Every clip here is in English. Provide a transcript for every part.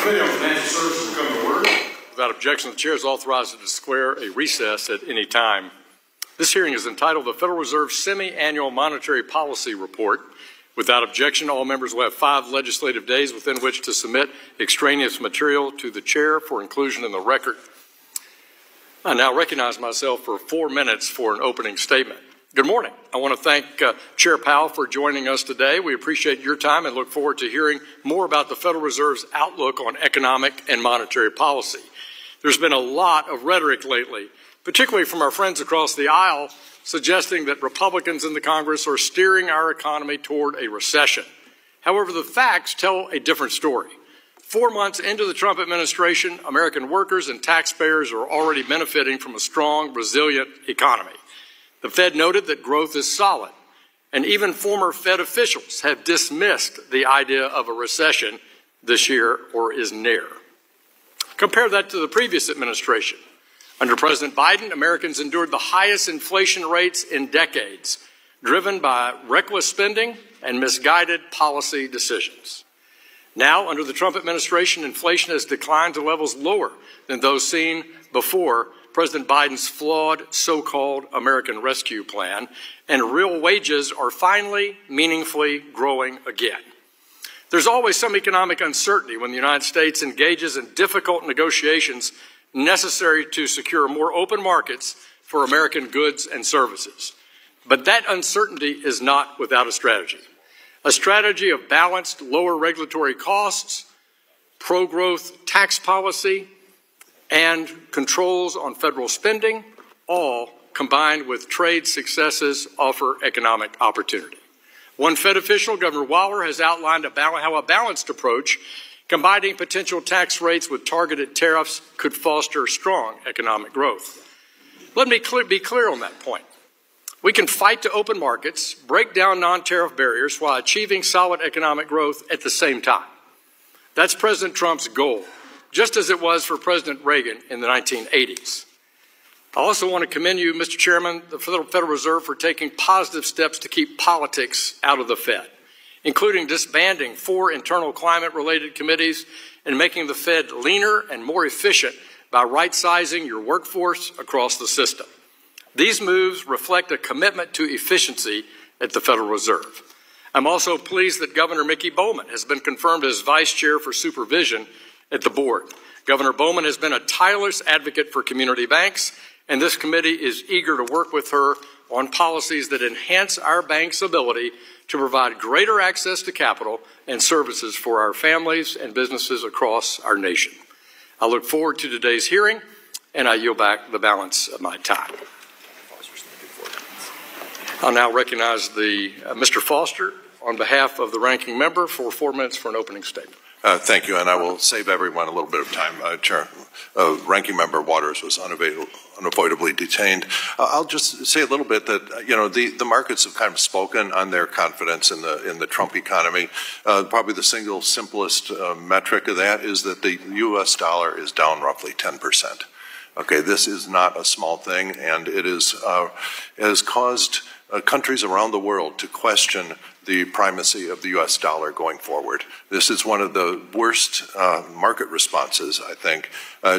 Committee on Financial Services will come to order. Without objection, the Chair is authorized to declare a recess at any time. This hearing is entitled the Federal Reserve Semi-Annual Monetary Policy Report. Without objection, all members will have 5 legislative days within which to submit extraneous material to the Chair for inclusion in the record. I now recognize myself for 4 minutes for an opening statement. Good morning. I want to thank Chair Powell for joining us today. We appreciate your time and look forward to hearing more about the Federal Reserve's outlook on economic and monetary policy. There's been a lot of rhetoric lately, particularly from our friends across the aisle, suggesting that Republicans in the Congress are steering our economy toward a recession. However, the facts tell a different story. 4 months into the Trump administration, American workers and taxpayers are already benefiting from a strong, resilient economy. The Fed noted that growth is solid, and even former Fed officials have dismissed the idea of a recession this year or is near. Compare that to the previous administration. Under President Biden, Americans endured the highest inflation rates in decades, driven by reckless spending and misguided policy decisions. Now, under the Trump administration, inflation has declined to levels lower than those seen before President Biden's flawed so-called American Rescue Plan, and real wages are finally meaningfully growing again. There's always some economic uncertainty when the United States engages in difficult negotiations necessary to secure more open markets for American goods and services. But that uncertainty is not without a strategy of balanced lower regulatory costs, pro-growth tax policy, and controls on federal spending, all combined with trade successes offer economic opportunity. One Fed official, Governor Waller, has outlined how a balanced approach combining potential tax rates with targeted tariffs could foster strong economic growth. Let me be clear on that point. We can fight to open markets, break down non-tariff barriers while achieving solid economic growth at the same time. That's President Trump's goal, just as it was for President Reagan in the 1980s. I also want to commend you, Mr. Chairman, the Federal Reserve, for taking positive steps to keep politics out of the Fed, including disbanding 4 internal climate-related committees and making the Fed leaner and more efficient by right-sizing your workforce across the system. These moves reflect a commitment to efficiency at the Federal Reserve. I'm also pleased that Governor Mickey Bowman has been confirmed as Vice Chair for Supervision at the board. Governor Bowman has been a tireless advocate for community banks, and this committee is eager to work with her on policies that enhance our banks' ability to provide greater access to capital and services for our families and businesses across our nation. I look forward to today's hearing, and I yield back the balance of my time. I'll now recognize Mr. Foster on behalf of the ranking member for 4 minutes for an opening statement. Thank you, and I will save everyone a little bit of time. Ranking Member Waters was unavoidably detained. I'll just say a little bit that the markets have kind of spoken on their confidence in the Trump economy. Probably the single simplest metric of that is that the U.S. dollar is down roughly 10%. Okay, this is not a small thing, and it has caused countries around the world to question the primacy of the U.S. dollar going forward. This is one of the worst market responses, I think,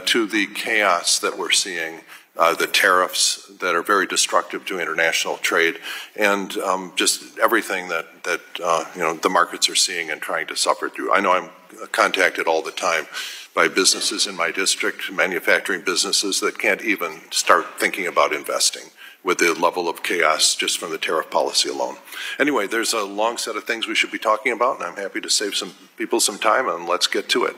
to the chaos that we're seeing, the tariffs that are very destructive to international trade, and just everything that the markets are seeing and trying to suffer through. I know I'm contacted all the time by businesses in my district, manufacturing businesses that can't even start thinking about investing with the level of chaos just from the tariff policy alone. Anyway, there's a long set of things we should be talking about, and I'm happy to save some people some time, and let's get to it.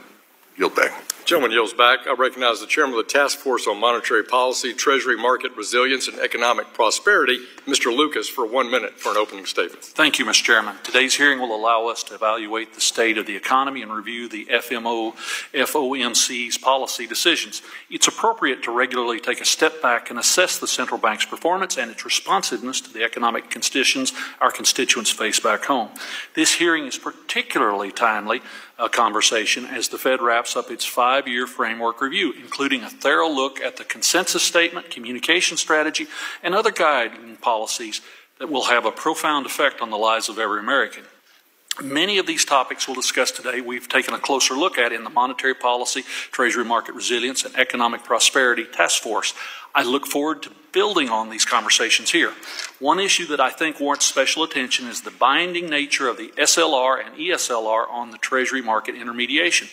Yield back. Gentleman yields back. I recognize the Chairman of the Task Force on Monetary Policy, Treasury Market Resilience, and Economic Prosperity, Mr. Lucas, for 1 minute for an opening statement. Thank you, Mr. Chairman. Today's hearing will allow us to evaluate the state of the economy and review the FOMC's policy decisions. It's appropriate to regularly take a step back and assess the central bank's performance and its responsiveness to the economic conditions our constituents face back home. This hearing is particularly timely conversation as the Fed wraps up its 5-year framework review, including a thorough look at the consensus statement, communication strategy, and other guiding policies that will have a profound effect on the lives of every American. Many of these topics we'll discuss today we've taken a closer look at in the Monetary Policy, Treasury Market Resilience, and Economic Prosperity Task Force. I look forward to building on these conversations here. One issue that I think warrants special attention is the binding nature of the SLR and ESLR on the Treasury market intermediation.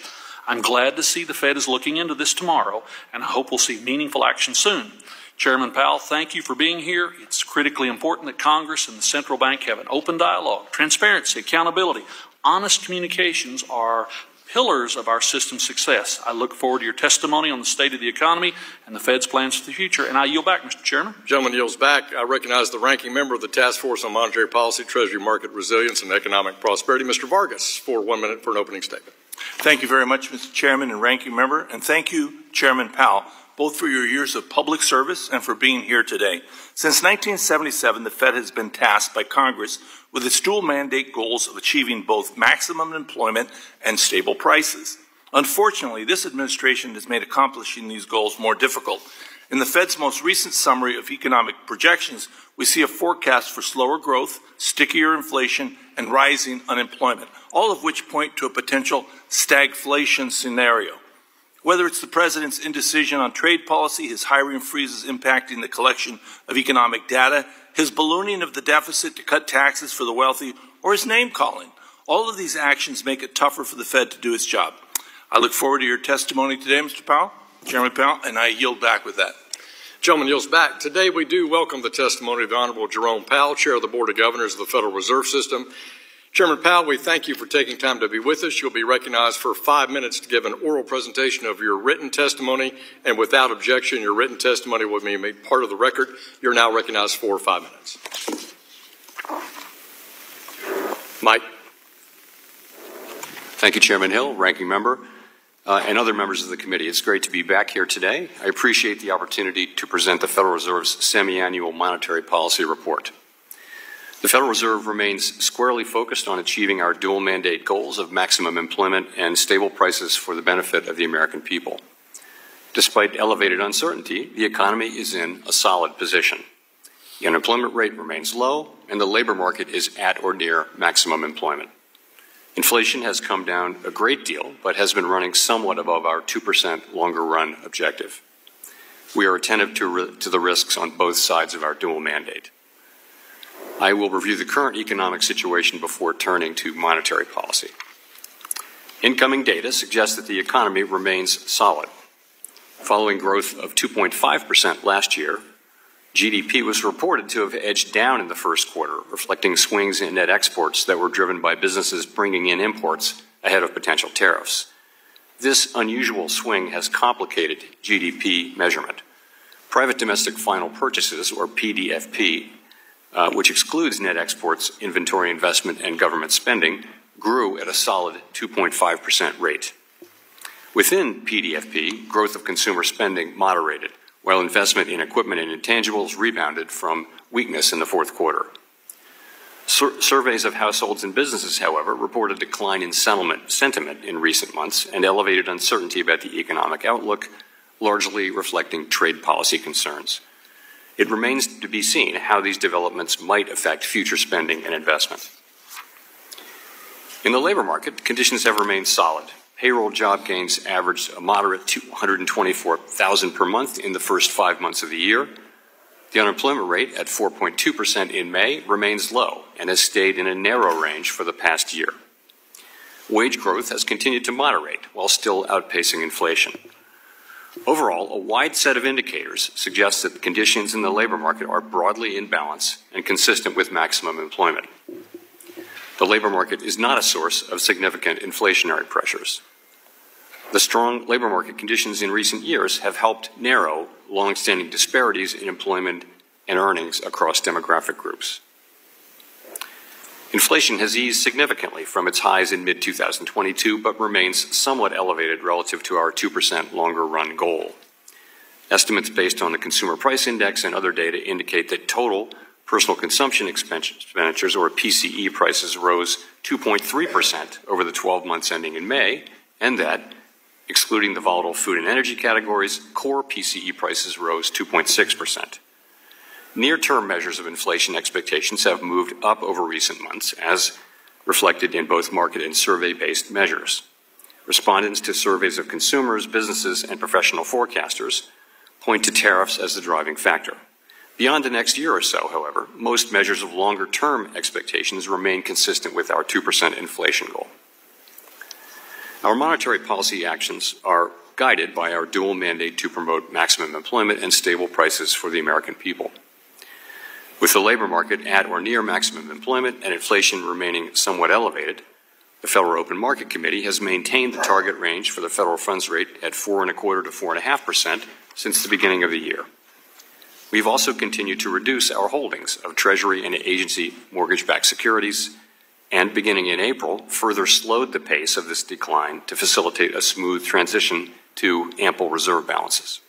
I'm glad to see the Fed is looking into this tomorrow, and I hope we'll see meaningful action soon. Chairman Powell, thank you for being here. It's critically important that Congress and the central bank have an open dialogue. Transparency, accountability, honest communications are pillars of our system's success. I look forward to your testimony on the state of the economy and the Fed's plans for the future. And I yield back, Mr. Chairman. Gentleman yields back. I recognize the ranking member of the Task Force on Monetary Policy, Treasury Market Resilience, and Economic Prosperity, Mr. Vargas, for 1 minute for an opening statement. Thank you very much, Mr. Chairman and ranking member, and thank you, Chairman Powell, both for your years of public service and for being here today. Since 1977, the Fed has been tasked by Congress with its dual mandate goals of achieving both maximum employment and stable prices. Unfortunately, this administration has made accomplishing these goals more difficult. In the Fed's most recent summary of economic projections, we see a forecast for slower growth, stickier inflation, and rising unemployment, all of which point to a potential stagflation scenario. Whether it's the President's indecision on trade policy, his hiring freezes impacting the collection of economic data, his ballooning of the deficit to cut taxes for the wealthy, or his name-calling, all of these actions make it tougher for the Fed to do its job. I look forward to your testimony today, Mr. Powell, Chairman Powell, and I yield back with that. Gentleman yields back. Today we do welcome the testimony of the Honorable Jerome Powell, Chair of the Board of Governors of the Federal Reserve System. Chairman Powell, we thank you for taking time to be with us. You'll be recognized for 5 minutes to give an oral presentation of your written testimony, and without objection, your written testimony will be made part of the record. You're now recognized for 5 minutes. Mike. Thank you, Chairman Hill, Ranking Member, and other members of the committee. It's great to be back here today. I appreciate the opportunity to present the Federal Reserve's semi-annual monetary policy report. The Federal Reserve remains squarely focused on achieving our dual mandate goals of maximum employment and stable prices for the benefit of the American people. Despite elevated uncertainty, the economy is in a solid position. The unemployment rate remains low, and the labor market is at or near maximum employment. Inflation has come down a great deal, but has been running somewhat above our 2% longer-run objective. We are attentive to the risks on both sides of our dual mandate. I will review the current economic situation before turning to monetary policy. Incoming data suggests that the economy remains solid. Following growth of 2.5% last year, GDP was reported to have edged down in the first quarter, reflecting swings in net exports that were driven by businesses bringing in imports ahead of potential tariffs. This unusual swing has complicated GDP measurement. Private domestic final purchases, or PDFP, which excludes net exports, inventory investment, and government spending, grew at a solid 2.5% rate. Within PDFP, growth of consumer spending moderated, while investment in equipment and intangibles rebounded from weakness in the fourth quarter. Surveys of households and businesses, however, report a decline in sentiment in recent months and elevated uncertainty about the economic outlook, largely reflecting trade policy concerns. It remains to be seen how these developments might affect future spending and investment. In the labor market, conditions have remained solid. Payroll job gains averaged a moderate 224,000 per month in the first 5 months of the year. The unemployment rate at 4.2% in May remains low and has stayed in a narrow range for the past year. Wage growth has continued to moderate while still outpacing inflation. Overall, a wide set of indicators suggests that the conditions in the labor market are broadly in balance and consistent with maximum employment. The labor market is not a source of significant inflationary pressures. The strong labor market conditions in recent years have helped narrow long-standing disparities in employment and earnings across demographic groups. Inflation has eased significantly from its highs in mid-2022, but remains somewhat elevated relative to our 2% longer-run goal. Estimates based on the Consumer Price Index and other data indicate that total personal consumption expenditures, or PCE prices, rose 2.3% over the 12 months ending in May, and that, excluding the volatile food and energy categories, core PCE prices rose 2.6%. Near-term measures of inflation expectations have moved up over recent months as reflected in both market and survey-based measures. Respondents to surveys of consumers, businesses, and professional forecasters point to tariffs as the driving factor. Beyond the next year or so, however, most measures of longer-term expectations remain consistent with our 2% inflation goal. Our monetary policy actions are guided by our dual mandate to promote maximum employment and stable prices for the American people. With the labor market at or near maximum employment and inflation remaining somewhat elevated, the Federal Open Market Committee has maintained the target range for the federal funds rate at 4.25% to 4.5% since the beginning of the year. We've also continued to reduce our holdings of Treasury and agency mortgage-backed securities, and beginning in April, further slowed the pace of this decline to facilitate a smooth transition to ample reserve balances.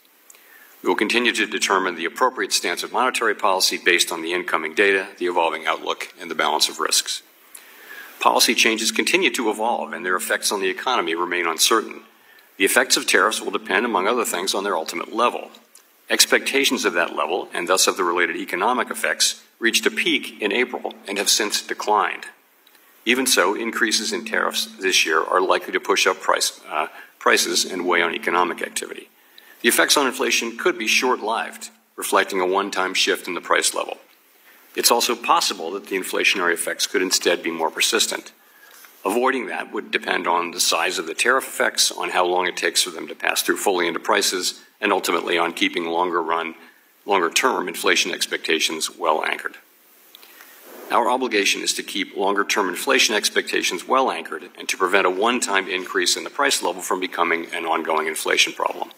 We will continue to determine the appropriate stance of monetary policy based on the incoming data, the evolving outlook, and the balance of risks. Policy changes continue to evolve, and their effects on the economy remain uncertain. The effects of tariffs will depend, among other things, on their ultimate level. Expectations of that level, and thus of the related economic effects, reached a peak in April and have since declined. Even so, increases in tariffs this year are likely to push up prices and weigh on economic activity. The effects on inflation could be short-lived, reflecting a one-time shift in the price level. It's also possible that the inflationary effects could instead be more persistent. Avoiding that would depend on the size of the tariff effects, on how long it takes for them to pass through fully into prices, and ultimately on keeping longer-term inflation expectations well anchored. Our obligation is to keep longer-term inflation expectations well anchored and to prevent a one-time increase in the price level from becoming an ongoing inflation problem.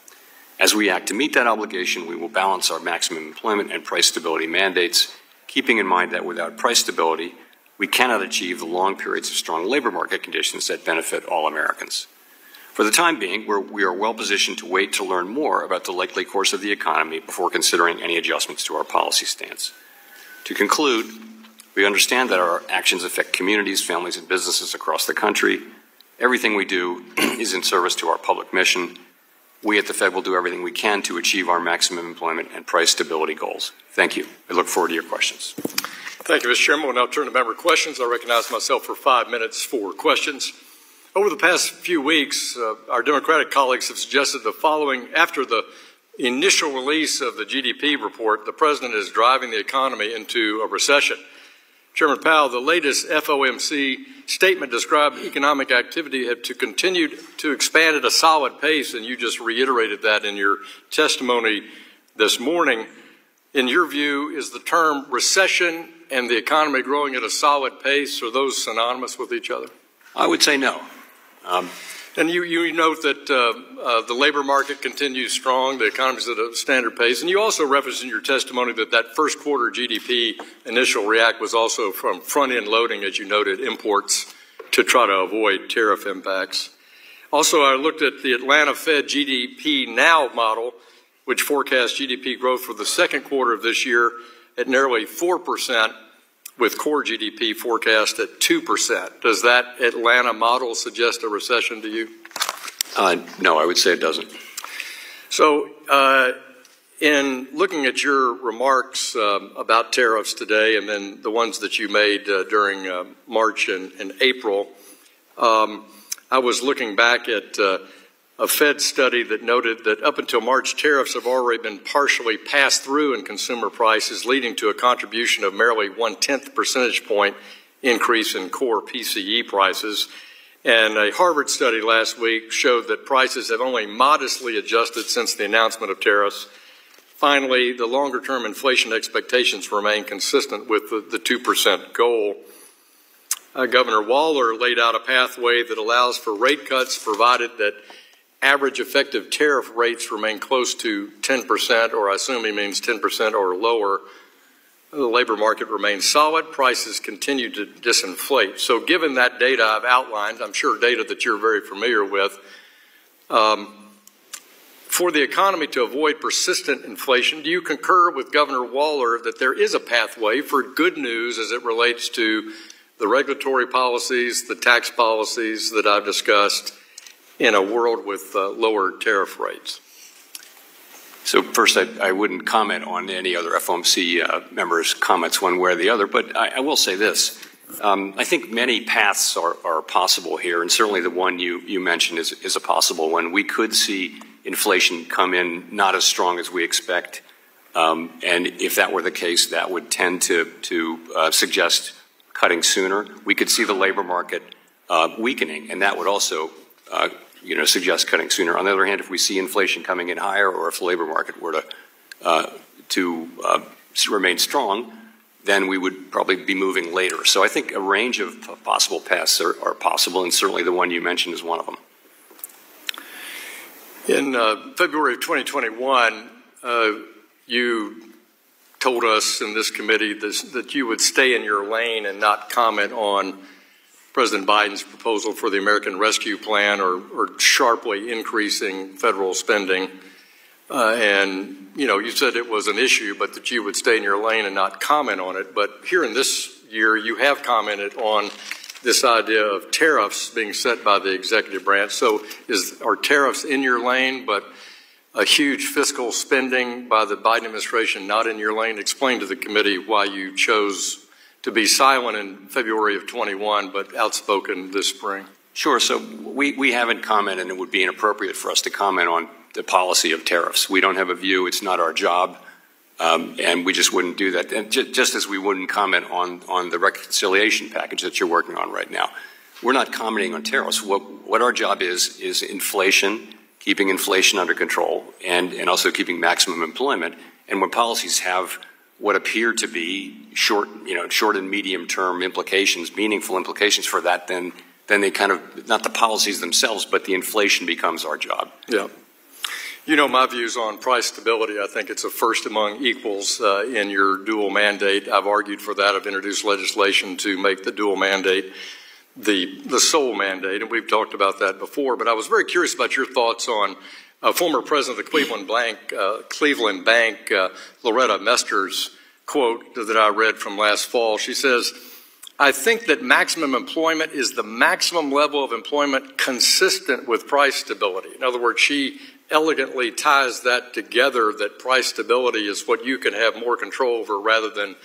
As we act to meet that obligation, we will balance our maximum employment and price stability mandates, keeping in mind that without price stability, we cannot achieve the long periods of strong labor market conditions that benefit all Americans. For the time being, we are well positioned to wait to learn more about the likely course of the economy before considering any adjustments to our policy stance. To conclude, we understand that our actions affect communities, families, and businesses across the country. Everything we do is in service to our public mission. We at the Fed will do everything we can to achieve our maximum employment and price stability goals. Thank you. I look forward to your questions. Thank you, Mr. Chairman. We'll now turn to member questions. I recognize myself for 5 minutes for questions. Over the past few weeks, our Democratic colleagues have suggested the following. After the initial release of the GDP report, the President is driving the economy into a recession. Chairman Powell, the latest FOMC statement described economic activity to continue to expand at a solid pace, and you just reiterated that in your testimony this morning. In your view, is the term recession and the economy growing at a solid pace, are those synonymous with each other? I would say no. And you note that the labor market continues strong, the economy is at a standard pace, and you also referenced in your testimony that that first quarter GDP initial react was also from front-end loading, as you noted, imports to try to avoid tariff impacts. Also, I looked at the Atlanta Fed GDP Now model, which forecasts GDP growth for the second quarter of this year at nearly 4%, with core GDP forecast at 2%. Does that Atlanta model suggest a recession to you? No, I would say it doesn't. So in looking at your remarks about tariffs today and then the ones that you made during March and April, I was looking back at a Fed study that noted that up until March, tariffs have already been partially passed through in consumer prices, leading to a contribution of merely 0.1 percentage point increase in core PCE prices. And a Harvard study last week showed that prices have only modestly adjusted since the announcement of tariffs. Finally, the longer-term inflation expectations remain consistent with the 2% goal. Governor Waller laid out a pathway that allows for rate cuts provided that average effective tariff rates remain close to 10%, or I assume he means 10% or lower. The labor market remains solid. Prices continue to disinflate. So given that data I've outlined, I'm sure data that you're very familiar with, for the economy to avoid persistent inflation, do you concur with Governor Waller that there is a pathway for good news as it relates to the regulatory policies, the tax policies that I've discussed, in a world with lower tariff rates? So first, I wouldn't comment on any other FOMC members' comments one way or the other, but I will say this. I think many paths are possible here, and certainly the one you mentioned is a possible one. We could see inflation come in not as strong as we expect, and if that were the case, that would tend to suggest cutting sooner. We could see the labor market weakening, and that would also suggest cutting sooner. On the other hand, if we see inflation coming in higher, or if the labor market were to remain strong, then we would probably be moving later. So I think a range of possible paths are possible, and certainly the one you mentioned is one of them. In February of 2021, you told us in this committee that you would stay in your lane and not comment on President Biden's proposal for the American Rescue Plan or sharply increasing federal spending. And, you said it was an issue, but that you would stay in your lane and not comment on it. But here in this year, you have commented on this idea of tariffs being set by the executive branch. So are tariffs in your lane, but a huge fiscal spending by the Biden administration not in your lane? Explain to the committee why you chose to be silent in February of 21, but outspoken this spring. Sure. So we haven't commented, and it would be inappropriate for us to comment on the policy of tariffs. We don't have a view. It's not our job, and we just wouldn't do that. And just as we wouldn't comment on the reconciliation package that you're working on right now. We're not commenting on tariffs. What our job is inflation, keeping inflation under control, and also keeping maximum employment. And when policies have what appear to be short and medium term implications, meaningful implications for that, then they kind of, not the policies themselves, but the inflation becomes our job. Yeah. My views on price stability. I think it's a first among equals in your dual mandate. I've argued for that. I've introduced legislation to make the dual mandate the sole mandate, and we've talked about that before. But I was very curious about your thoughts on former president of the Cleveland Bank, Loretta Mester's quote that I read from last fall. She says, "I think that maximum employment is the maximum level of employment consistent with price stability." In other words, she elegantly ties that together, that price stability is what you can have more control over rather than,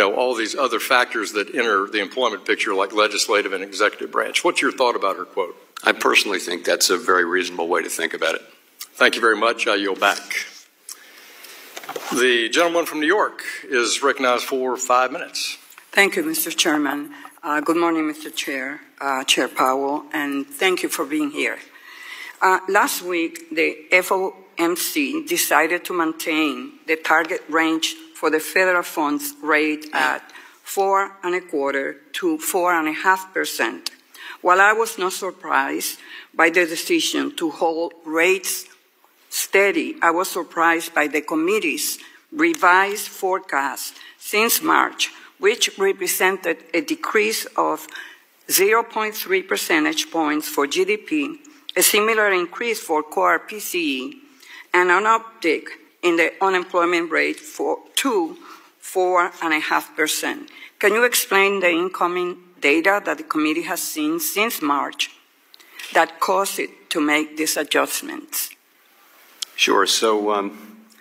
all these other factors that enter the employment picture like legislative and executive branch. What's your thought about her quote? I personally think that's a very reasonable way to think about it. Thank you very much. I yield back. The gentleman from New York is recognized for 5 minutes. Thank you, Mr. Chairman. Good morning, Mr. Chair, Chair Powell, and thank you for being here. Last week, the FOMC decided to maintain the target range for the federal funds rate at 4.25% to 4.5%. While I was not surprised by the decision to hold rates steady, I was surprised by the committee's revised forecast since March, which represented a decrease of 0.3 percentage points for GDP, a similar increase for core PCE, and an uptick in the unemployment rate to 4.5%. Can you explain the incoming data that the committee has seen since March that caused it to make these adjustments? Sure. So,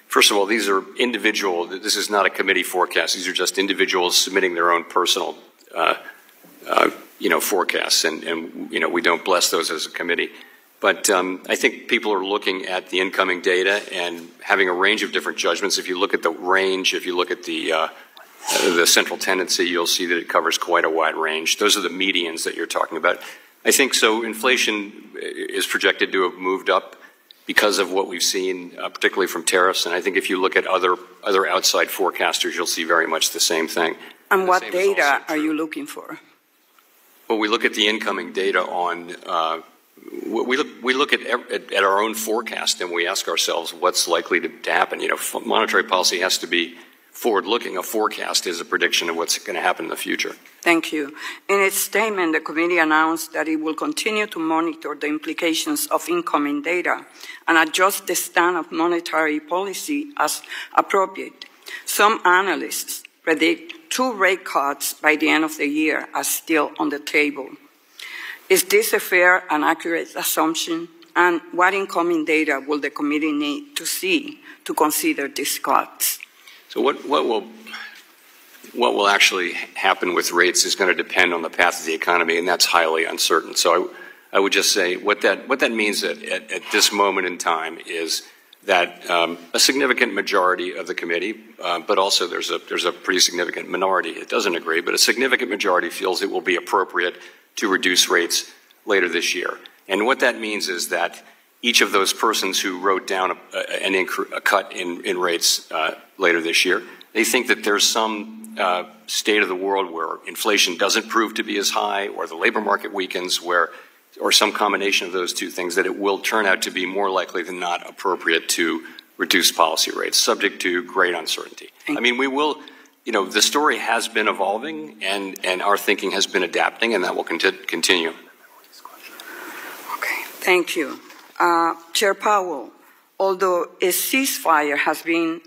first of all, these are individual. This is not a committee forecast. These are just individuals submitting their own personal, forecasts, and we don't bless those as a committee. But I think people are looking at the incoming data and having a range of different judgments. If you look at the range, if you look at the central tendency, you'll see that it covers quite a wide range. Those are the medians that you're talking about. I think so. Inflation is projected to have moved up because of what we've seen, particularly from tariffs. And I think if you look at other outside forecasters, you'll see very much the same thing. And what data are you looking for? Well, we look at the incoming data on. We look at our own forecast and we ask ourselves what's likely to happen. Monetary policy has to be forward-looking. A forecast is a prediction of what's going to happen in the future. Thank you. In its statement, the committee announced that it will continue to monitor the implications of incoming data and adjust the stand of monetary policy as appropriate. Some analysts predict 2 rate cuts by the end of the year are still on the table. Is this a fair and accurate assumption? And what incoming data will the committee need to see to consider these cuts? So what will what will actually happen with rates is going to depend on the path of the economy, and that's highly uncertain. So I would just say what that means at this moment in time is that a significant majority of the committee, but also there's a pretty significant minority that doesn't agree, but a significant majority feels it will be appropriate to reduce rates later this year. And what that means is that each of those persons who wrote down a cut in rates later this year, they think that there's some state of the world where inflation doesn't prove to be as high, or the labor market weakens, or some combination of those two things, that it will turn out to be more likely than not appropriate to reduce policy rates, subject to great uncertainty. I mean, we will, the story has been evolving, and our thinking has been adapting, and that will continue. Okay, thank you. Chair Powell, although a ceasefire has been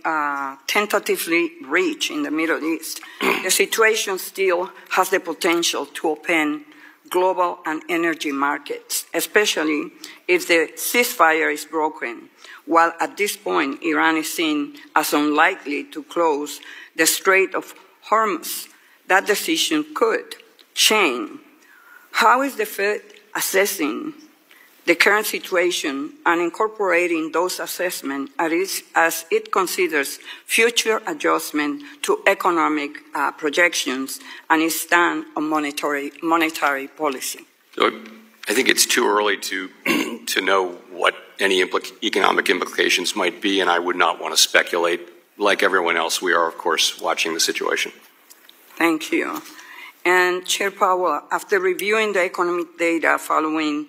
tentatively reached in the Middle East, the situation still has the potential to open global and energy markets, especially if the ceasefire is broken, while at this point Iran is seen as unlikely to close the Strait of Hormuz. That decision could change. How is the Fed assessing the current situation and incorporating those assessments as it considers future adjustment to economic projections and its stand on monetary policy? So I think it's too early to know what any economic implications might be, and I would not want to speculate. Like everyone else, we are, of course, watching the situation. Thank you. And Chair Powell, after reviewing the economic data following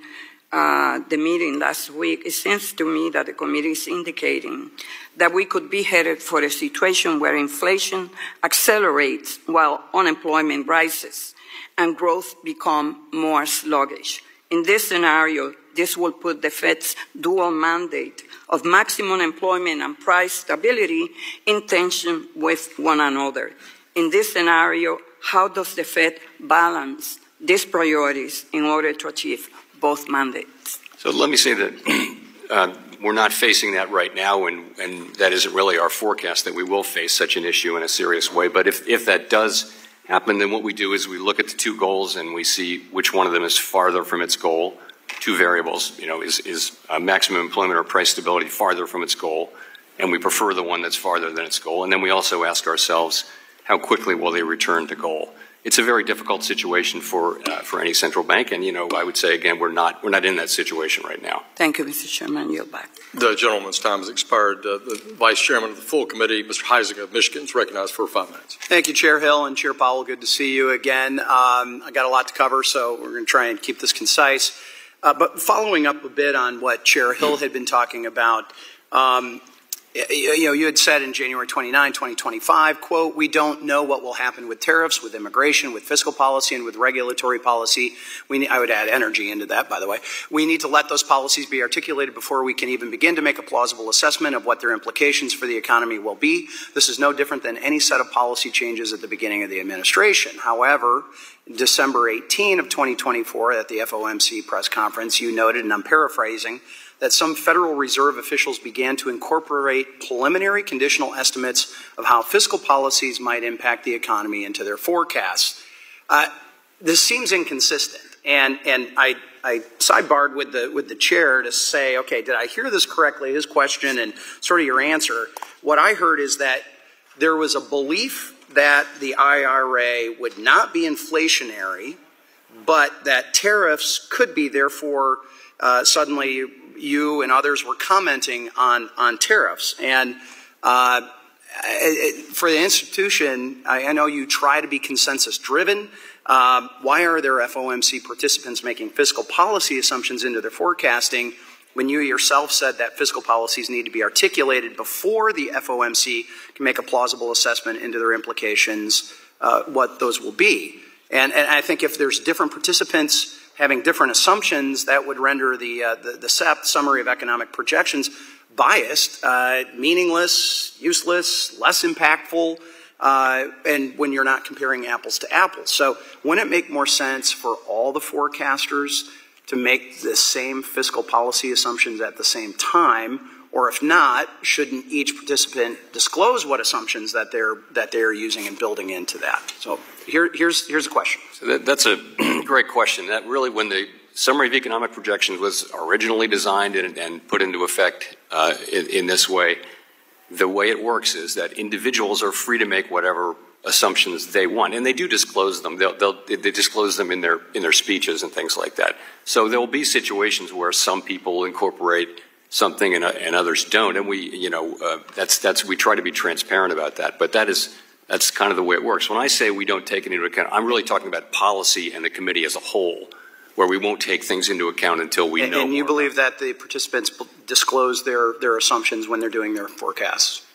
the meeting last week, it seems to me that the committee is indicating that we could be headed for a situation where inflation accelerates while unemployment rises and growth becomes more sluggish. In this scenario, this will put the Fed's dual mandate of maximum employment and price stability in tension with one another. In this scenario, how does the Fed balance these priorities in order to achieve both mandates? So let me say that we're not facing that right now, and that isn't really our forecast that we will face such an issue in a serious way. But if that does happen, then what we do is we look at the two goals and we see which one of them is farther from its goal. Two variables, is maximum employment or price stability farther from its goal, and we prefer the one that's farther than its goal. And then we also ask ourselves, how quickly will they return to goal? It's a very difficult situation for any central bank, and I would say again we're not in that situation right now. Thank you, Mr. Chairman. Yield back. The gentleman's time has expired. The Vice Chairman of the full committee, Mr. Heising of Michigan, is recognized for 5 minutes. Thank you, Chair Hill and Chair Powell. Good to see you again. I got a lot to cover, so we're going to try and keep this concise. But following up a bit on what Chair Hill had been talking about. You had said in January 29, 2025, quote, "We don't know what will happen with tariffs, with immigration, with fiscal policy, and with regulatory policy." I would add energy into that, by the way. "We need to let those policies be articulated before we can even begin to make a plausible assessment of what their implications for the economy will be. This is no different than any set of policy changes at the beginning of the administration." However, December 18 of 2024 at the FOMC press conference, you noted, and I'm paraphrasing, that some Federal Reserve officials began to incorporate preliminary conditional estimates of how fiscal policies might impact the economy into their forecasts. This seems inconsistent, and I sidebarred with the chair to say, okay, did I hear this correctly, his question and sort of your answer? What I heard is that there was a belief that the IRA would not be inflationary, but that tariffs could be, therefore, suddenly you and others were commenting on tariffs. And for the institution, I know you try to be consensus driven. Why are there FOMC participants making fiscal policy assumptions into their forecasting when you yourself said that fiscal policies need to be articulated before the FOMC can make a plausible assessment into their implications, what those will be? And I think if there's different participants having different assumptions, that would render the SEP, Summary of Economic Projections, biased, meaningless, useless, less impactful, and when you're not comparing apples to apples. So wouldn't it make more sense for all the forecasters to make the same fiscal policy assumptions at the same time, Or if not, shouldn't each participant disclose what assumptions that they're using and building into that? So here's a question. So that's a great question. That really, when the Summary of Economic Projections was originally designed and put into effect in this way, the way it works is that individuals are free to make whatever assumptions they want, and they do disclose them. They disclose them in their speeches and things like that. So there will be situations where some people incorporate something and others don't, and we try to be transparent about that. But that's kind of the way it works. When I say we don't take it into account, I'm really talking about policy and the committee as a whole, where we won't take things into account until we know. And you believe that the participants disclose their assumptions when they're doing their forecasts?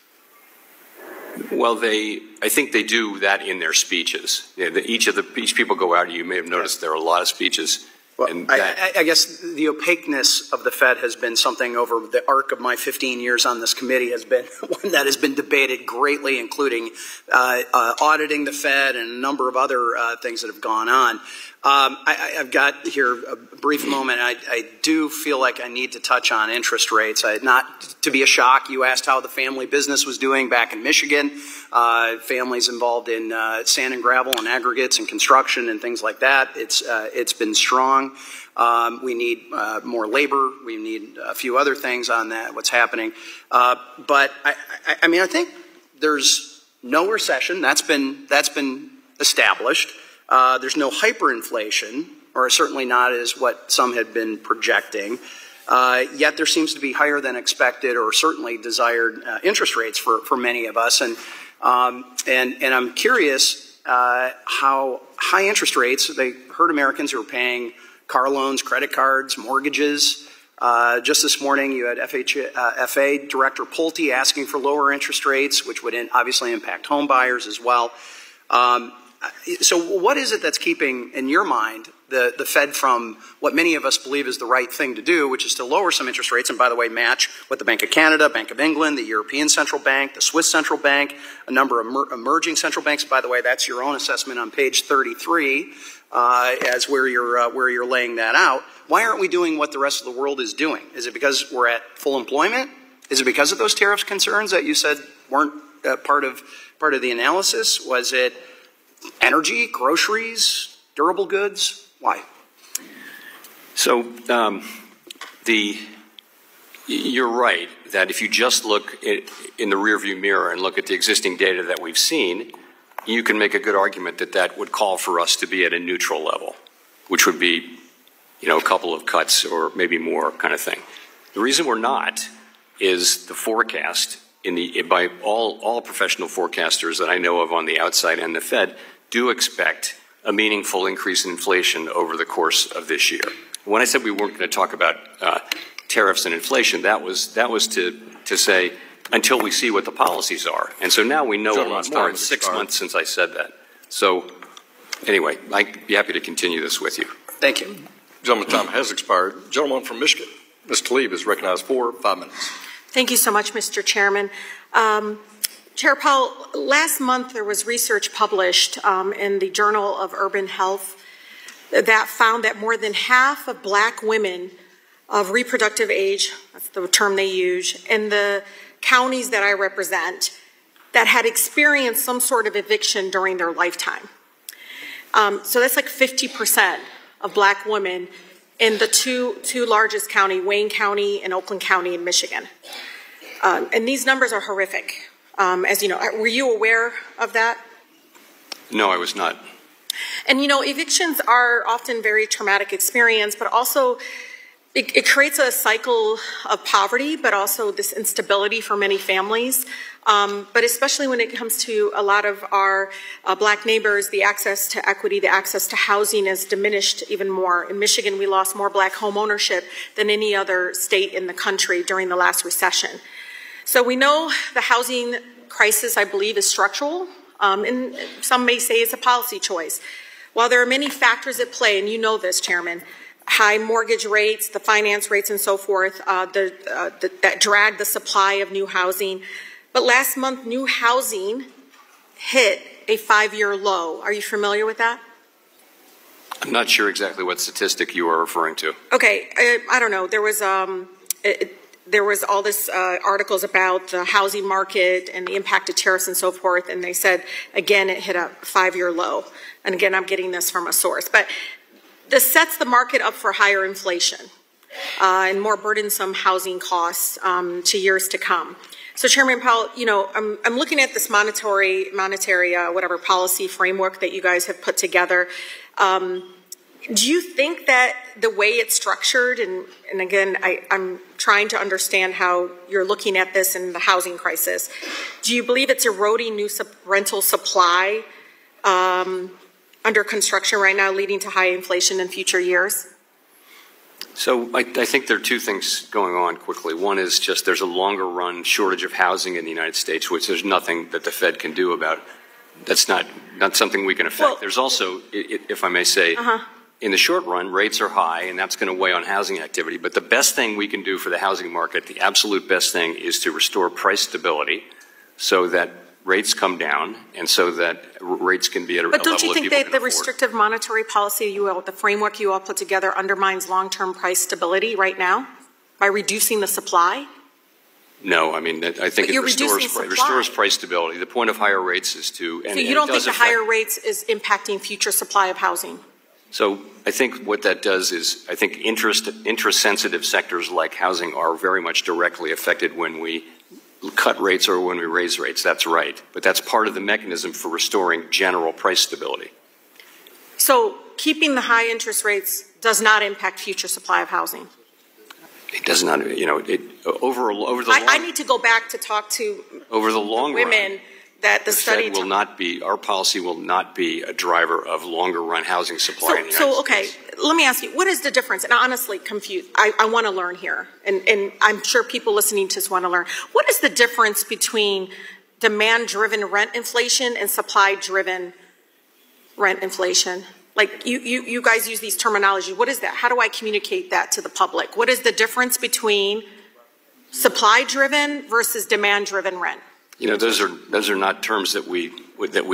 Well, I think they do that in their speeches. Each people go out. You may have noticed there are a lot of speeches. Well, I guess the opaqueness of the Fed has been something over the arc of my 15 years on this committee has been one that has been debated greatly, including auditing the Fed and a number of other things that have gone on. I've got here a brief moment. I do feel like I need to touch on interest rates. Not to be a shock, you asked how the family business was doing back in Michigan. Families involved in sand and gravel and aggregates and construction and things like that. It's been strong. We need more labor. We need a few other things on that, what's happening. But I mean, I think there's no recession. That's been established. There's no hyperinflation, or certainly not as what some had been projecting. Yet there seems to be higher than expected, or certainly desired interest rates for many of us. And I'm curious how high interest rates, they hurt Americans who are paying car loans, credit cards, mortgages. Just this morning, you had FA Director Pulte asking for lower interest rates, which would obviously impact home buyers as well. So what is it that's keeping, in your mind, the Fed from what many of us believe is the right thing to do, which is to lower some interest rates and, by the way, match what the Bank of Canada, Bank of England, the European Central Bank, the Swiss Central Bank, a number of emerging central banks. By the way, that's your own assessment on page 33 as where you're laying that out. Why aren't we doing what the rest of the world is doing? Is it because we're at full employment? Is it because of those tariff concerns that you said weren't part of the analysis? Was it energy, groceries, durable goods? Why? So you're right that if you just look in the rearview mirror and look at the existing data that we've seen, you can make a good argument that would call for us to be at a neutral level, which would be, a couple of cuts or maybe more kind of thing. The reason we're not is the forecast by all professional forecasters that I know of on the outside and the Fed do expect a meaningful increase in inflation over the course of this year. When I said we weren't going to talk about tariffs and inflation, that was to say until we see what the policies are. And so now we know a lot more. It's 6 months since I said that. So anyway, I'd be happy to continue this with you. Thank you. Gentleman's time has expired. Gentleman from Michigan, Ms. Tlaib, is recognized for 5 minutes. Thank you so much, Mr. Chairman. Chair Powell, last month there was research published in the Journal of Urban Health that found that more than half of black women of reproductive age, that's the term they use, in the counties that I represent, that had experienced some sort of eviction during their lifetime. So that's like 50% of black women in the two largest counties, Wayne County and Oakland County in Michigan. And these numbers are horrific. As you know, were you aware of that? No, I was not. And evictions are often very traumatic experience, but also it creates a cycle of poverty, but also this instability for many families. But especially when it comes to a lot of our black neighbors, the access to equity, the access to housing is diminished even more. In Michigan, we lost more black home ownership than any other state in the country during the last recession. So we know the housing crisis, I believe, is structural, and some may say it's a policy choice. While there are many factors at play, and you know this, Chairman, high mortgage rates, the finance rates and so forth, that drag the supply of new housing. But last month, new housing hit a 5-year low. Are you familiar with that? I'm not sure exactly what statistic you are referring to. Okay, I don't know. There was there was all this articles about the housing market and the impact of tariffs and so forth, and they said, again, it hit a 5-year low. And again, I'm getting this from a source. But this sets the market up for higher inflation and more burdensome housing costs to years to come. So, Chairman Powell, you know, I'm looking at this monetary whatever policy framework that you guys have put together. Do you think that the way it's structured, and again, I'm trying to understand how you're looking at this in the housing crisis, do you believe it's eroding new rental supply under construction right now, leading to high inflation in future years? So I think there are two things going on quickly. One is just there's a longer run shortage of housing in the United States, which there's nothing that the Fed can do about. That's not something we can affect. Well, there's also, if I may say, in the short run, rates are high, and that's going to weigh on housing activity. But the best thing we can do for the housing market, the absolute best thing, is to restore price stability so that rates come down and so that rates can be at a level that people can afford. But don't you think that the restrictive monetary policy the framework you all put together undermines long-term price stability right now by reducing the supply? No, I mean, I think it restores price stability. The point of higher rates is to... So you don't think the higher rates is impacting future supply of housing? So I think what that does is, I think interest-sensitive sectors like housing are very much directly affected when we cut rates or when we raise rates. That's right. But that's part of the mechanism for restoring general price stability. So keeping the high interest rates does not impact future supply of housing? It does not, you know, over the long... I need to go back to talk to over the long women run, that the study... will not be, our policy will not be a driver of longer run housing supply in the United States. Let me ask you, what is the difference? And I'm honestly confused. I want to learn here, and I'm sure people listening to this want to learn. What is the difference between demand-driven rent inflation and supply-driven rent inflation? Like, you guys use these terminology. What is that? How do I communicate that to the public? What is the difference between supply-driven versus demand-driven rent? You know, those are not terms that we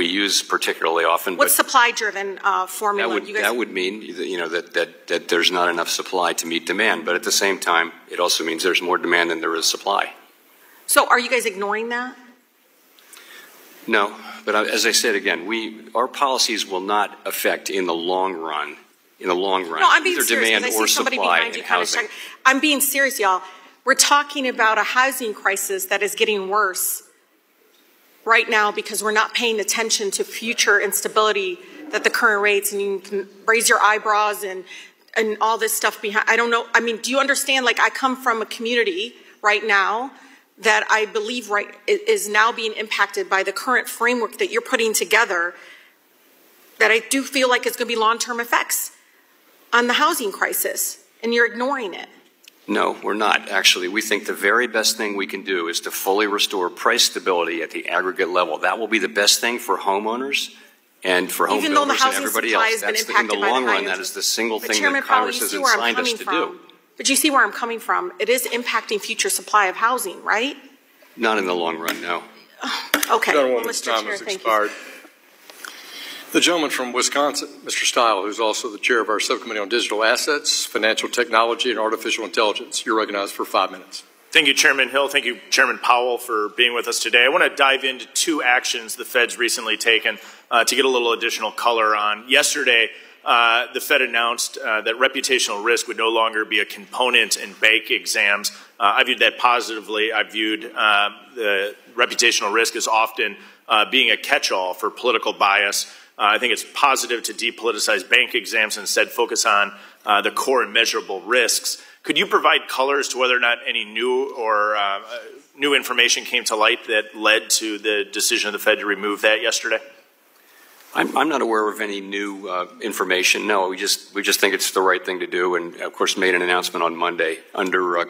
use particularly often. What's supply-driven formula? That would mean, you know, that there's not enough supply to meet demand. But at the same time, it also means there's more demand than there is supply. So are you guys ignoring that? No, but as I said again, our policies will not affect in the long run. No, I'm being serious, demand or supply in housing. I'm being serious, y'all. We're talking about a housing crisis that is getting worse right now because we're not paying attention to future instability that the current rates, and you can raise your eyebrows and all this stuff behind. I don't know. I mean, do you understand? Like, I come from a community right now that I believe is now being impacted by the current framework that you're putting together, that I do feel like it's going to be long-term effects on the housing crisis, and you're ignoring it. No, we're not, actually. We think the very best thing we can do is to fully restore price stability at the aggregate level. That will be the best thing for homeowners and for home builders and everybody else. In the long run, that is the single thing that Congress has assigned us to do. But you see where I'm coming from. It is impacting future supply of housing, right? Not in the long run, no. Okay. Well, Mr. Chair, thank you. The gentleman from Wisconsin, Mr. Stile, who's also the chair of our subcommittee on digital assets, financial technology, and artificial intelligence. You're recognized for 5 minutes. Thank you, Chairman Hill. Thank you, Chairman Powell, for being with us today. I want to dive into 2 actions the Fed's recently taken to get a little additional color on. Yesterday, the Fed announced that reputational risk would no longer be a component in bank exams. I viewed that positively. I viewed the reputational risk as often being a catch-all for political bias. I think it's positive to depoliticize bank exams and instead focus on the core and measurable risks. Could you provide color as to whether or not any new information came to light that led to the decision of the Fed to remove that yesterday? I'm not aware of any new information. No, we just think it's the right thing to do, and of course made an announcement on Monday under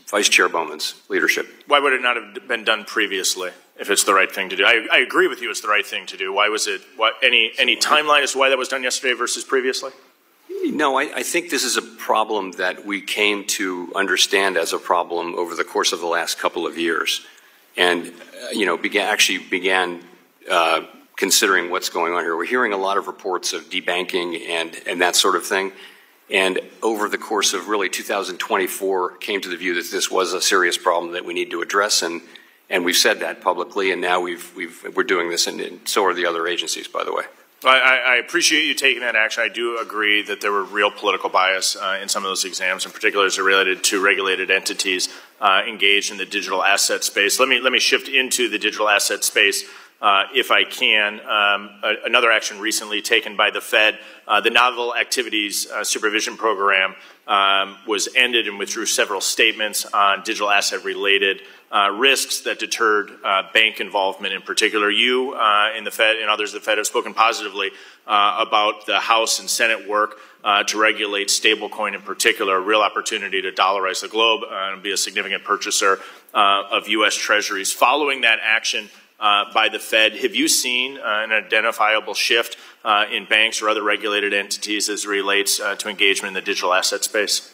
Vice Chair Bowman's leadership. Why would it not have been done previously if it's the right thing to do? I agree with you, it's the right thing to do. Why was it? Any timeline as to why that was done yesterday versus previously? No, I think this is a problem that we came to understand as a problem over the course of the last couple of years, and began considering what's going on here. We're hearing a lot of reports of debanking and that sort of thing, And over the course of really 2024, came to the view that this was a serious problem that we need to address, and we've said that publicly, and now we're doing this, and so are the other agencies, by the way. Well, I appreciate you taking that action. I do agree that there were real political bias in some of those exams, in particular as it related to regulated entities engaged in the digital asset space. Let me shift into the digital asset space. If I can, another action recently taken by the Fed, the Novel Activities Supervision Program was ended and withdrew several statements on digital asset related risks that deterred bank involvement in particular. You in the Fed and others at the Fed have spoken positively about the House and Senate work to regulate stablecoin in particular, a real opportunity to dollarize the globe and be a significant purchaser of U.S. Treasuries. Following that action by the Fed, have you seen an identifiable shift in banks or other regulated entities as it relates to engagement in the digital asset space?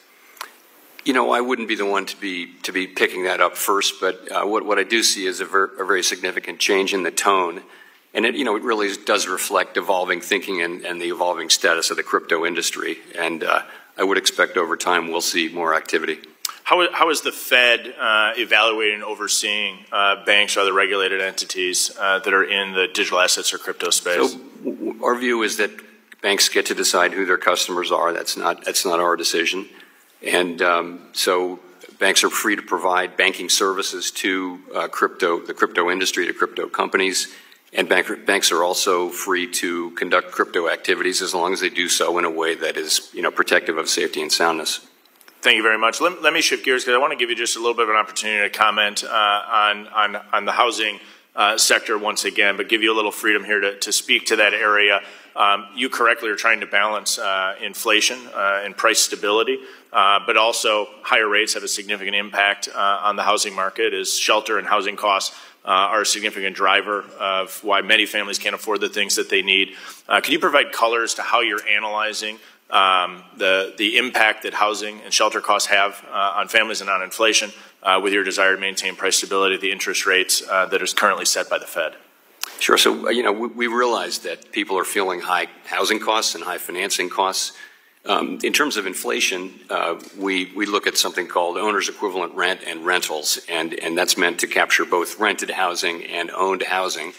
You know, I wouldn't be the one to be picking that up first, but what I do see is a very significant change in the tone, and it really does reflect evolving thinking and the evolving status of the crypto industry. And I would expect over time we'll see more activity. How is the Fed evaluating and overseeing banks or other regulated entities that are in the digital assets or crypto space? So our view is that banks get to decide who their customers are. That's not our decision. And so banks are free to provide banking services to the crypto industry, to crypto companies. And banks are also free to conduct crypto activities as long as they do so in a way that is protective of safety and soundness. Thank you very much. Let me shift gears because I want to give you just a little bit of an opportunity to comment on the housing sector once again, but give you a little freedom here to speak to that area. You correctly are trying to balance inflation and price stability, but also higher rates have a significant impact on the housing market as shelter and housing costs are a significant driver of why many families can't afford the things that they need. Can you provide color as to how you're analyzing the impact that housing and shelter costs have on families and on inflation with your desire to maintain price stability at the interest rates that is currently set by the Fed? Sure. So, we realize that people are feeling high housing costs and high financing costs. In terms of inflation, we look at something called owner's equivalent rent and rentals, and that's meant to capture both rented housing and owned housing.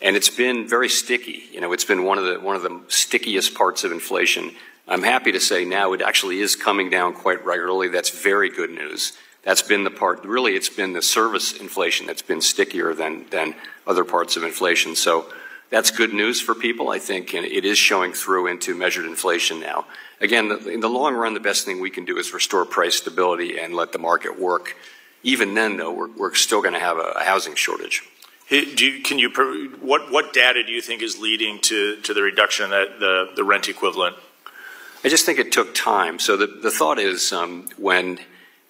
And it's been very sticky. It's been one of the stickiest parts of inflation. I'm happy to say now it actually is coming down quite regularly. That's very good news. That's been the part, really it's been the service inflation that's been stickier than other parts of inflation. So that's good news for people, I think, and it is showing through into measured inflation now. Again, in the long run, the best thing we can do is restore price stability and let the market work. Even then, though, we're still going to have a housing shortage. What data do you think is leading to the reduction in the rent equivalent? I just think it took time. So the thought is when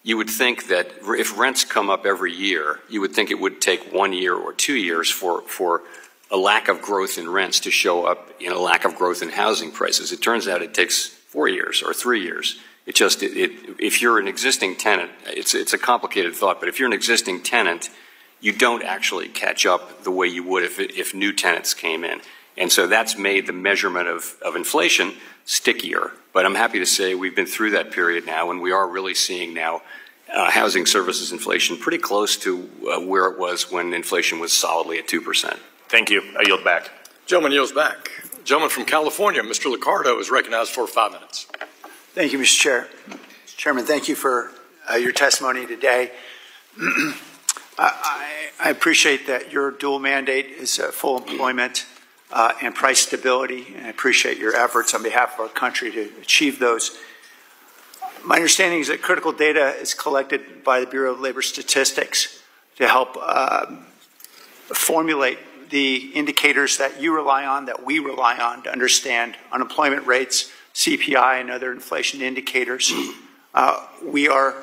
you would think that if rents come up every year, you would think it would take 1 year or 2 years for a lack of growth in rents to show up in a lack of growth in housing prices. It turns out it takes 4 years or 3 years. If you're an existing tenant, it's a complicated thought, but if you're an existing tenant, you don't actually catch up the way you would if new tenants came in. And so that's made the measurement of inflation stickier. But I'm happy to say we've been through that period now, and we are really seeing now housing services inflation pretty close to where it was when inflation was solidly at 2%. Thank you. I yield back. Gentleman yields back. Gentleman from California, Mr. Liccardo, is recognized for 5 minutes. Thank you, Mr. Chair. Mr. Chairman, thank you for your testimony today. I appreciate that your dual mandate is full employment and price stability, and I appreciate your efforts on behalf of our country to achieve those. My understanding is that critical data is collected by the Bureau of Labor Statistics to help formulate the indicators that you rely on, that we rely on to understand unemployment rates, CPI, and other inflation indicators. We are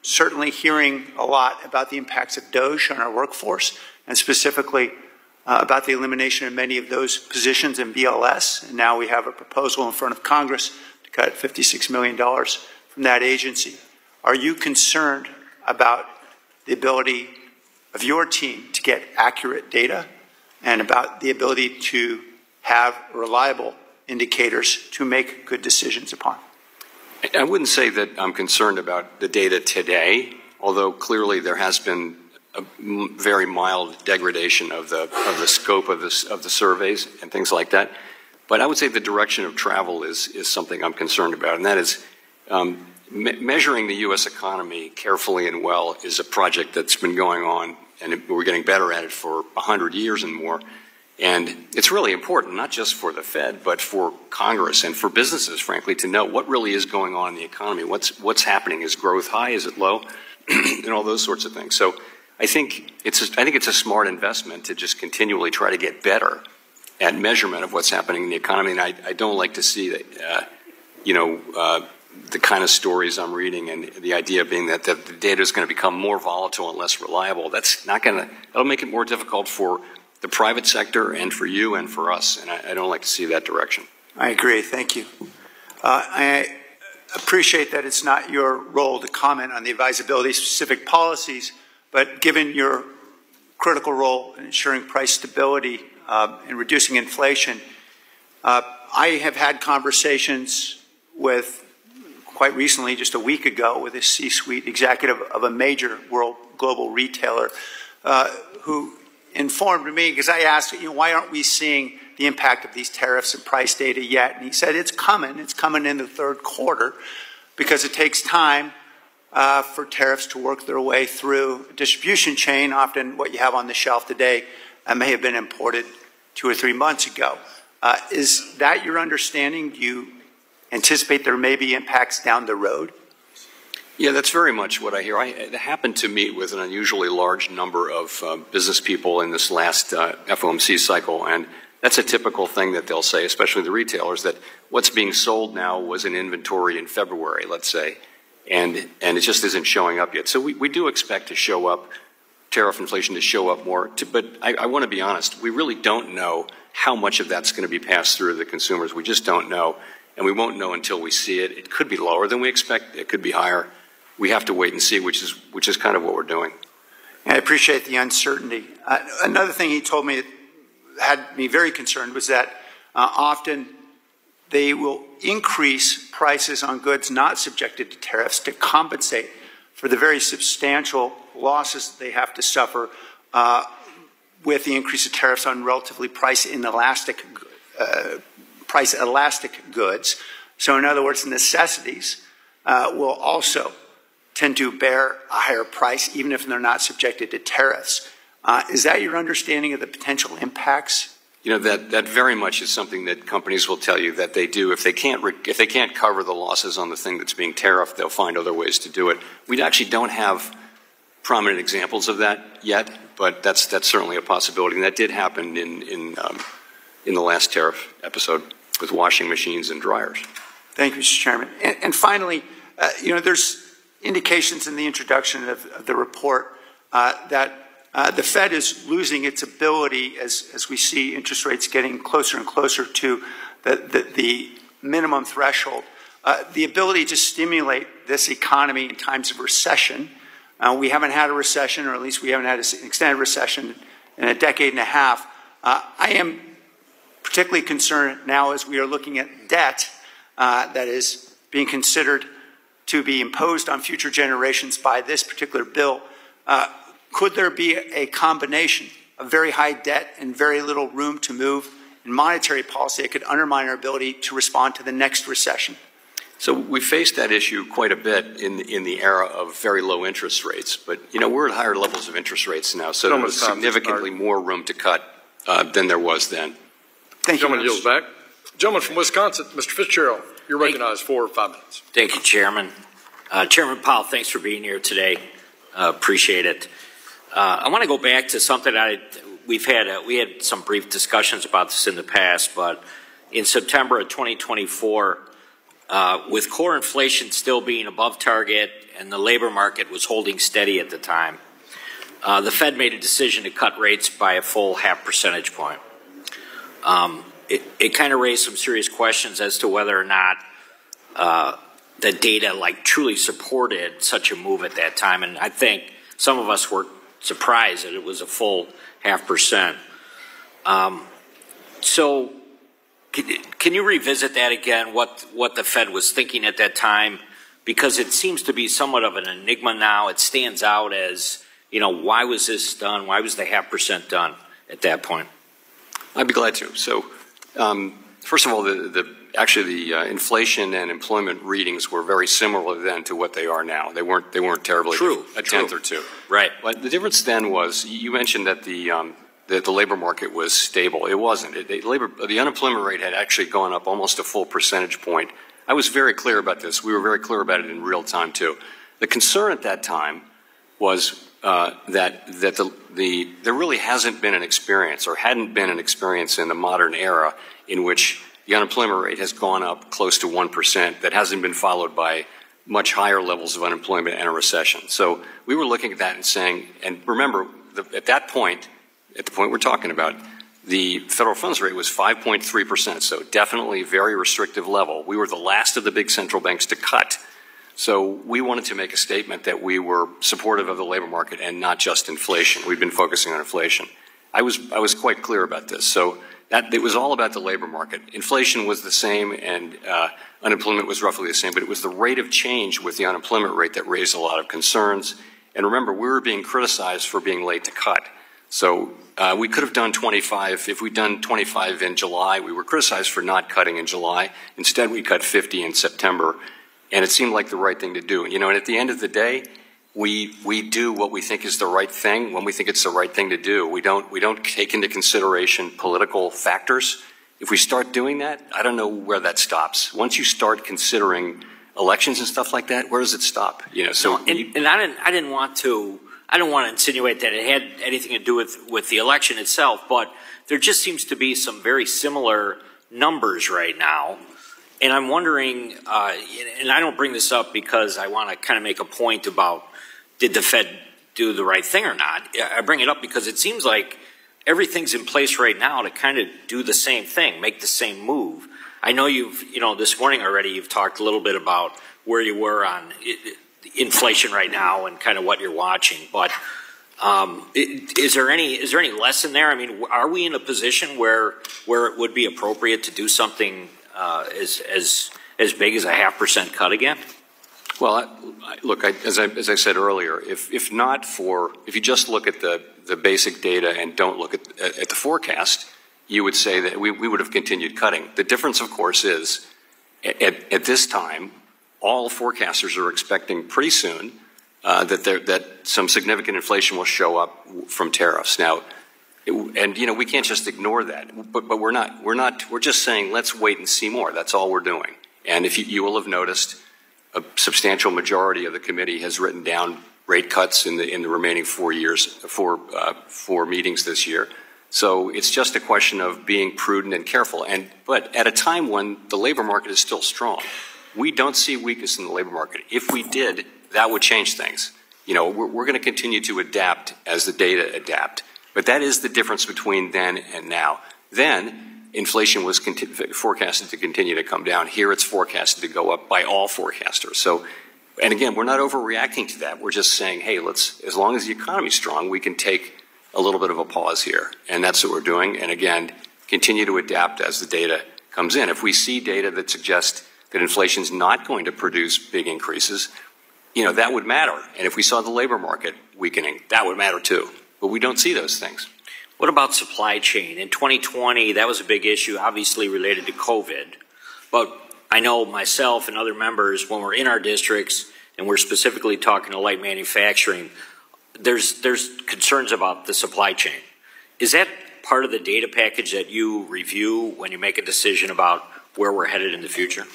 certainly hearing a lot about the impacts of DOGE on our workforce, and specifically about the elimination of many of those positions in BLS. And now we have a proposal in front of Congress to cut $56 million from that agency. Are you concerned about the ability of your team to get accurate data and about the ability to have reliable indicators to make good decisions upon? I wouldn't say that I'm concerned about the data today, although clearly there has been a very mild degradation of the scope of the surveys and things like that. But I would say the direction of travel is something I'm concerned about, and that is measuring the U.S. economy carefully and well is a project that's been going on, and we're getting better at it for 100 years and more. And it's really important, not just for the Fed, but for Congress and for businesses, frankly, to know what really is going on in the economy. What's happening? Is growth high? Is it low? And all those sorts of things. So I think it's a smart investment to just continually try to get better at measurement of what's happening in the economy. And I don't like to see that, the kind of stories I'm reading and the idea being that the data is going to become more volatile and less reliable. That'll make it more difficult for the private sector and for you and for us, and I don't like to see that direction. I agree. Thank you. I appreciate that it's not your role to comment on the advisability of specific policies, but given your critical role in ensuring price stability and reducing inflation, I have had conversations with, quite recently, just a week ago, with a C-suite executive of a major global retailer who informed me, because I asked, why aren't we seeing the impact of these tariffs and price data yet? And he said, it's coming in the third quarter, because it takes time for tariffs to work their way through a distribution chain. Often what you have on the shelf today may have been imported 2 or 3 months ago. Is that your understanding? Do you anticipate there may be impacts down the road? Yeah, that's very much what I hear. I happened to meet with an unusually large number of business people in this last FOMC cycle, and that's a typical thing that they'll say, especially the retailers, that what's being sold now was in inventory in February, let's say, and it just isn't showing up yet. So we do expect to show up, tariff inflation to show up more, but I want to be honest, we really don't know how much of that's going to be passed through to the consumers. We just don't know, and we won't know until we see it. It could be lower than we expect. It could be higher. We have to wait and see, which is kind of what we're doing. I appreciate the uncertainty. Another thing he told me that had me very concerned was that often they will increase prices on goods not subjected to tariffs to compensate for the very substantial losses they have to suffer with the increase of tariffs on relatively price elastic goods. So in other words, necessities will also tend to bear a higher price, even if they're not subjected to tariffs. Is that your understanding of the potential impacts? You know, that very much is something that companies will tell you that they do. If they can't cover the losses on the thing that's being tariffed, they'll find other ways to do it. We actually don't have prominent examples of that yet, but that's certainly a possibility. And that did happen in the last tariff episode with washing machines and dryers. Thank you, Mr. Chairman. And finally, there's indications in the introduction of the report that the Fed is losing its ability, as we see interest rates getting closer and closer to the minimum threshold, the ability to stimulate this economy in times of recession. We haven't had a recession, or at least we haven't had an extended recession in a decade and a half. I am particularly concerned now as we are looking at debt that is being considered to be imposed on future generations by this particular bill. Could there be a combination of very high debt and very little room to move in monetary policy that could undermine our ability to respond to the next recession? So we faced that issue quite a bit in the era of very low interest rates. But, we're at higher levels of interest rates now, so there's significantly more room to cut than there was then. Thank you. Gentleman yields back. Gentleman from Wisconsin, Mr. Fitzgerald, you're recognized for 5 minutes. Thank you, Chairman. Chairman Powell, thanks for being here today. Appreciate it. I want to go back to something we had some brief discussions about this in the past, but in September of 2024, with core inflation still being above target and the labor market was holding steady at the time, the Fed made a decision to cut rates by a full 0.5 percentage point. It kind of raised some serious questions as to whether or not the data truly supported such a move at that time, and I think some of us were surprised that it was a full 0.5%. So Can you revisit that again, what the Fed was thinking at that time? Because it seems to be somewhat of an enigma now. It stands out as, why was this done? Why was the 0.5% done at that point? I'd be glad to. So, first of all, actually the inflation and employment readings were very similar then to what they are now. They weren't terribly a tenth or two. Right. But the difference then was, you mentioned that the labor market was stable. It wasn't. The unemployment rate had actually gone up almost a full percentage point. I was very clear about this. We were very clear about it in real time too. The concern at that time was that there really hasn't been an experience, or hadn't been an experience in the modern era, in which the unemployment rate has gone up close to 1%. That hasn't been followed by much higher levels of unemployment and a recession. So we were looking at that and saying, and remember, at that point, at the point we're talking about, the federal funds rate was 5.3%, so definitely very restrictive level. We were the last of the big central banks to cut. So we wanted to make a statement that we were supportive of the labor market and not just inflation. We've been focusing on inflation. I was quite clear about this. So that it was all about the labor market. Inflation was the same, and unemployment was roughly the same, but it was the rate of change with the unemployment rate that raised a lot of concerns. And remember, we were being criticized for being late to cut. So we could have done 25. If we'd done 25 in July, we were criticized for not cutting in July. Instead, we cut 50 in September, and it seemed like the right thing to do. And at the end of the day, we do what we think is the right thing when we think it's the right thing to do. We don't take into consideration political factors. If we start doing that, I don't know where that stops. Once you start considering elections and stuff like that, where does it stop? So and I didn't want to insinuate that it had anything to do with the election itself, but there just seems to be some very similar numbers right now. And I'm wondering, and I don't bring this up because I want to kind of make a point about did the Fed do the right thing or not. I bring it up because it seems like everything's in place right now to kind of do the same thing, make the same move. I know this morning already you've talked a little bit about where you were on inflation right now and kind of what you're watching, but is there any lesson there? I mean, are we in a position where it would be appropriate to do something as big as a 0.5% cut again? Well, look, as I said earlier, if you just look at the basic data and don't look at the forecast, you would say that we would have continued cutting. The difference, of course, is at this time, all forecasters are expecting pretty soon that some significant inflation will show up from tariffs. Now, we can't just ignore that. But we're not. We're just saying let's wait and see more. That's all we're doing. And if you will have noticed, a substantial majority of the committee has written down rate cuts in the remaining 4 meetings this year. So it's just a question of being prudent and careful. But at a time when the labor market is still strong, we don't see weakness in the labor market. If we did, that would change things. We're going to continue to adapt as the data adapt. But that is the difference between then and now. Then, inflation was forecasted to continue to come down. Here, it's forecasted to go up by all forecasters. So, and again, we're not overreacting to that. We're just saying, hey, as long as the economy's strong, we can take a little bit of a pause here. And that's what we're doing. And again, continue to adapt as the data comes in. If we see data that suggests that inflation's not going to produce big increases, that would matter. And if we saw the labor market weakening, that would matter too. But we don't see those things. What about supply chain? In 2020, that was a big issue, obviously related to COVID. But I know myself and other members, when we're in our districts and we're specifically talking to light manufacturing, there's concerns about the supply chain. Is that part of the data package that you review when you make a decision about where we're headed in the future?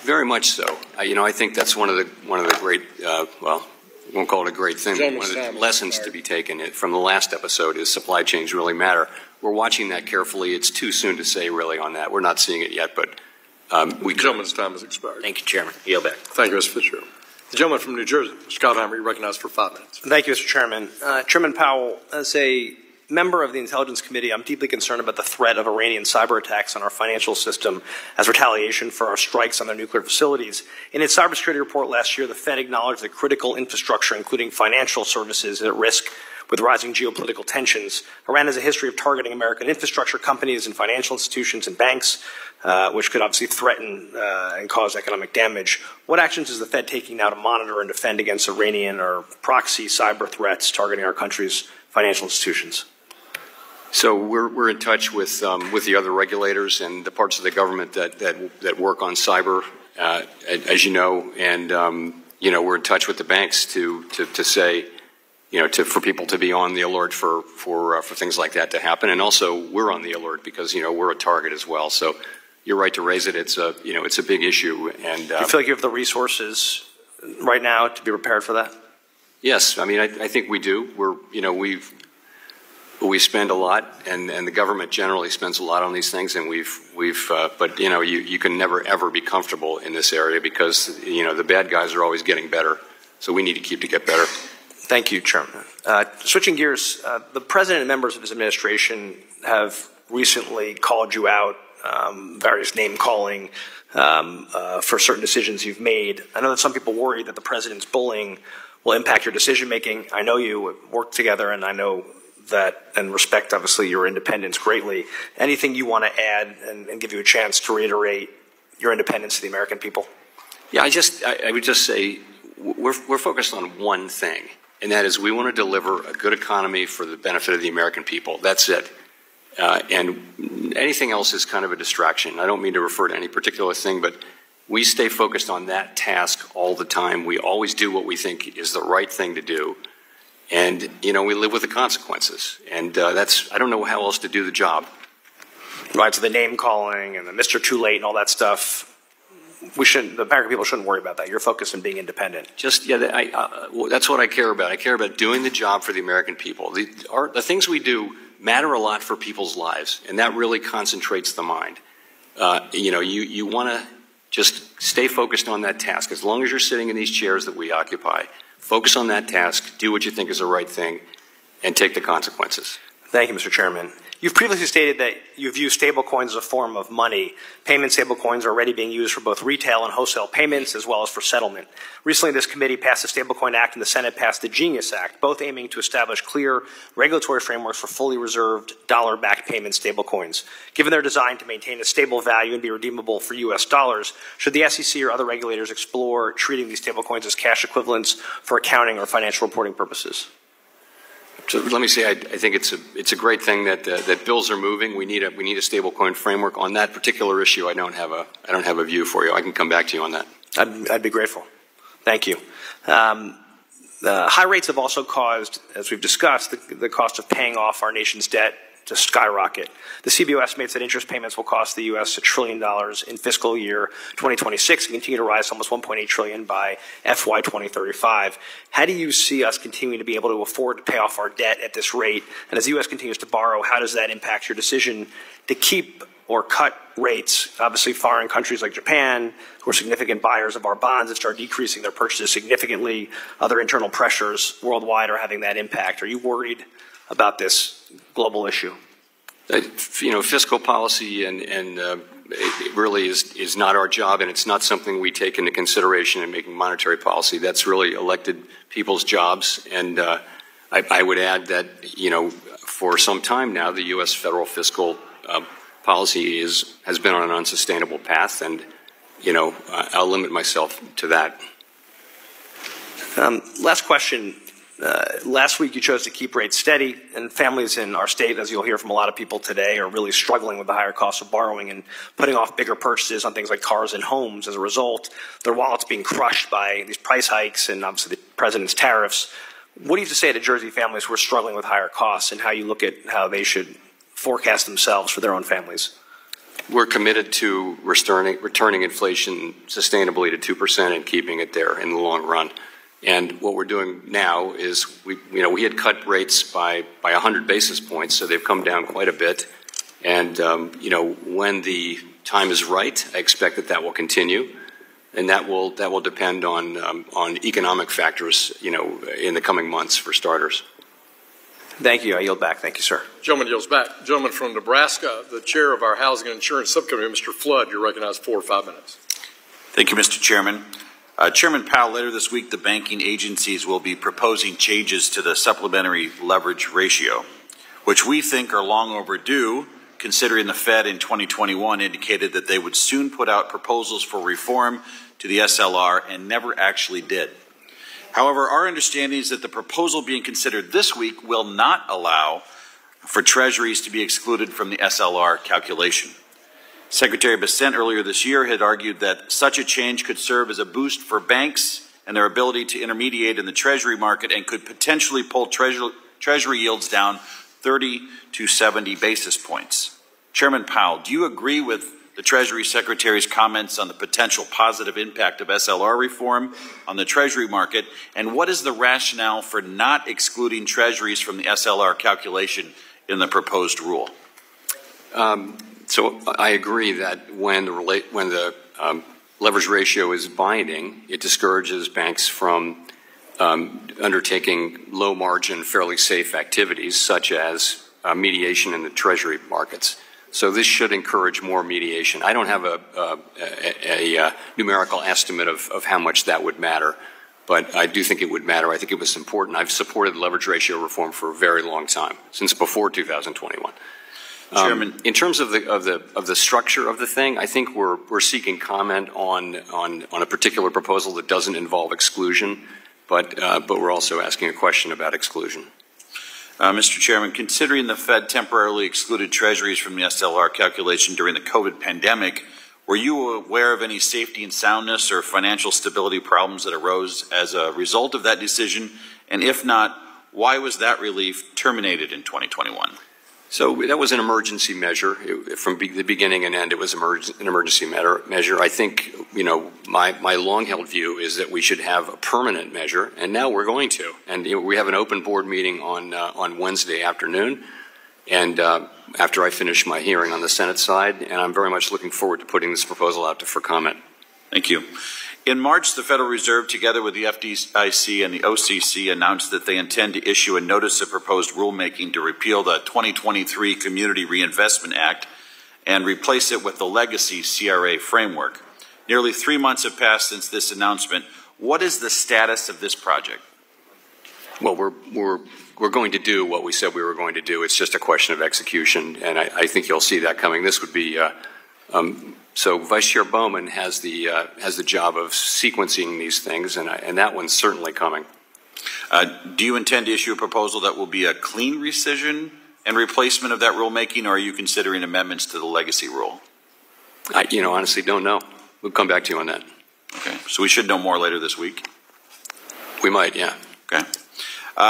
Very much so. I think that's one of the great, we won't call it a great thing, but one of the lessons to be taken from the last episode is supply chains really matter. We're watching that carefully. It's too soon to say really on that. We're not seeing it yet, but the gentleman's time has expired. Thank you, Chairman. Yield back. Thank you, Mr. Fitzgerald. The gentleman from New Jersey, Scott Heimer, you recognized for 5 minutes. Thank you, Mr. Chairman. Chairman Powell, as a member of the Intelligence Committee, I'm deeply concerned about the threat of Iranian cyber attacks on our financial system as retaliation for our strikes on their nuclear facilities. In its cybersecurity report last year, the Fed acknowledged that critical infrastructure, including financial services, is at risk with rising geopolitical tensions. Iran has a history of targeting American infrastructure companies and financial institutions and banks, which could obviously threaten and cause economic damage. What actions is the Fed taking now to monitor and defend against Iranian or proxy cyber threats targeting our country's financial institutions? So we're in touch with the other regulators and the parts of the government that work on cyber, as you know, and we're in touch with the banks to say, for people to be on the alert for things like that to happen, and also we're on the alert because we're a target as well. So you're right to raise it. It's a big issue, and do you feel like you have the resources right now to be prepared for that? Yes, I mean I think we do. We spend a lot, and the government generally spends a lot on these things, and but you can never ever be comfortable in this area because the bad guys are always getting better. So we need to keep to get better. Thank you, Chairman. Switching gears, the President and members of his administration have recently called you out, various name calling for certain decisions you've made. I know that some people worry that the President's bullying will impact your decision making. I know you work together, and I know that and respect, obviously, your independence greatly. Anything you want to add and give you a chance to reiterate your independence to the American people? Yeah, I would just say we're focused on one thing, and that is we want to deliver a good economy for the benefit of the American people. That's it. And anything else is kind of a distraction. I don't mean to refer to any particular thing, but we stay focused on that task all the time. We always do what we think is the right thing to do. And, we live with the consequences. And I don't know how else to do the job. Right, so the name calling and the Mr. Too Late and all that stuff, the American people shouldn't worry about that. You're focused on being independent. That's what I care about. I care about doing the job for the American people. The things we do matter a lot for people's lives, and that really concentrates the mind. You want to just stay focused on that task. As long as you're sitting in these chairs that we occupy, focus on that task, do what you think is the right thing, and take the consequences. Thank you, Mr. Chairman. You've previously stated that you view stablecoins as a form of money. Payment stablecoins are already being used for both retail and wholesale payments, as well as for settlement. Recently, this committee passed the Stablecoin Act and the Senate passed the Genius Act, both aiming to establish clear regulatory frameworks for fully reserved dollar-backed payment stablecoins. Given their design to maintain a stable value and be redeemable for U.S. dollars, should the SEC or other regulators explore treating these stablecoins as cash equivalents for accounting or financial reporting purposes? So let me say, I think it's a great thing that bills are moving. We need a stablecoin framework on that particular issue. I don't have a view for you. I can come back to you on that. I'd be grateful. Thank you. High rates have also caused, as we've discussed, the cost of paying off our nation's debt to skyrocket. The CBO estimates that interest payments will cost the U.S. $1 trillion in fiscal year 2026 and continue to rise to almost $1.8 trillion by FY 2035. How do you see us continuing to be able to afford to pay off our debt at this rate? And as the U.S. continues to borrow, how does that impact your decision to keep or cut rates? Obviously, foreign countries like Japan, who are significant buyers of our bonds, have started decreasing their purchases significantly. Other internal pressures worldwide are having that impact. Are you worried about this global issue? Fiscal policy and it really is not our job, and it's not something we take into consideration in making monetary policy. That's really elected people's jobs, and I would add that for some time now the U.S. federal fiscal policy has been on an unsustainable path, and I'll limit myself to that. Last question. Last week you chose to keep rates steady, and families in our state, as you'll hear from a lot of people today, are really struggling with the higher cost of borrowing and putting off bigger purchases on things like cars and homes. As a result, their wallets being crushed by these price hikes and obviously the president's tariffs. What do you have to say to Jersey families who are struggling with higher costs, and how you look at how they should forecast themselves for their own families? We're committed to returning inflation sustainably to 2% and keeping it there in the long run. And what we're doing now is we had cut rates by 100 basis points, so they've come down quite a bit. And when the time is right, I expect that will continue, and that will depend on economic factors, in the coming months for starters. Thank you. I yield back. Thank you, sir. Gentleman yields back. Gentleman from Nebraska, the chair of our Housing and Insurance Subcommittee, Mr. Flood, you're recognized 4 or 5 minutes. Thank you, Mr. Chairman. Chairman Powell, later this week, the banking agencies will be proposing changes to the supplementary leverage ratio, which we think are long overdue, considering the Fed in 2021 indicated that they would soon put out proposals for reform to the SLR and never actually did. However, our understanding is that the proposal being considered this week will not allow for Treasuries to be excluded from the SLR calculation. Secretary Bessent earlier this year had argued that such a change could serve as a boost for banks and their ability to intermediate in the Treasury market and could potentially pull Treasury yields down 30 to 70 basis points. Chairman Powell, do you agree with the Treasury Secretary's comments on the potential positive impact of SLR reform on the Treasury market, and what is the rationale for not excluding Treasuries from the SLR calculation in the proposed rule? So I agree that when the leverage ratio is binding, it discourages banks from undertaking low-margin, fairly safe activities such as mediation in the Treasury markets. So this should encourage more mediation. I don't have a numerical estimate of how much that would matter, but I do think it would matter. I think it was important. I've supported leverage ratio reform for a very long time, since before 2021. Chairman, in terms of the structure of the thing, I think we're seeking comment on a particular proposal that doesn't involve exclusion, but we're also asking a question about exclusion. Mr. Chairman, considering the Fed temporarily excluded Treasuries from the SLR calculation during the COVID pandemic, were you aware of any safety and soundness or financial stability problems that arose as a result of that decision? And if not, why was that relief terminated in 2021? So that was an emergency measure. From the beginning and end, it was an emergency measure. I think, my long-held view is that we should have a permanent measure, and now we're going to. And we have an open board meeting on Wednesday afternoon, and after I finish my hearing on the Senate side, and I'm very much looking forward to putting this proposal out for comment. Thank you. In March, the Federal Reserve, together with the FDIC and the OCC, announced that they intend to issue a notice of proposed rulemaking to repeal the 2023 Community Reinvestment Act and replace it with the legacy CRA framework. Nearly 3 months have passed since this announcement. What is the status of this project? Well, we're going to do what we said we were going to do. It's just a question of execution, and I think you'll see that coming. This would be so Vice Chair Bowman has the job of sequencing these things, and that one's certainly coming. Do you intend to issue a proposal that will be a clean rescission and replacement of that rulemaking, or are you considering amendments to the legacy rule? I honestly don't know. We'll come back to you on that. Okay, so we should know more later this week? We might, yeah. Okay.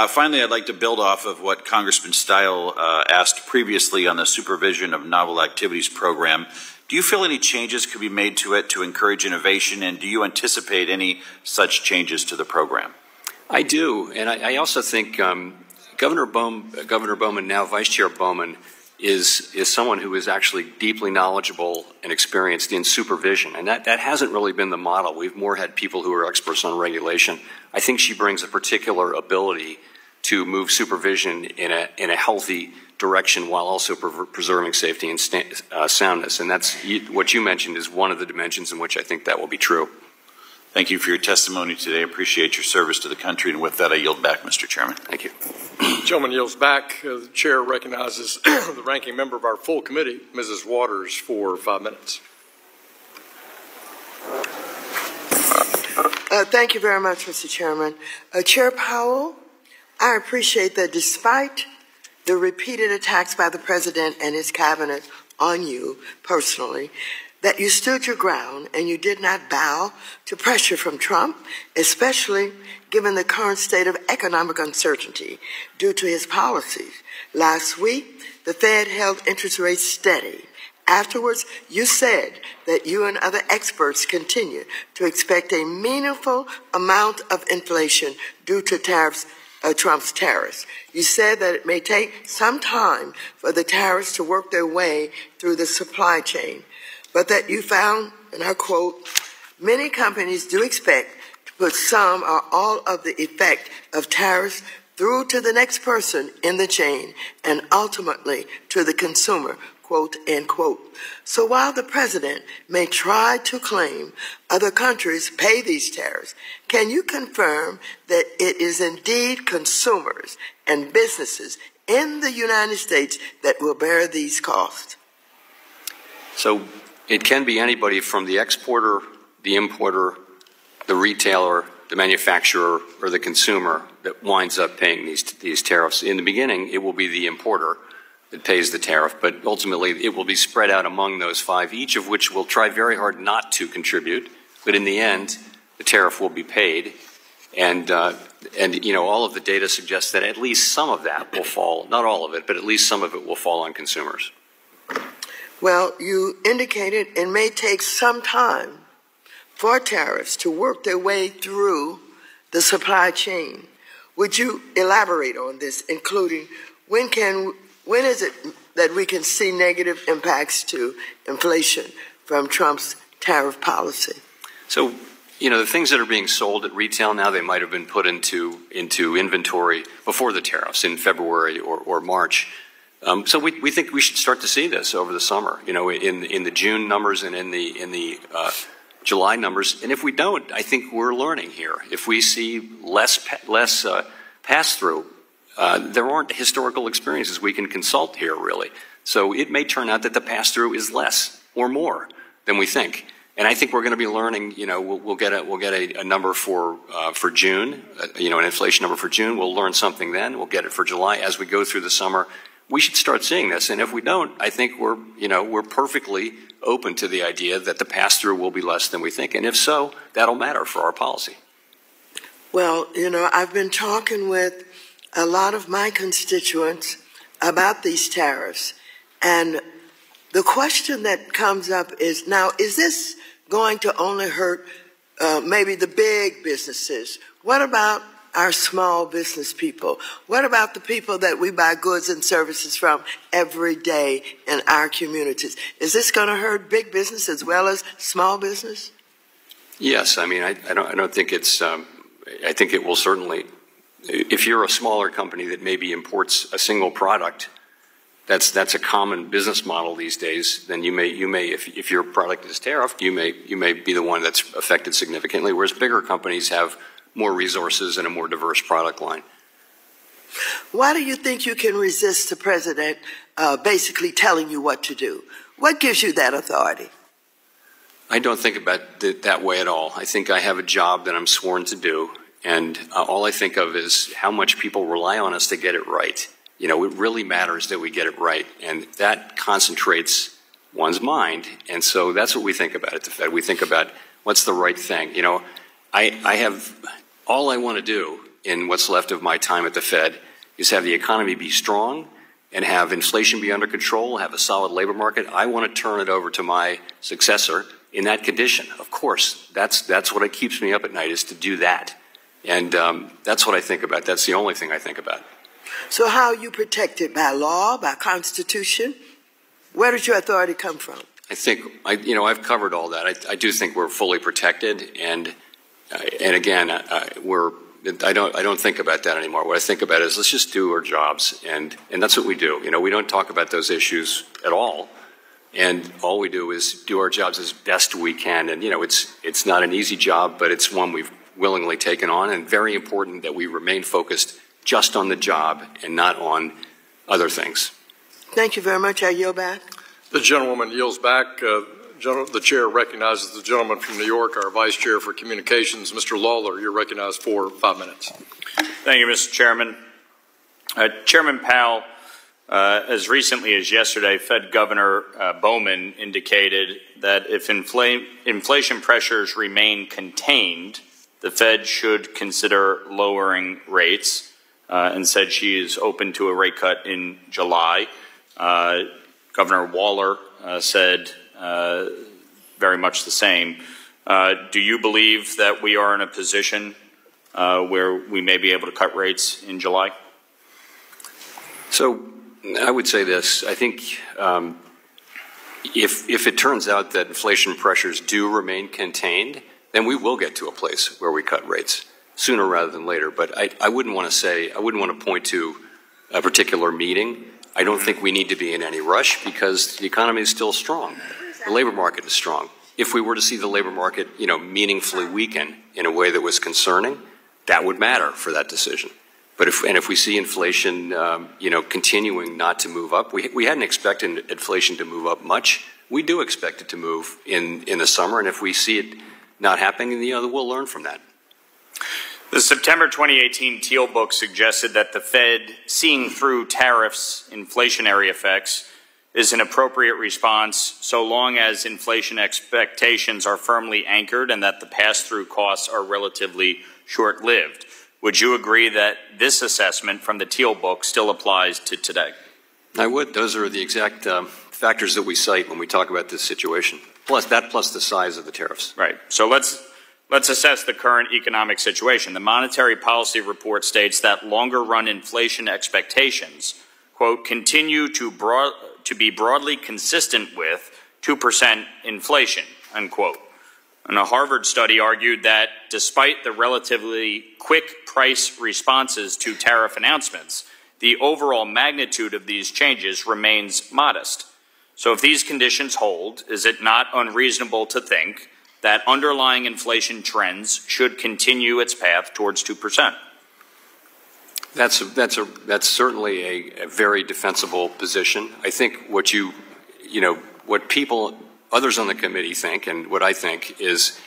Finally, I'd like to build off of what Congressman Stile asked previously on the Supervision of Novel Activities program. Do you feel any changes could be made to it to encourage innovation, and do you anticipate any such changes to the program? I do, and I also think Governor Bowman, now Vice Chair Bowman, is someone who is actually deeply knowledgeable and experienced in supervision, and that hasn't really been the model. We've more had people who are experts on regulation. I think she brings a particular ability to move supervision in a healthy direction while also preserving safety and soundness. And that's what you mentioned is one of the dimensions in which I think that will be true. Thank you for your testimony today. I appreciate your service to the country. And with that, I yield back, Mr. Chairman. Thank you. The gentleman yields back. The chair recognizes the ranking member of our full committee, Mrs. Waters, for 5 minutes. Thank you very much, Mr. Chairman. Chair Powell, I appreciate that despite the repeated attacks by the President and his cabinet on you personally, that you stood your ground and you did not bow to pressure from Trump, especially given the current state of economic uncertainty due to his policies. Last week, the Fed held interest rates steady. Afterwards, you said that you and other experts continue to expect a meaningful amount of inflation due to Trump's tariffs. You said that it may take some time for the tariffs to work their way through the supply chain, but that you found, and I quote, many companies do expect to put some or all of the effect of tariffs through to the next person in the chain and ultimately to the consumer, quote, end quote. So while the president may try to claim other countries pay these tariffs, can you confirm that it is indeed consumers and businesses in the United States that will bear these costs? So it can be anybody from the exporter, the importer, the retailer, the manufacturer, or the consumer that winds up paying these tariffs. In the beginning, it will be the importer that pays the tariff, but ultimately it will be spread out among those five, each of which will try very hard not to contribute, but in the end, the tariff will be paid. And you know, all of the data suggests that at least some of that will fall, not all of it, but at least some of it will fall on consumers. Well, you indicated it may take some time for tariffs to work their way through the supply chain. Would you elaborate on this, including when is it that we can see negative impacts to inflation from Trump's tariff policy? So, you know, the things that are being sold at retail now, they might have been put into inventory before the tariffs in February or March. So we think we should start to see this over the summer, you know, in the June numbers and in the July numbers. And if we don't, I think we're learning here. If we see less pass-through, there aren't historical experiences we can consult here, really. So it may turn out that the pass-through is less or more than we think. And I think we're going to be learning. You know, we'll get a number for June. You know, an inflation number for June. We'll learn something then. We'll get it for July as we go through the summer. We should start seeing this. And if we don't, I think we're perfectly open to the idea that the pass-through will be less than we think. And if so, that'll matter for our policy. Well, you know, I've been talking with a lot of my constituents about these tariffs, and the question that comes up is, now, is this going to only hurt maybe the big businesses? What about our small business people? What about the people that we buy goods and services from every day in our communities? Is this going to hurt big business as well as small business? Yes, I mean, I don't think it's. I think it will certainly. If you're a smaller company that maybe imports a single product, that's a common business model these days. Then you may if your product is tariffed, you may be the one that's affected significantly. Whereas bigger companies have more resources and a more diverse product line. Why do you think you can resist the president basically telling you what to do? What gives you that authority? I don't think about it that way at all. I think I have a job that I'm sworn to do, and all I think of is how much people rely on us to get it right. You know, it really matters that we get it right, and that concentrates one's mind, and so that's what we think about at the Fed. We think about what's the right thing. You know, I have all I want to do in what's left of my time at the Fed is have the economy be strong and have inflation be under control, have a solid labor market. I want to turn it over to my successor in that condition. Of course, that's what keeps me up at night, is to do that. And that's what I think about. That's the only thing I think about. So how are you protected? By law, by Constitution? Where does your authority come from? I think, I've covered all that. I do think we're fully protected, and again, I don't think about that anymore. What I think about is let's just do our jobs, and that's what we do. You know, we don't talk about those issues at all, and all we do is do our jobs as best we can. And you know, it's not an easy job, but it's one we've willingly taken on, and very important that we remain focused just on the job and not on other things. Thank you very much. I yield back. The gentlewoman yields back. The chair recognizes the gentleman from New York, our vice chair for communications, Mr. Lawler. You're recognized for 5 minutes. Thank you, Mr. Chairman. Chairman Powell, as recently as yesterday, Fed Governor Bowman indicated that if inflation pressures remain contained, the Fed should consider lowering rates, and said she is open to a rate cut in July. Governor Waller said very much the same. Do you believe that we are in a position where we may be able to cut rates in July? So I would say this. I think if it turns out that inflation pressures do remain contained, then we will get to a place where we cut rates sooner rather than later. But I wouldn't want to point to a particular meeting. I don't think we need to be in any rush because the economy is still strong. The labor market is strong. If we were to see the labor market, meaningfully weaken in a way that was concerning, that would matter for that decision. But if we see inflation, continuing not to move up, we hadn't expected inflation to move up much. We do expect it to move in the summer, and if we see it not happening, we'll learn from that. The September 2018 Teal book suggested that the Fed, seeing through tariffs' inflationary effects, is an appropriate response so long as inflation expectations are firmly anchored and that the pass-through costs are relatively short-lived. Would you agree that this assessment from the Teal book still applies to today? I would. Those are the exact factors that we cite when we talk about this situation, plus the size of the tariffs. Right. So let's assess the current economic situation. The Monetary Policy Report states that longer-run inflation expectations, quote, continue to be broadly consistent with 2% inflation, unquote. And a Harvard study argued that despite the relatively quick price responses to tariff announcements, the overall magnitude of these changes remains modest. So if these conditions hold, is it not unreasonable to think that underlying inflation trends should continue its path towards 2%? That's certainly a very defensible position. I think what others on the committee think, and what I think, is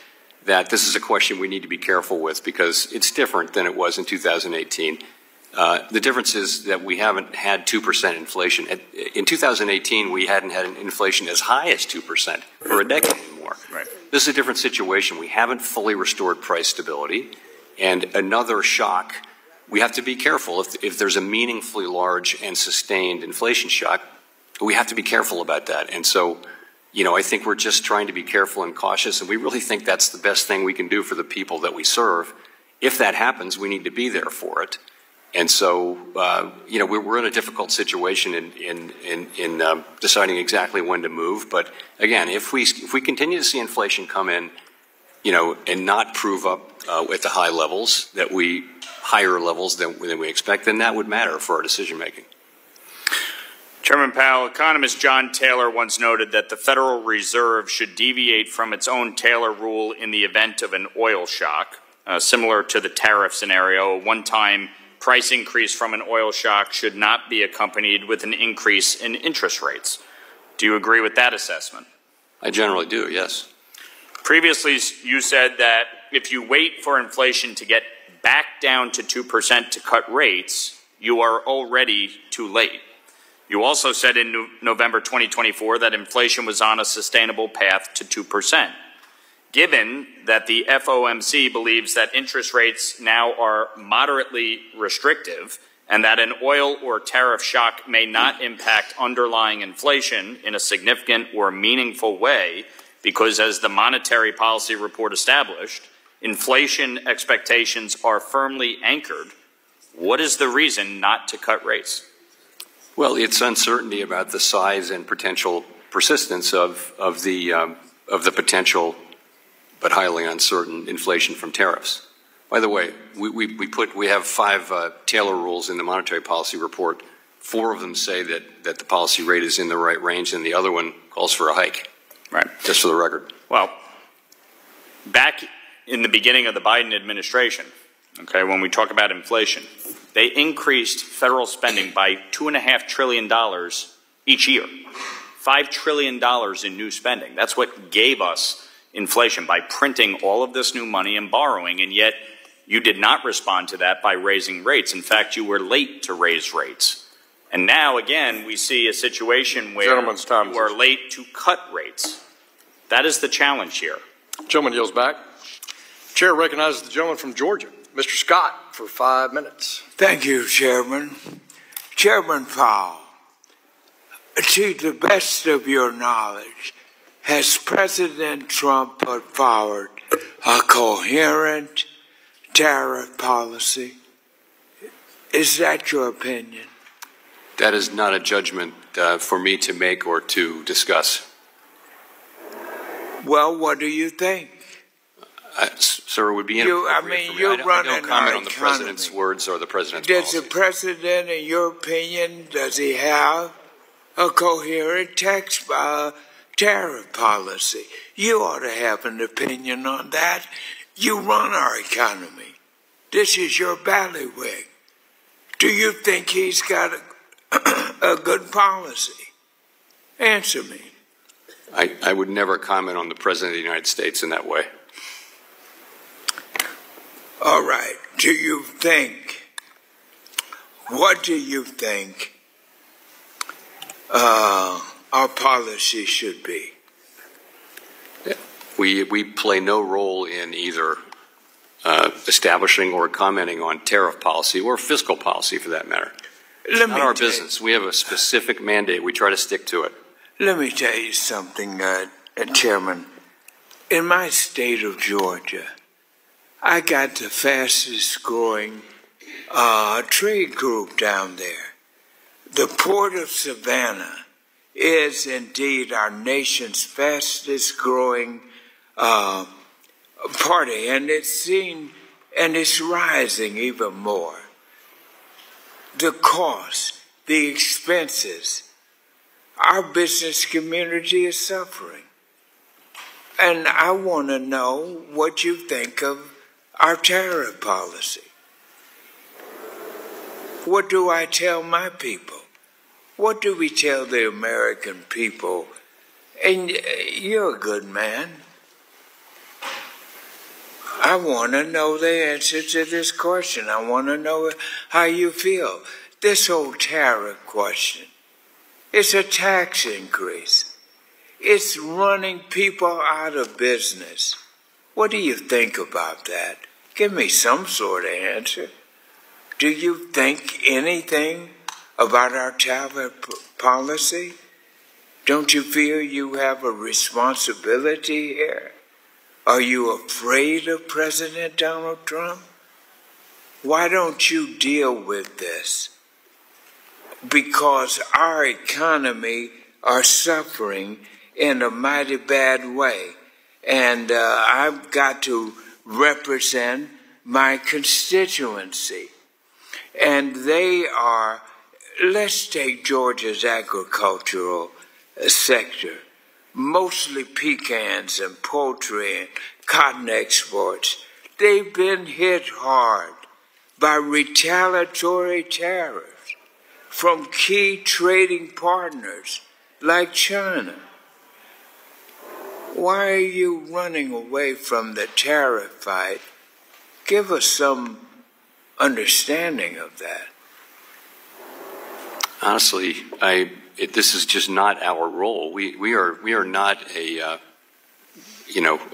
that this is a question we need to be careful with because it's different than it was in 2018. The difference is that we haven't had 2% inflation. In 2018, we hadn't had an inflation as high as 2% for a decade anymore. Right. This is a different situation. We haven't fully restored price stability, and another shock. We have to be careful. If there's a meaningfully large and sustained inflation shock, we have to be careful about that. And so, I think we're just trying to be careful and cautious, and we really think that's the best thing we can do for the people that we serve. If that happens, we need to be there for it. And so, we're in a difficult situation in deciding exactly when to move. But again, if we continue to see inflation come in, and not prove up at the higher levels than we expect, then that would matter for our decision making. Chairman Powell, economist John Taylor once noted that the Federal Reserve should deviate from its own Taylor rule in the event of an oil shock, similar to the tariff scenario. A one-time price increase from an oil shock should not be accompanied with an increase in interest rates. Do you agree with that assessment? I generally do, yes. Previously, you said that if you wait for inflation to get back down to 2% to cut rates, you are already too late. You also said in November 2024 that inflation was on a sustainable path to 2%. Given that the FOMC believes that interest rates now are moderately restrictive and that an oil or tariff shock may not impact underlying inflation in a significant or meaningful way, because as the Monetary Policy Report established, inflation expectations are firmly anchored, what is the reason not to cut rates? Well, it's uncertainty about the size and potential persistence of the potential but highly uncertain inflation from tariffs. By the way, we have 5 Taylor rules in the Monetary Policy Report. 4 of them say that the policy rate is in the right range, and the other one calls for a hike. Right. Just for the record. Well, back in the beginning of the Biden administration, when we talk about inflation, they increased federal spending by $2.5 trillion each year. $5 trillion in new spending. That's what gave us inflation, by printing all of this new money and borrowing, and yet you did not respond to that by raising rates. In fact, you were late to raise rates. And now, again, we see a situation where you are late to cut rates. That is the challenge here. Gentleman yields back. Chair recognizes the gentleman from Georgia, Mr. Scott, for 5 minutes. Thank you, Chairman. Chairman Powell, to the best of your knowledge, has President Trump put forward a coherent tariff policy? Is that your opinion? That is not a judgment for me to make or to discuss. Well, what do you think? Sir, it would be inappropriate for me. you're I running don't comment our on the president's economy. words or the president's Does policies. the president, in your opinion, does he have a coherent tariff policy? You ought to have an opinion on that. You run our economy. This is your bailiwick. Do you think he's got a good policy? Answer me. I would never comment on the president of the United States in that way. All right. What do you think our policy should be? We play no role in either establishing or commenting on tariff policy or fiscal policy, for that matter. It's not our business. We have a specific mandate. We try to stick to it. Let me tell you something, Chairman. In my state of Georgia, I got the fastest growing trade group down there. The Port of Savannah is indeed our nation's fastest growing party, and it's rising even more. The cost, the expenses, our business community is suffering. And I want to know what you think of our tariff policy. What do I tell my people? What do we tell the American people? And you're a good man. I want to know the answer to this question. I want to know how you feel. This whole tariff question, it's a tax increase. It's running people out of business. What do you think about that? Give me some sort of answer. Do you think anything about our tariff policy? Don't you feel you have a responsibility here? Are you afraid of President Donald Trump? Why don't you deal with this? Because our economy are suffering in a mighty bad way. And I've got to represent my constituency. And they are, let's take Georgia's agricultural sector, mostly pecans and poultry and cotton exports. They've been hit hard by retaliatory tariffs from key trading partners like China. Why are you running away from the tariff fight? Give us some understanding of that. Honestly, this is just not our role. We are not an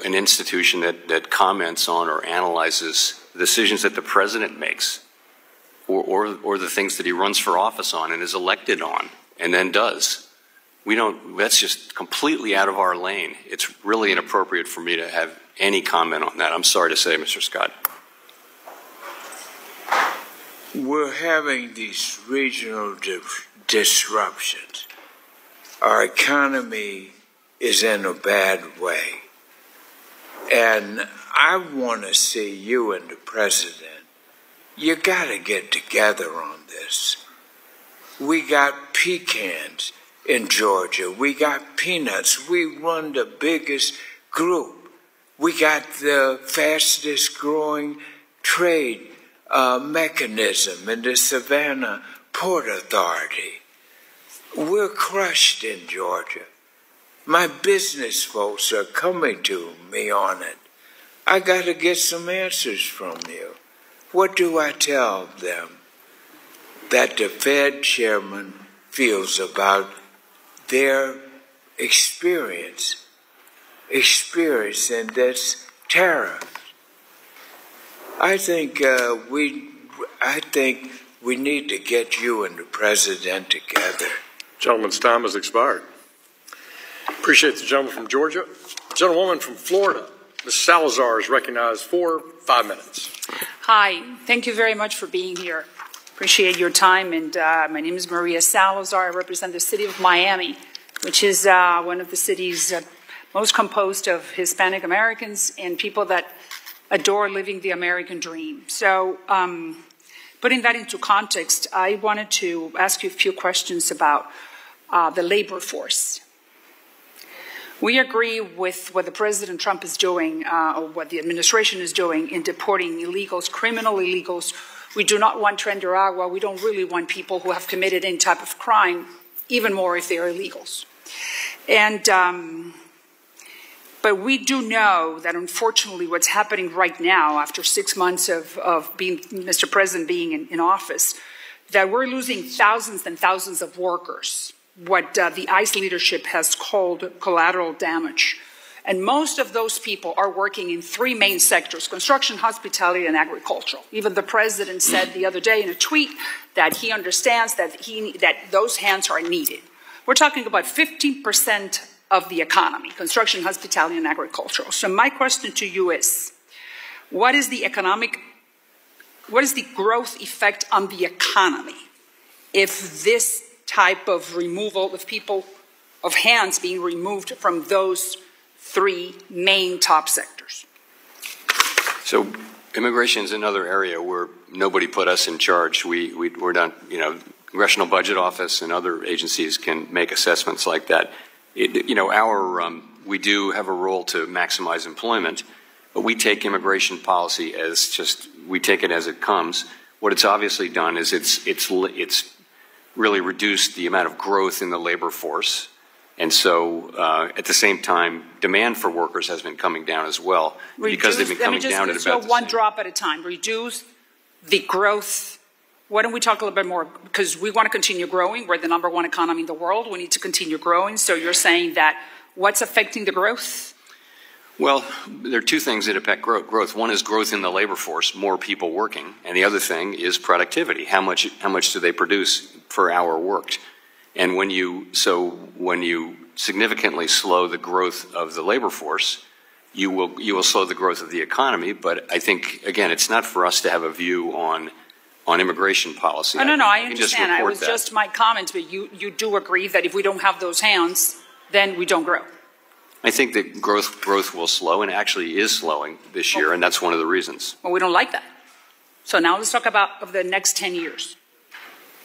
institution that comments on or analyzes the decisions that the president makes, or the things that he runs for office on and is elected on and then does. That's just completely out of our lane. It's really inappropriate for me to have any comment on that. I'm sorry to say, Mr. Scott. We're having these regional disruptions. Our economy is in a bad way. And I want to see you and the president, you got to get together on this. We got pecans in Georgia. We got peanuts. We run the biggest group. We got the fastest growing trade mechanism in the Savannah Port Authority. We're crushed in Georgia. My business folks are coming to me on it. I got to get some answers from you. What do I tell them that the Fed chairman feels about their experience in this tariff? I think we need to get you and the president together. Gentleman's time has expired. Appreciate the gentleman from Georgia. Gentlewoman from Florida, Ms. Salazar, is recognized for 5 minutes. Hi, thank you very much for being here. Appreciate your time. And my name is Maria Salazar. I represent the city of Miami, which is one of the cities most composed of Hispanic Americans and people that adore living the American dream. So putting that into context, I wanted to ask you a few questions about the labor force. We agree with what the President Trump is doing, or what the administration is doing in deporting illegals, criminal illegals. We do not want Nicaragua. We don't really want people who have committed any type of crime, even more if they are illegals. And but we do know that unfortunately what's happening right now after 6 months of being Mr. President being in office, that we're losing thousands and thousands of workers, what the ICE leadership has called collateral damage. And most of those people are working in three main sectors: construction, hospitality, and agricultural. Even the president said the other day in a tweet that he understands that those hands are needed. We're talking about 15% of the economy: construction, hospitality, and agricultural. So my question to you is, what is the growth effect on the economy if this type of removal of people, of hands being removed from those three main top sectors? So immigration is another area where nobody put us in charge. We're not, Congressional Budget Office and other agencies can make assessments like that. We do have a role to maximize employment, but we take immigration policy as we take it as it comes. What it's obviously done is it's really reduced the amount of growth in the labor force. And so, at the same time, demand for workers has been coming down as well, because they've been coming down at about the one same. drop at a time. Reduce the growth. Why don't we talk a little bit more? Because we want to continue growing. We're the #1 economy in the world. We need to continue growing. So you're saying that what's affecting the growth? Well, there are two things that affect growth. One is growth in the labor force, more people working, and the other thing is productivity. How much do they produce per hour worked? And when you significantly slow the growth of the labor force, you will slow the growth of the economy. But I think, again, it's not for us to have a view on immigration policy. I understand. It was just my comment, but you do agree that if we don't have those hands, then we don't grow. I think that growth will slow, and actually is slowing this year, and that's one of the reasons. Well, we don't like that. So now let's talk about of the next 10 years.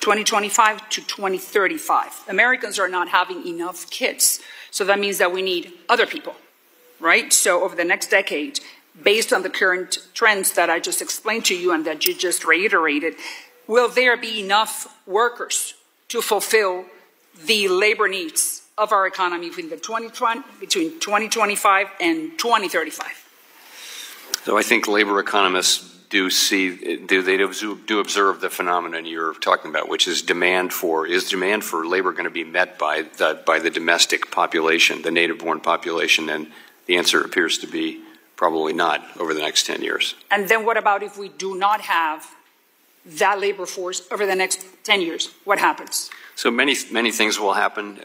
2025 to 2035. Americans are not having enough kids. So that means that we need other people, right? So over the next decade, based on the current trends that I just explained to you and that you just reiterated, will there be enough workers to fulfill the labor needs of our economy between 2025 and 2035? So I think labor economists do observe the phenomenon you're talking about, which is demand for labor going to be met by the domestic population, the native-born population? And the answer appears to be probably not over the next 10 years. And then what about if we do not have that labor force over the next 10 years? What happens? So many things will happen.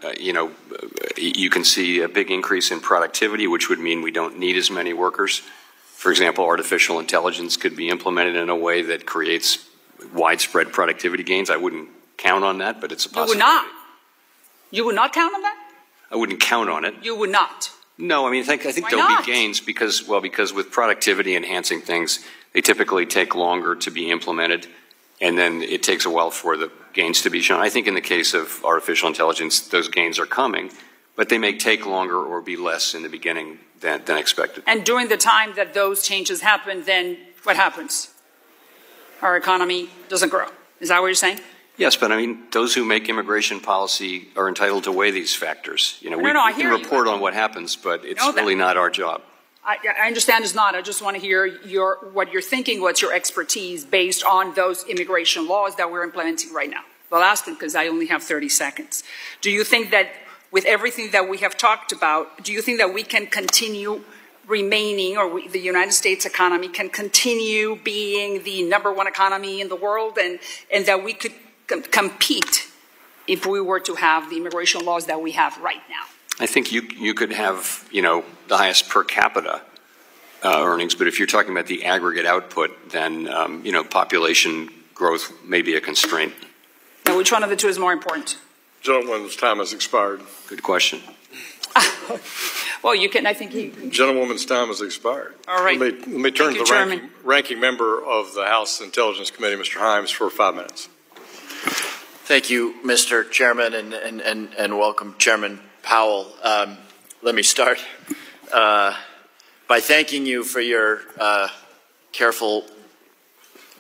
You can see a big increase in productivity, which would mean we don't need as many workers. For example, artificial intelligence could be implemented in a way that creates widespread productivity gains. I wouldn't count on that, but it's a possibility. You would not? You would not count on that? I wouldn't count on it. You would not? No, I think there'll be gains because with productivity enhancing things, they typically take longer to be implemented, and then it takes a while for the gains to be shown. I think in the case of artificial intelligence, those gains are coming, but they may take longer or be less in the beginning than expected. And during the time that those changes happen, then what happens? Our economy doesn't grow. Is that what you're saying? Yes, but those who make immigration policy are entitled to weigh these factors. We can report on what happens, but it's really not our job. I understand it's not. I just want to hear what you're thinking, what's your expertise based on those immigration laws that we're implementing right now. The last thing, because I only have 30 seconds. Do you think that with everything that we have talked about, do you think that we can continue remaining, or the United States economy can continue being the #1 economy in the world, and that we could compete if we were to have the immigration laws that we have right now? I think you could have, the highest per capita earnings, but if you're talking about the aggregate output, then, population growth may be a constraint. Now, which one of the two is more important? Gentleman's time has expired. Good question. Well, you can, I think he... Gentlewoman's time has expired. All right. Let me turn to the ranking member of the House Intelligence Committee, Mr. Himes, for 5 minutes. Thank you, Mr. Chairman, and welcome, Chairman Powell. Let me start by thanking you for your careful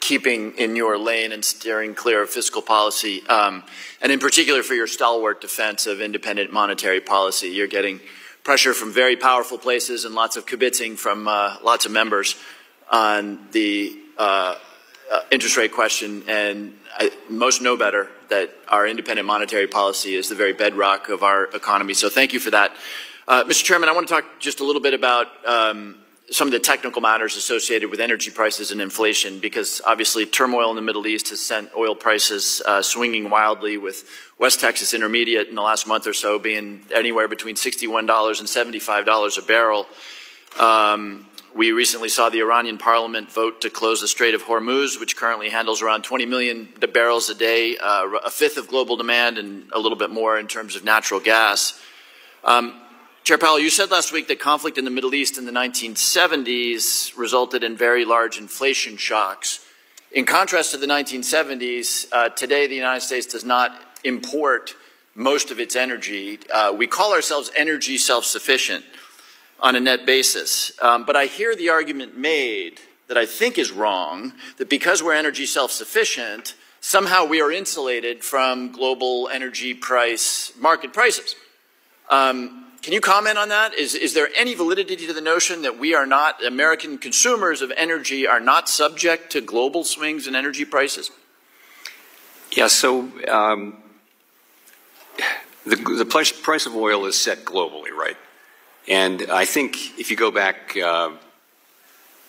keeping in your lane and steering clear of fiscal policy, and in particular for your stalwart defense of independent monetary policy. You're getting pressure from very powerful places and lots of kibitzing from lots of members on the interest rate question, and most know better that our independent monetary policy is the very bedrock of our economy. So thank you for that. Mr. Chairman, I want to talk just a little bit about some of the technical matters associated with energy prices and inflation, because obviously turmoil in the Middle East has sent oil prices swinging wildly, with West Texas Intermediate in the last month or so being anywhere between $61 and $75 a barrel. We recently saw the Iranian parliament vote to close the Strait of Hormuz, which currently handles around 20 million barrels a day, a fifth of global demand and a little bit more in terms of natural gas. Chair Powell, you said last week that conflict in the Middle East in the 1970s resulted in very large inflation shocks. In contrast to the 1970s, today the United States does not import most of its energy. We call ourselves energy self-sufficient on a net basis. But I hear the argument made that I think is wrong, that because we're energy self-sufficient, somehow we are insulated from global energy market prices. Can you comment on that? Is there any validity to the notion that we are not, American consumers of energy are not subject to global swings in energy prices? Yeah, so the price of oil is set globally, right? And I think if you go back a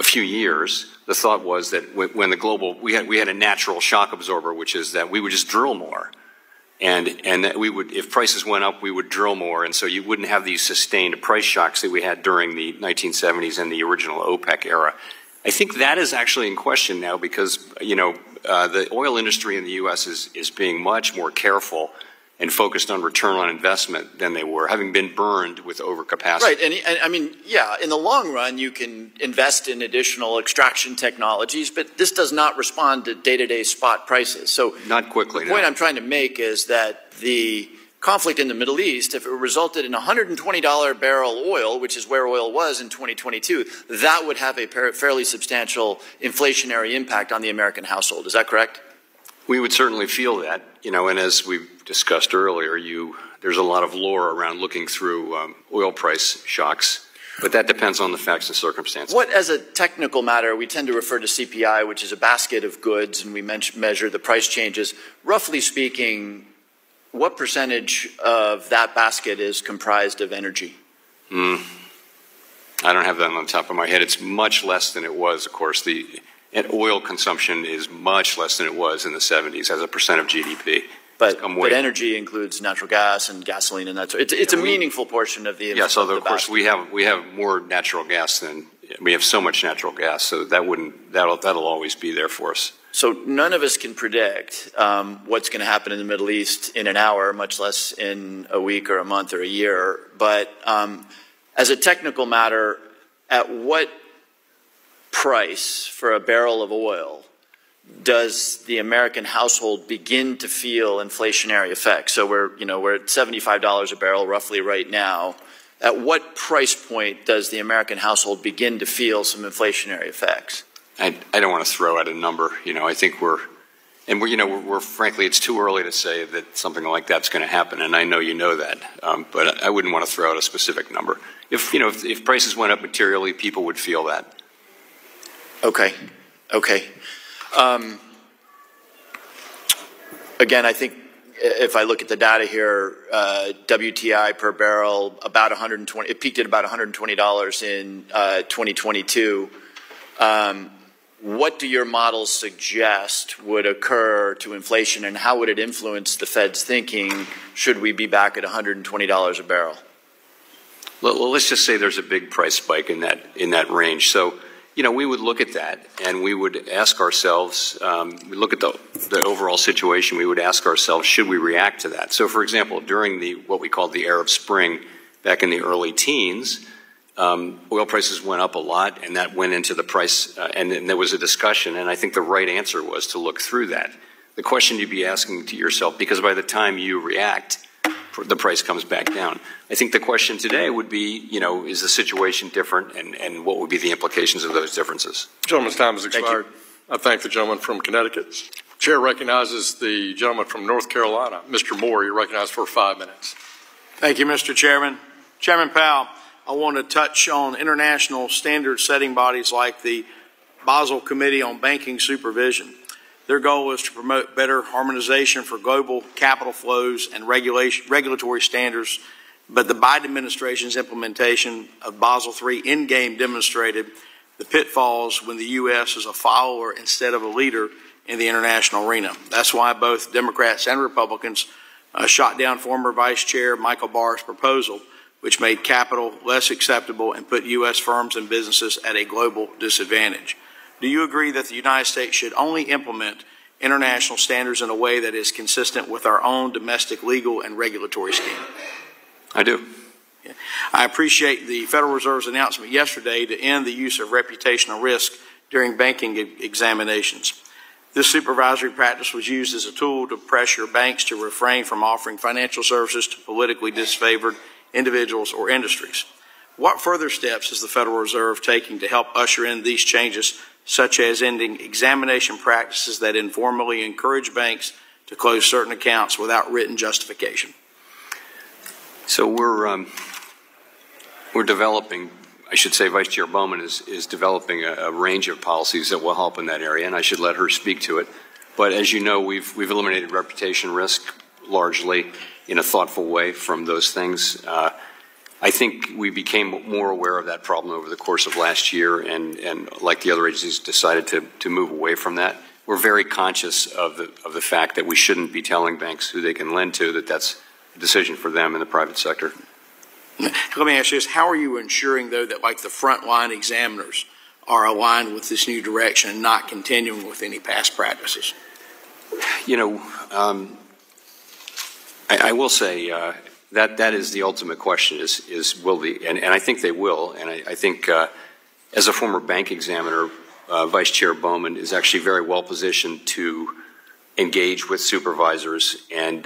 few years, the thought was that when we had a natural shock absorber, which is that we would just drill more. And that we would, if prices went up, we would drill more, and so you wouldn't have these sustained price shocks that we had during the 1970s and the original OPEC era. I think that is actually in question now because, the oil industry in the U.S. is being much more careful and focused on return on investment than they were, having been burned with overcapacity. Right, and I mean, yeah, in the long run, you can invest in additional extraction technologies, but this does not respond to day-to-day spot prices. So not quickly. The point I'm trying to make is that the conflict in the Middle East, if it resulted in $120 barrel oil, which is where oil was in 2022, that would have a fairly substantial inflationary impact on the American household. Is that correct? We would certainly feel that, and as we discussed earlier, there's a lot of lore around looking through oil price shocks, but that depends on the facts and circumstances. What, as a technical matter, we tend to refer to CPI, which is a basket of goods, and we measure the price changes. Roughly speaking, what percentage of that basket is comprised of energy? I don't have that on the top of my head. It's much less than it was, of course. And oil consumption is much less than it was in the 70s as a percent of GDP. But energy includes natural gas and gasoline, and it's a meaningful portion of the. Yes, although of course we have more natural gas we have so much natural gas, so that'll always be there for us. So none of us can predict what's going to happen in the Middle East in an hour, much less in a week or a month or a year. But as a technical matter, at what price for a barrel of oil does the American household begin to feel inflationary effects? So we're at $75 a barrel roughly right now. At what price point does the American household begin to feel some inflationary effects? I don't want to throw out a number. I think we're frankly, it's too early to say that something like that's going to happen, and I know you know that, but I wouldn't want to throw out a specific number. If prices went up materially, people would feel that. Okay. Again, I think if I look at the data here, WTI per barrel about $120. It peaked at about $120 in 2022. What do your models suggest would occur to inflation, and how would it influence the Fed's thinking? Should we be back at $120 a barrel? Well, let's just say there's a big price spike in that range. So, we would look at that and we would ask ourselves, we look at the overall situation, we would ask ourselves, should we react to that? So, for example, during what we called the Arab Spring back in the early teens, oil prices went up a lot, and that went into the price, and then there was a discussion, and I think the right answer was to look through that. The question you'd be asking to yourself, because by the time you react, the price comes back down. I think the question today would be, you know, is the situation different, and what would be the implications of those differences? Gentleman's time has expired. I thank the gentleman from Connecticut. Chair recognizes the gentleman from North Carolina. Mr. Moore, you're recognized for 5 minutes. Thank you, Mr. Chairman. Chairman Powell, I want to touch on international standard setting bodies like the Basel Committee on Banking Supervision. Their goal is to promote better harmonization for global capital flows and regulatory standards, but the Biden administration's implementation of Basel III endgame demonstrated the pitfalls when the U.S. is a follower instead of a leader in the international arena. That's why both Democrats and Republicans shot down former Vice Chair Michael Barr's proposal, which made capital less acceptable and put U.S. firms and businesses at a global disadvantage. Do you agree that the United States should only implement international standards in a way that is consistent with our own domestic legal and regulatory scheme? I do. I appreciate the Federal Reserve's announcement yesterday to end the use of reputational risk during banking examinations. This supervisory practice was used as a tool to pressure banks to refrain from offering financial services to politically disfavored individuals or industries. What further steps is the Federal Reserve taking to help usher in these changes, such as ending examination practices that informally encourage banks to close certain accounts without written justification? So we're developing, I should say Vice Chair Bowman is developing a range of policies that will help in that area, and I should let her speak to it. But as you know, we've eliminated reputation risk largely in a thoughtful way from those things. I think we became more aware of that problem over the course of last year, and like the other agencies, decided to move away from that. We're very conscious of the fact that we shouldn't be telling banks who they can lend to, that that's a decision for them in the private sector. Let me ask you this. How are you ensuring, though, that like the frontline examiners are aligned with this new direction and not continuing with any past practices? You know, I will say that is the ultimate question is will the, and I think they will, and I think as a former bank examiner, Vice Chair Bowman is actually very well positioned to engage with supervisors and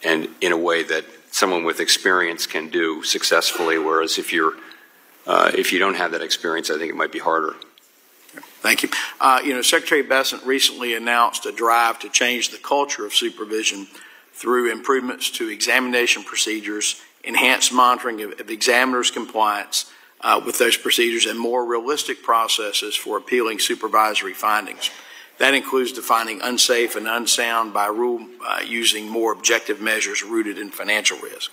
in a way that someone with experience can do successfully, whereas if you don't have that experience, I think it might be harder. Thank you. You know, Secretary Bessent recently announced a drive to change the culture of supervision through improvements to examination procedures, enhanced monitoring of examiners' compliance with those procedures, and more realistic processes for appealing supervisory findings. That includes defining unsafe and unsound by rule using more objective measures rooted in financial risk.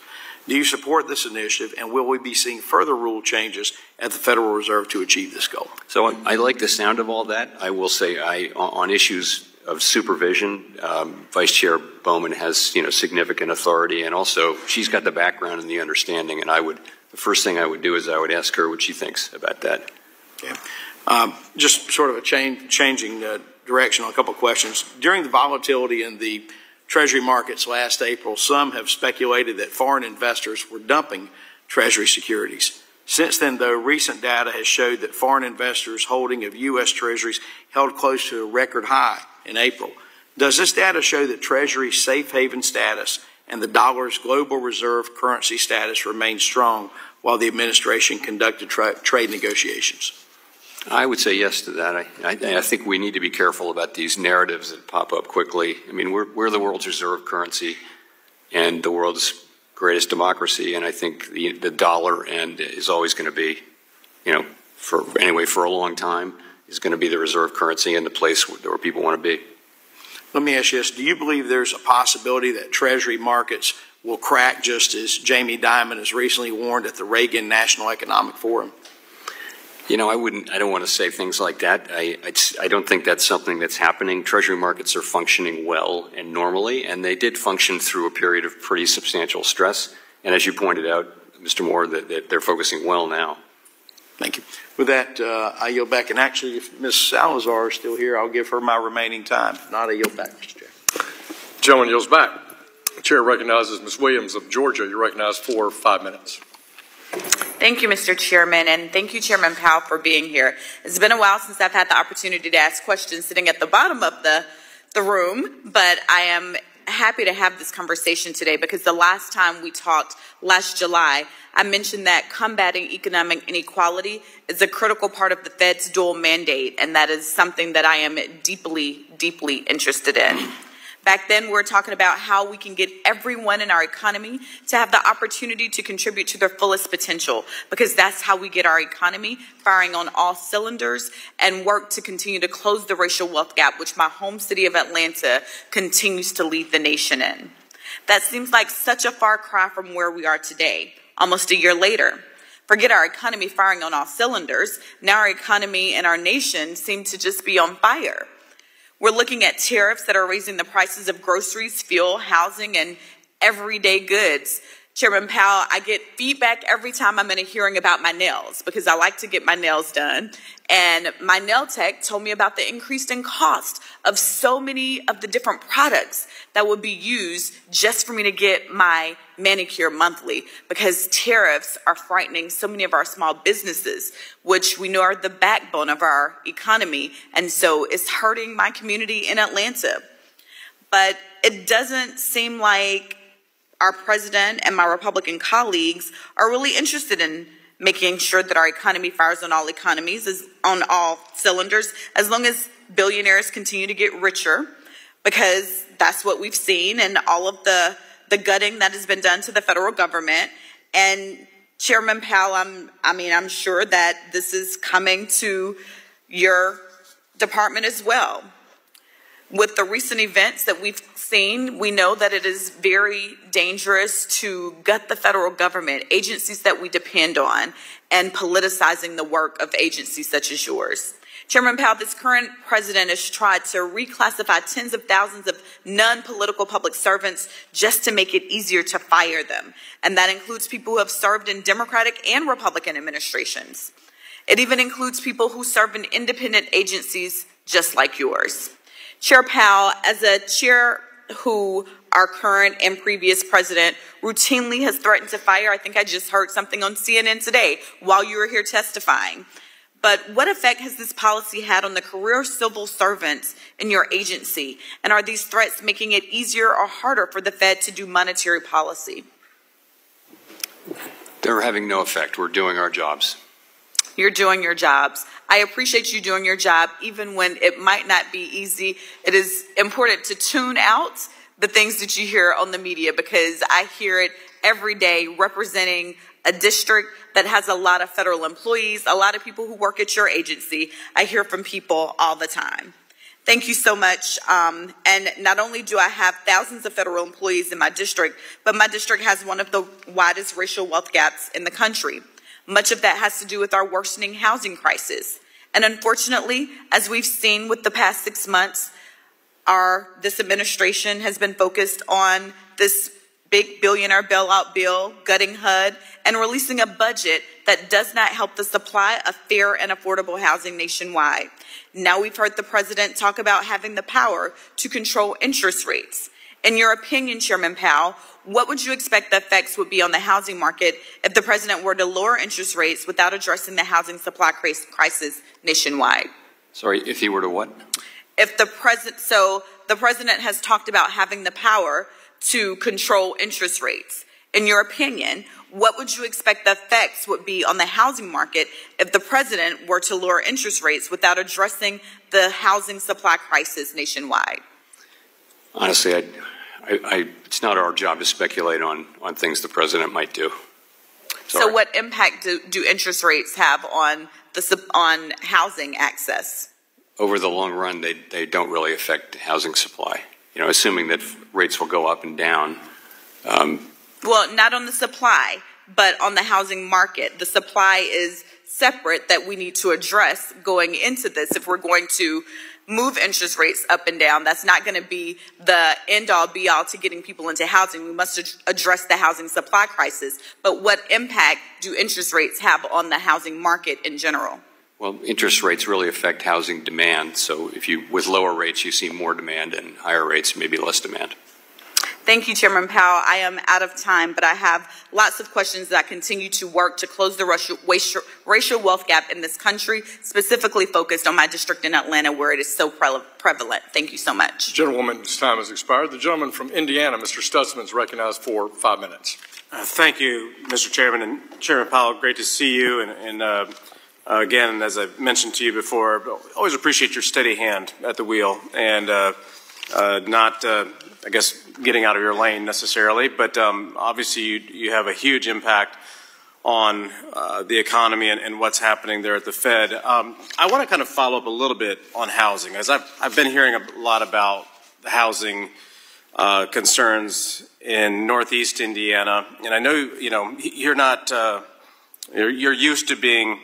Do you support this initiative, and will we be seeing further rule changes at the Federal Reserve to achieve this goal? So I like the sound of all that. I will say on issues of supervision, Vice Chair Bowman has significant authority, and also she's got the background and the understanding, and the first thing I would do is I would ask her what she thinks about that. Okay. Just sort of a changing direction on a couple of questions. During the volatility in the Treasury markets last April, some have speculated that foreign investors were dumping Treasury securities. Since then, though, recent data has showed that foreign investors' holding of U.S. Treasuries held close to a record high in April. Does this data show that Treasury's safe haven status and the dollar's global reserve currency status remained strong while the administration conducted trade negotiations? I would say yes to that. I think we need to be careful about these narratives that pop up quickly. I mean, we're the world's reserve currency and the world's greatest democracy, and I think the dollar is always going to be, for a long time, is going to be the reserve currency and the place where people want to be. Let me ask you this. Do you believe there's a possibility that Treasury markets will crack, just as Jamie Dimon has recently warned at the Reagan National Economic Forum? I don't want to say things like that. I don't think that's something that's happening. Treasury markets are functioning well and normally, and they did function through a period of pretty substantial stress. And as you pointed out, Mr. Moore, that they're focusing well now. Thank you. With that, I yield back. And actually, if Ms. Salazar is still here, I'll give her my remaining time. If not, I yield back, Mr. Chair. Gentleman yields back. Chair recognizes Ms. Williams of Georgia. You're recognized for 5 minutes. Thank you, Mr. Chairman, and thank you, Chairman Powell, for being here. It's been a while since I've had the opportunity to ask questions sitting at the bottom of the room, but I am happy to have this conversation today because the last time we talked, last July, I mentioned that combating economic inequality is a critical part of the Fed's dual mandate, and that is something that I am deeply, deeply interested in. Back then, we were talking about how we can get everyone in our economy to have the opportunity to contribute to their fullest potential, because that's how we get our economy firing on all cylinders and work to continue to close the racial wealth gap, which my home city of Atlanta continues to lead the nation in. That seems like such a far cry from where we are today, almost a year later. Forget our economy firing on all cylinders. Now our economy and our nation seem to just be on fire. We're looking at tariffs that are raising the prices of groceries, fuel, housing, and everyday goods. Chairman Powell, I get feedback every time I'm in a hearing about my nails because I like to get my nails done. And my nail tech told me about the increase in cost of so many of the different products that would be used just for me to get my manicure monthly, because tariffs are frightening so many of our small businesses, which we know are the backbone of our economy. And so it's hurting my community in Atlanta. But it doesn't seem like our president and my Republican colleagues are really interested in making sure that our economy fires on all on all cylinders, as long as billionaires continue to get richer, because that's what we've seen and all of the gutting that has been done to the federal government. And Chairman Powell, I'm sure that this is coming to your department as well. With the recent events that we've seen, we know that it is very dangerous to gut the federal government, agencies that we depend on, and politicizing the work of agencies such as yours. Chairman Powell, this current president has tried to reclassify tens of thousands of non-political public servants just to make it easier to fire them. And that includes people who have served in Democratic and Republican administrations. It even includes people who serve in independent agencies just like yours. Chair Powell, as a chair who our current and previous president routinely has threatened to fire, I think I just heard something on CNN today while you were here testifying. But what effect has this policy had on the career civil servants in your agency? And are these threats making it easier or harder for the Fed to do monetary policy? They're having no effect. We're doing our jobs. You're doing your jobs. I appreciate you doing your job, even when it might not be easy. It is important to tune out the things that you hear on the media, because I hear it every day representing a district that has a lot of federal employees, a lot of people who work at your agency. I hear from people all the time. Thank you so much. And not only do I have thousands of federal employees in my district, but my district has one of the widest racial wealth gaps in the country. Much of that has to do with our worsening housing crisis. And unfortunately, as we've seen with the past 6 months, this administration has been focused on this big billionaire bailout bill, gutting HUD, and releasing a budget that does not help the supply of fair and affordable housing nationwide. Now we've heard the president talk about having the power to control interest rates. In your opinion, Chairman Powell, what would you expect the effects would be on the housing market if the president were to lower interest rates without addressing the housing supply crisis nationwide? Sorry, if he were to what? If the president has talked about having the power to control interest rates. In your opinion, what would you expect the effects would be on the housing market if the president were to lower interest rates without addressing the housing supply crisis nationwide? Honestly, it's not our job to speculate on things the president might do. Sorry. So what impact do interest rates have on housing access? Over the long run, they don't really affect housing supply. You know, assuming that rates will go up and down. Well, not on the supply, but on the housing market. The supply is separate that we need to address going into this. If we're going to move interest rates up and down, that's not going to be the end-all be-all to getting people into housing. We must address the housing supply crisis. But what impact do interest rates have on the housing market in general? Well, interest rates really affect housing demand. So with lower rates, you see more demand, and higher rates, maybe less demand. Thank you, Chairman Powell. I am out of time, but I have lots of questions that continue to work to close the racial wealth gap in this country, specifically focused on my district in Atlanta, where it is so prevalent. Thank you so much. Gentlewoman's time has expired. The gentleman from Indiana, Mr. Stutzman, is recognized for 5 minutes. Thank you, Mr. Chairman. And Chairman Powell, great to see you. And again, as I've mentioned to you before, always appreciate your steady hand at the wheel and not, I guess, getting out of your lane necessarily, but obviously you have a huge impact on the economy and what's happening there at the Fed. I want to kind of follow up a little bit on housing, as I've been hearing a lot about the housing concerns in Northeast Indiana, and I know you're not you're used to being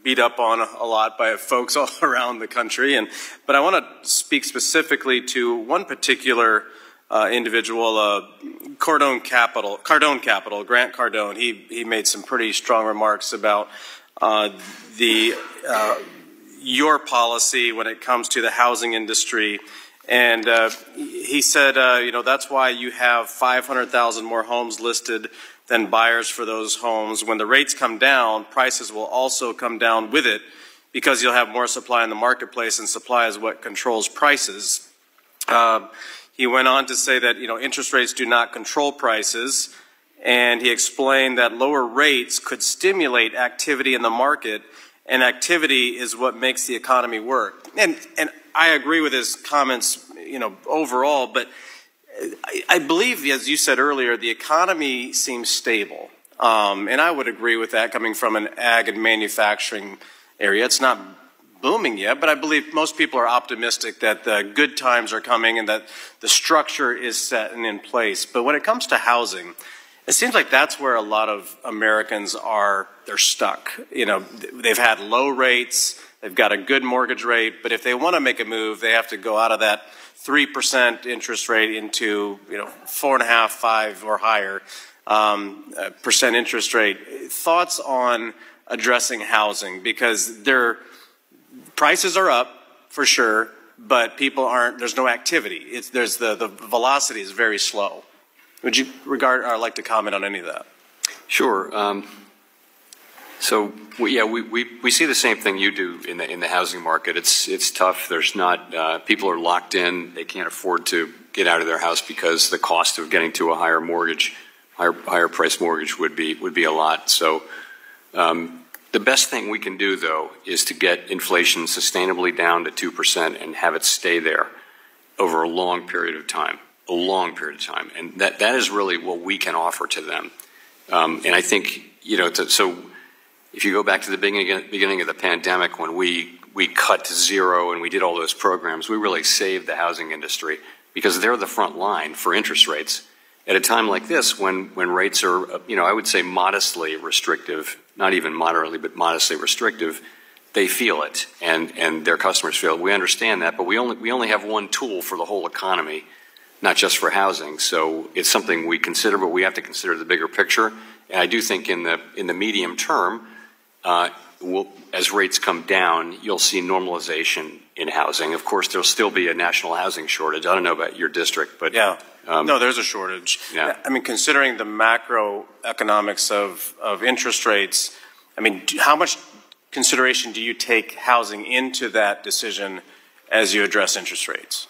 beat up on a lot by folks all around the country, but I want to speak specifically to one particular individual, Cardone Capital, Grant Cardone. He made some pretty strong remarks about your policy when it comes to the housing industry, and he said, that's why you have 500,000 more homes listed than buyers for those homes. When the rates come down, prices will also come down with it because you'll have more supply in the marketplace, and supply is what controls prices. He went on to say that interest rates do not control prices, and he explained that lower rates could stimulate activity in the market, and activity is what makes the economy work. And I agree with his comments, overall, but I believe, as you said earlier, the economy seems stable, and I would agree with that coming from an ag and manufacturing area. It's not booming yet, but I believe most people are optimistic that the good times are coming and that the structure is set and in place. But when it comes to housing, it seems like that's where a lot of Americans they're stuck. They've had low rates, they've got a good mortgage rate, but if they want to make a move, they have to go out of that 3% interest rate into 4.5%, 5% or higher percent interest rate. Thoughts on addressing housing, because prices are up for sure, but people there's no activity. The velocity is very slow. Would you like to comment on any of that? Sure. So we see the same thing you do in the housing market. It's tough. There's not people are locked in. They can't afford to get out of their house because the cost of getting to a higher mortgage, higher price mortgage would be a lot. So the best thing we can do, though, is to get inflation sustainably down to 2% and have it stay there over a long period of time. And that is really what we can offer to them. And I think so. If you go back to the beginning of the pandemic, when we cut to zero and we did all those programs, we really saved the housing industry because they're the front line for interest rates. At a time like this, when rates are, I would say modestly restrictive, not even moderately, but modestly restrictive, they feel it, and their customers feel it. We understand that, but we only have one tool for the whole economy, not just for housing. So it's something we consider, but we have to consider the bigger picture. And I do think in the medium term, as rates come down, you'll see normalization in housing. Of course, there'll still be a national housing shortage. I don't know about your district, but yeah, no, there's a shortage. Yeah. I mean, considering the macroeconomics of interest rates, I mean, how much consideration do you take housing into that decision as you address interest rates?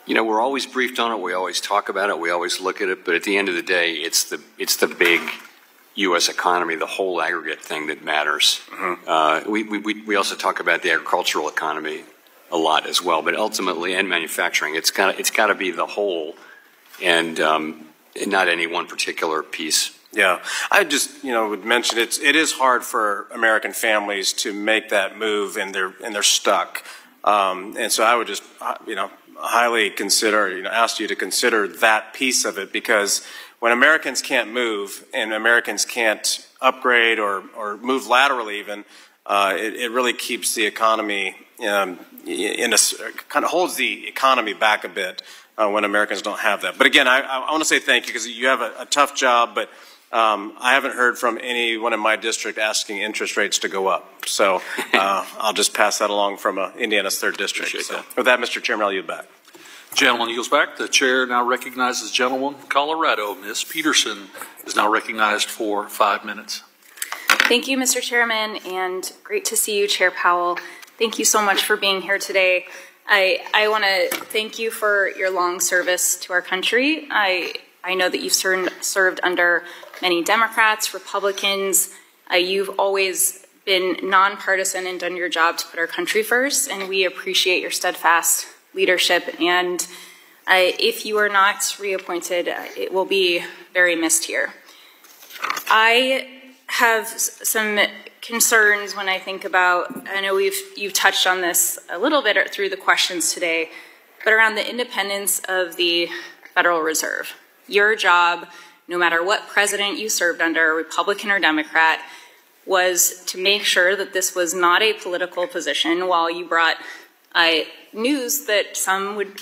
We're always briefed on it. We always talk about it. We always look at it. But at the end of the day, it's the big U.S. economy, the whole aggregate thing that matters. Mm-hmm. We also talk about the agricultural economy a lot as well, but ultimately, and manufacturing, it's got to be the whole, and not any one particular piece. Yeah, I just would mention it is hard for American families to make that move, and they're stuck. And so I would just highly consider ask you to consider that piece of it, because when Americans can't move and Americans can't upgrade or move laterally even, it really keeps the economy kind of holds the economy back a bit when Americans don't have that. But again, I want to say thank you, because you have a tough job, but I haven't heard from anyone in my district asking interest rates to go up. So I'll just pass that along from Indiana's 3rd district. So with that, Mr. Chairman, I'll yield back. Gentleman yields back. The chair now recognizes the gentleman from Colorado. Ms. Peterson is now recognized for 5 minutes. Thank you, Mr. Chairman, and great to see you, Chair Powell. Thank you so much for being here today. I want to thank you for your long service to our country. I know that you've served under many Democrats, Republicans. You've always been nonpartisan and done your job to put our country first, and we appreciate your steadfast leadership. And if you are not reappointed, it will be very missed here. I have some concerns when I think about, I know you've touched on this a little bit through the questions today, but around the independence of the Federal Reserve. Your job, no matter what president you served under, Republican or Democrat, was to make sure that this was not a political position while you brought news that some would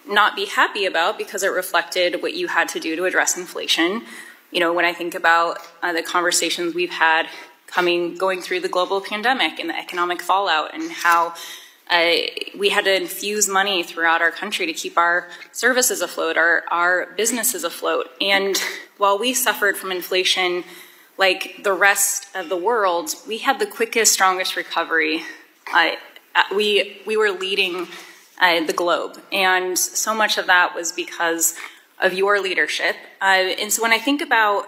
not be happy about because it reflected what you had to do to address inflation. You know, when I think about the conversations we've had going through the global pandemic and the economic fallout and how we had to infuse money throughout our country to keep our services afloat, our businesses afloat. And while we suffered from inflation like the rest of the world, we had the quickest, strongest recovery. We were leading the globe. And so much of that was because of your leadership. And so when I think about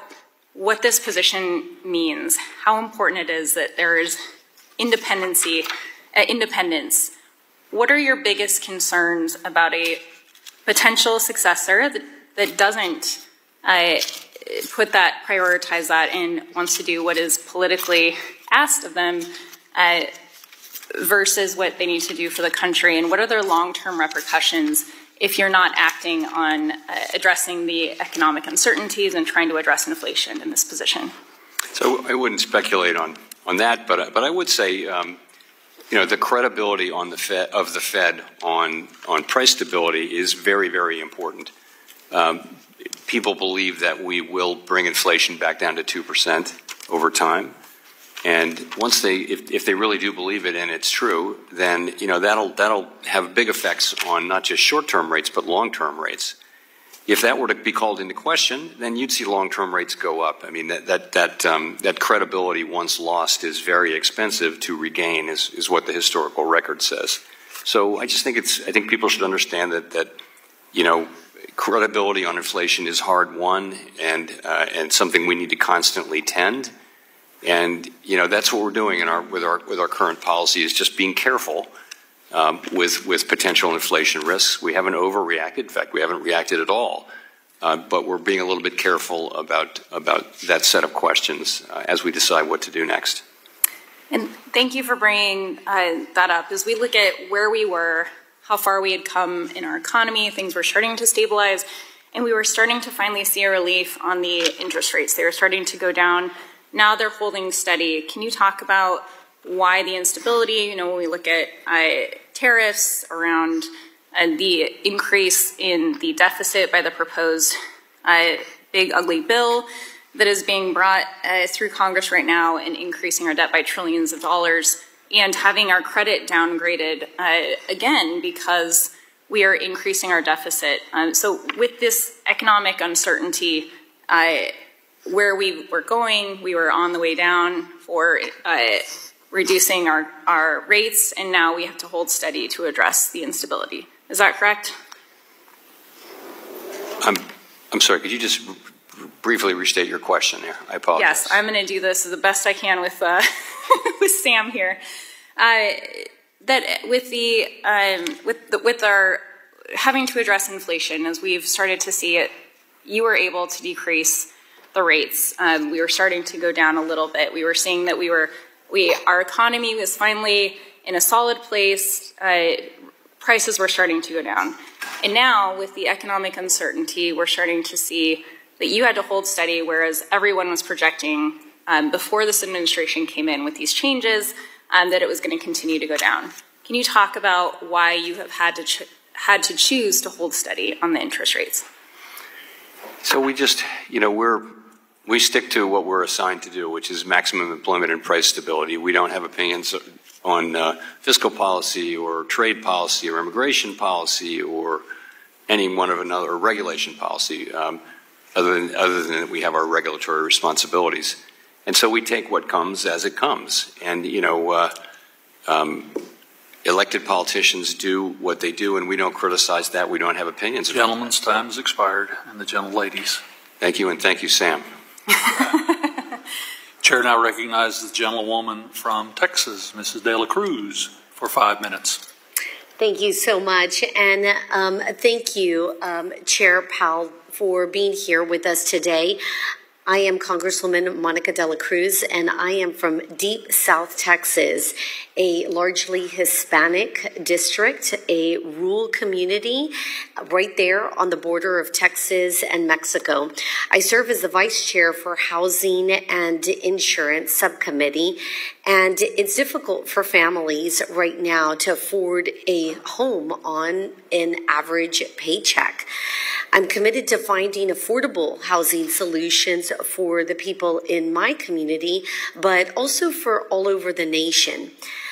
what this position means, how important it is that there is independence, what are your biggest concerns about a potential successor that doesn't prioritize that and wants to do what is politically asked of them versus what they need to do for the country? And what are their long-term repercussions if you're not acting on addressing the economic uncertainties and trying to address inflation in this position? So I wouldn't speculate on that, but I would say, you know, the credibility on the Fed on price stability is very, very important. People believe that we will bring inflation back down to 2% over time. And once if they really do believe it and it's true, then you know that'll have big effects on not just short-term rates but long-term rates. If that were to be called into question, then you'd see long-term rates go up. I mean that credibility once lost is very expensive to regain, is what the historical record says. So I just think I think people should understand that you know credibility on inflation is hard won and something we need to constantly tend. And you know that's what we're doing with our current policy, is just being careful with potential inflation risks. We haven't overreacted. In fact, we haven't reacted at all. But we're being a little bit careful about that set of questions as we decide what to do next. And thank you for bringing that up. As we look at where we were, how far we had come in our economy, things were starting to stabilize, and we were starting to finally see a relief on the interest rates. They were starting to go down. Now they're holding steady. Can you talk about why the instability, you know, when we look at tariffs around the increase in the deficit by the proposed big ugly bill that is being brought through Congress right now and increasing our debt by trillions of dollars and having our credit downgraded again because we are increasing our deficit. So with this economic uncertainty, where we were going, we were on the way down for reducing our rates, and now we have to hold steady to address the instability. Is that correct? I'm sorry, could you just briefly restate your question there? I apologize. Yes, I'm going to do this the best I can with with Sam here. That with our having to address inflation, as we've started to see it, you were able to decrease the rates. We were starting to go down a little bit. We were seeing that our economy was finally in a solid place. Prices were starting to go down. And now with the economic uncertainty, we're starting to see that you had to hold steady, whereas everyone was projecting before this administration came in with these changes that it was going to continue to go down. Can you talk about why you have had to choose to hold steady on the interest rates? So we just, you know, We stick to what we're assigned to do, which is maximum employment and price stability. We don't have opinions on fiscal policy or trade policy or immigration policy or any one of another, or regulation policy, other than we have our regulatory responsibilities. And so we take what comes as it comes. And, you know, elected politicians do what they do, and we don't criticize that. We don't have opinions. The gentleman's time has expired, and the gentleladies. Thank you, and thank you, Sam. Chair now recognizes the gentlewoman from Texas, Mrs. De La Cruz, for 5 minutes. Thank you so much, and thank you, Chair Powell, for being here with us today. I am Congresswoman Monica De La Cruz, and I am from deep South Texas, a largely Hispanic district, a rural community right there on the border of Texas and Mexico. I serve as the Vice Chair for Housing and Insurance Subcommittee, and it's difficult for families right now to afford a home on an average paycheck. I'm committed to finding affordable housing solutions for the people in my community, but also for all over the nation.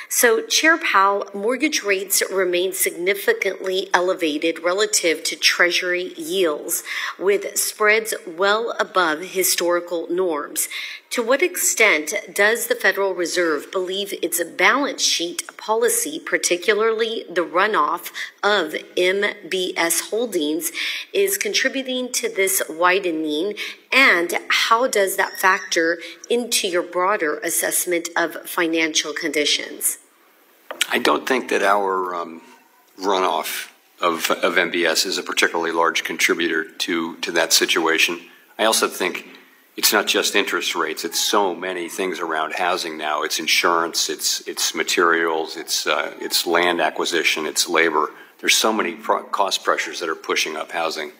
So, Chair Powell, mortgage rates remain significantly elevated relative to Treasury yields, with spreads well above historical norms. To what extent does the Federal Reserve believe its balance sheet policy, particularly the runoff of MBS holdings, is contributing to this widening, and how does that factor into your broader assessment of financial conditions? I don't think that our runoff of MBS is a particularly large contributor to that situation. I also think it's not just interest rates. It's so many things around housing now. It's insurance, it's materials, it's land acquisition, it's labor. There's so many cost pressures that are pushing up housing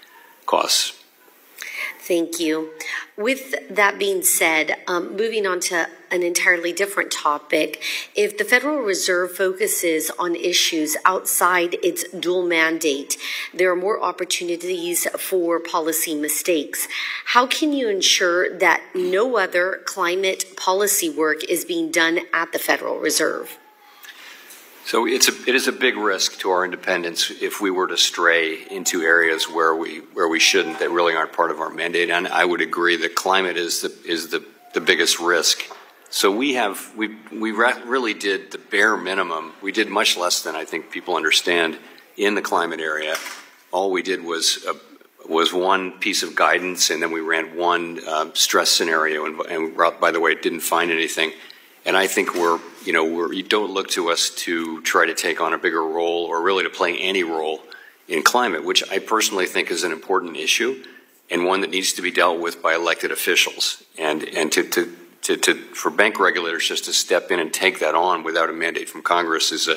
costs. Thank you. With that being said, moving on to an entirely different topic, if the Federal Reserve focuses on issues outside its dual mandate, there are more opportunities for policy mistakes. How can you ensure that no other climate policy work is being done at the Federal Reserve? So it is a big risk to our independence if we were to stray into areas where we shouldn't, that really aren't part of our mandate. And I would agree that climate is the biggest risk. So we really did the bare minimum. We did much less than I think people understand in the climate area. All we did was one piece of guidance, and then we ran one stress scenario, and by the way, didn't find anything. And I think you don't look to us to try to take on a bigger role or really to play any role in climate, which I personally think is an important issue and one that needs to be dealt with by elected officials. And for bank regulators just to step in and take that on without a mandate from Congress is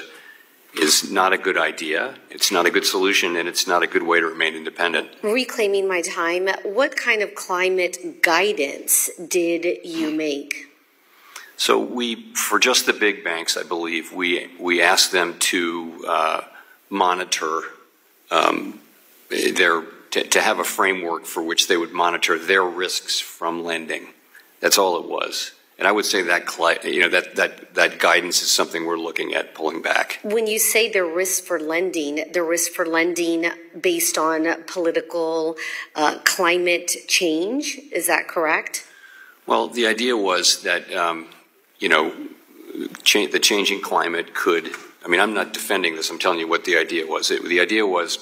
not a good idea. It's not a good solution, and it's not a good way to remain independent. Reclaiming my time, what kind of climate guidance did you make? So for just the big banks, I believe, we asked them to monitor to have a framework for which they would monitor their risks from lending. That's all it was. And I would say that guidance is something we're looking at pulling back. When you say the risk for lending based on political climate change, is that correct? Well, the idea was that the changing climate could, I'm not defending this, I'm telling you what the idea was. The idea was,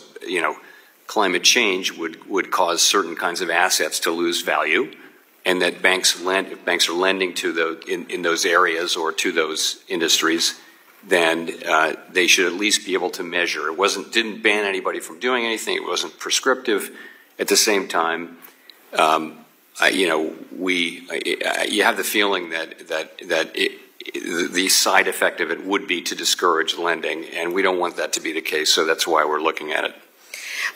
climate change would cause certain kinds of assets to lose value, and that if banks are lending to in those areas or to those industries, then they should at least be able to measure. It didn't ban anybody from doing anything, it wasn't prescriptive. At the same time, you have the feeling that the side effect of it would be to discourage lending, and we don't want that to be the case, so that's why we're looking at it.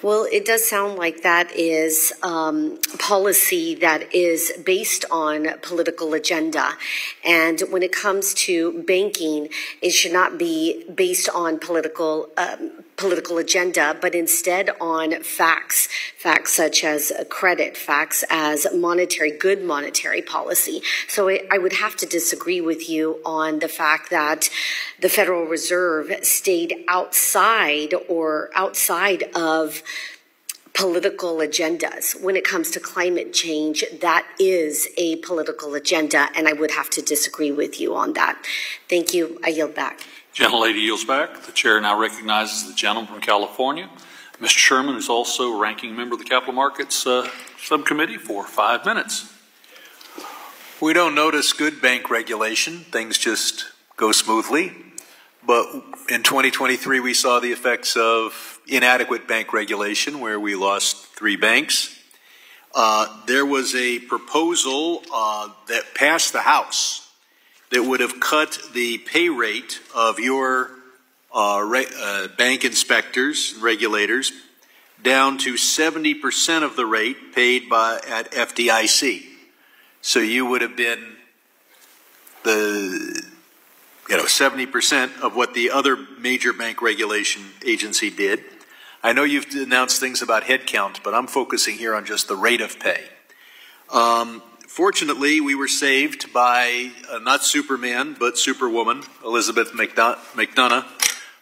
Well, it does sound like that is policy that is based on political agenda. And when it comes to banking, it should not be based on political agenda, but instead on facts such as credit, facts as good monetary policy. So I would have to disagree with you on the fact that the Federal Reserve stayed outside of political agendas. When it comes to climate change, that is a political agenda, and I would have to disagree with you on that. Thank you. I yield back. Gentlelady yields back. The chair now recognizes the gentleman from California. Mr. Sherman is also ranking member of the Capital Markets Subcommittee for 5 minutes. We don't notice good bank regulation. Things just go smoothly. But in 2023, we saw the effects of inadequate bank regulation, where we lost 3 banks. There was a proposal that passed the House that would have cut the pay rate of your bank inspectors and regulators down to 70% of the rate paid at FDIC. So you would have been 70% of what the other major bank regulation agency did. I know you've announced things about headcount, but I'm focusing here on just the rate of pay. Fortunately, we were saved by not Superman, but Superwoman, Elizabeth McDonough,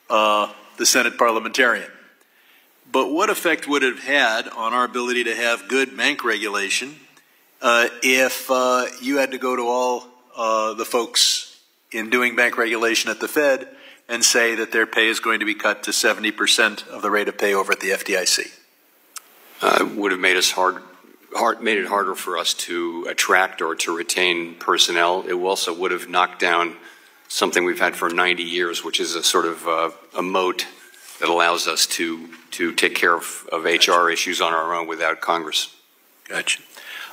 the Senate parliamentarian. But what effect would it have had on our ability to have good bank regulation if you had to go to all the folks in doing bank regulation at the Fed and say that their pay is going to be cut to 70% of the rate of pay over at the FDIC? It would have made it harder for us to attract or to retain personnel. It also would have knocked down something we've had for 90 years, which is a sort of a moat that allows us to take care of HR issues on our own without Congress. Gotcha.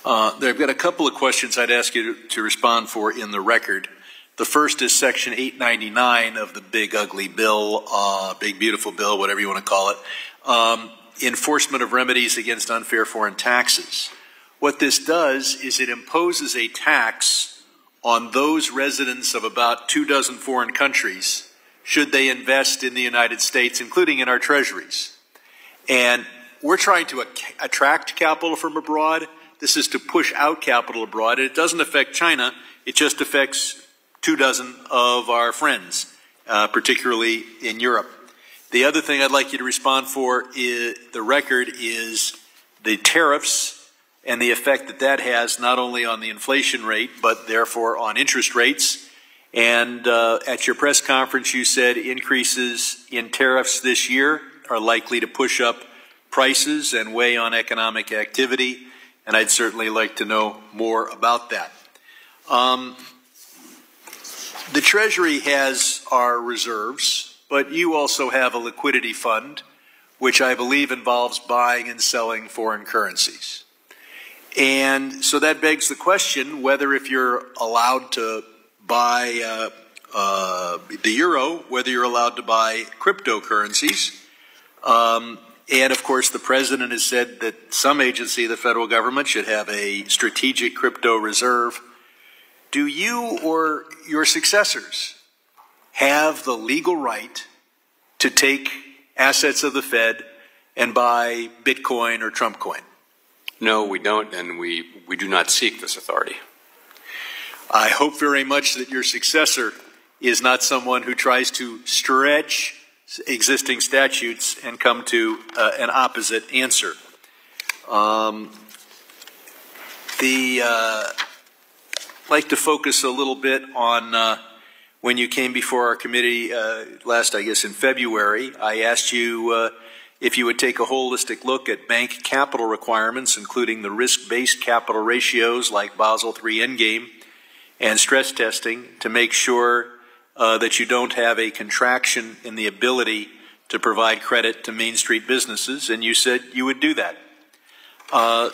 I've got a couple of questions I'd ask you to respond for in the record. The first is Section 899 of the big ugly bill, big beautiful bill, whatever you want to call it, enforcement of remedies against unfair foreign taxes. What this does is it imposes a tax on those residents of about 24 foreign countries should they invest in the United States, including in our treasuries. And we're trying to attract capital from abroad. This is to push out capital abroad. It doesn't affect China. It just affects 24 of our friends, particularly in Europe. The other thing I'd like you to respond for is the record is the tariffs and the effect that that has not only on the inflation rate, but therefore on interest rates. And at your press conference, you said increases in tariffs this year are likely to push up prices and weigh on economic activity. And I'd certainly like to know more about that. The Treasury has our reserves, but you also have a liquidity fund, which I believe involves buying and selling foreign currencies. And so that begs the question whether if you're allowed to buy the euro, whether you're allowed to buy cryptocurrencies. And of course, the president has said that some agency of the federal government should have a strategic crypto reserve. Do you or your successors have the legal right to take assets of the Fed and buy Bitcoin or Trump coin? No, we don't, and we do not seek this authority. I hope very much that your successor is not someone who tries to stretch existing statutes and come to an opposite answer. I'd like to focus a little bit on when you came before our committee last, I guess, in February. I asked you if you would take a holistic look at bank capital requirements, including the risk-based capital ratios like Basel III Endgame and stress testing, to make sure that you don't have a contraction in the ability to provide credit to Main Street businesses, and you said you would do that.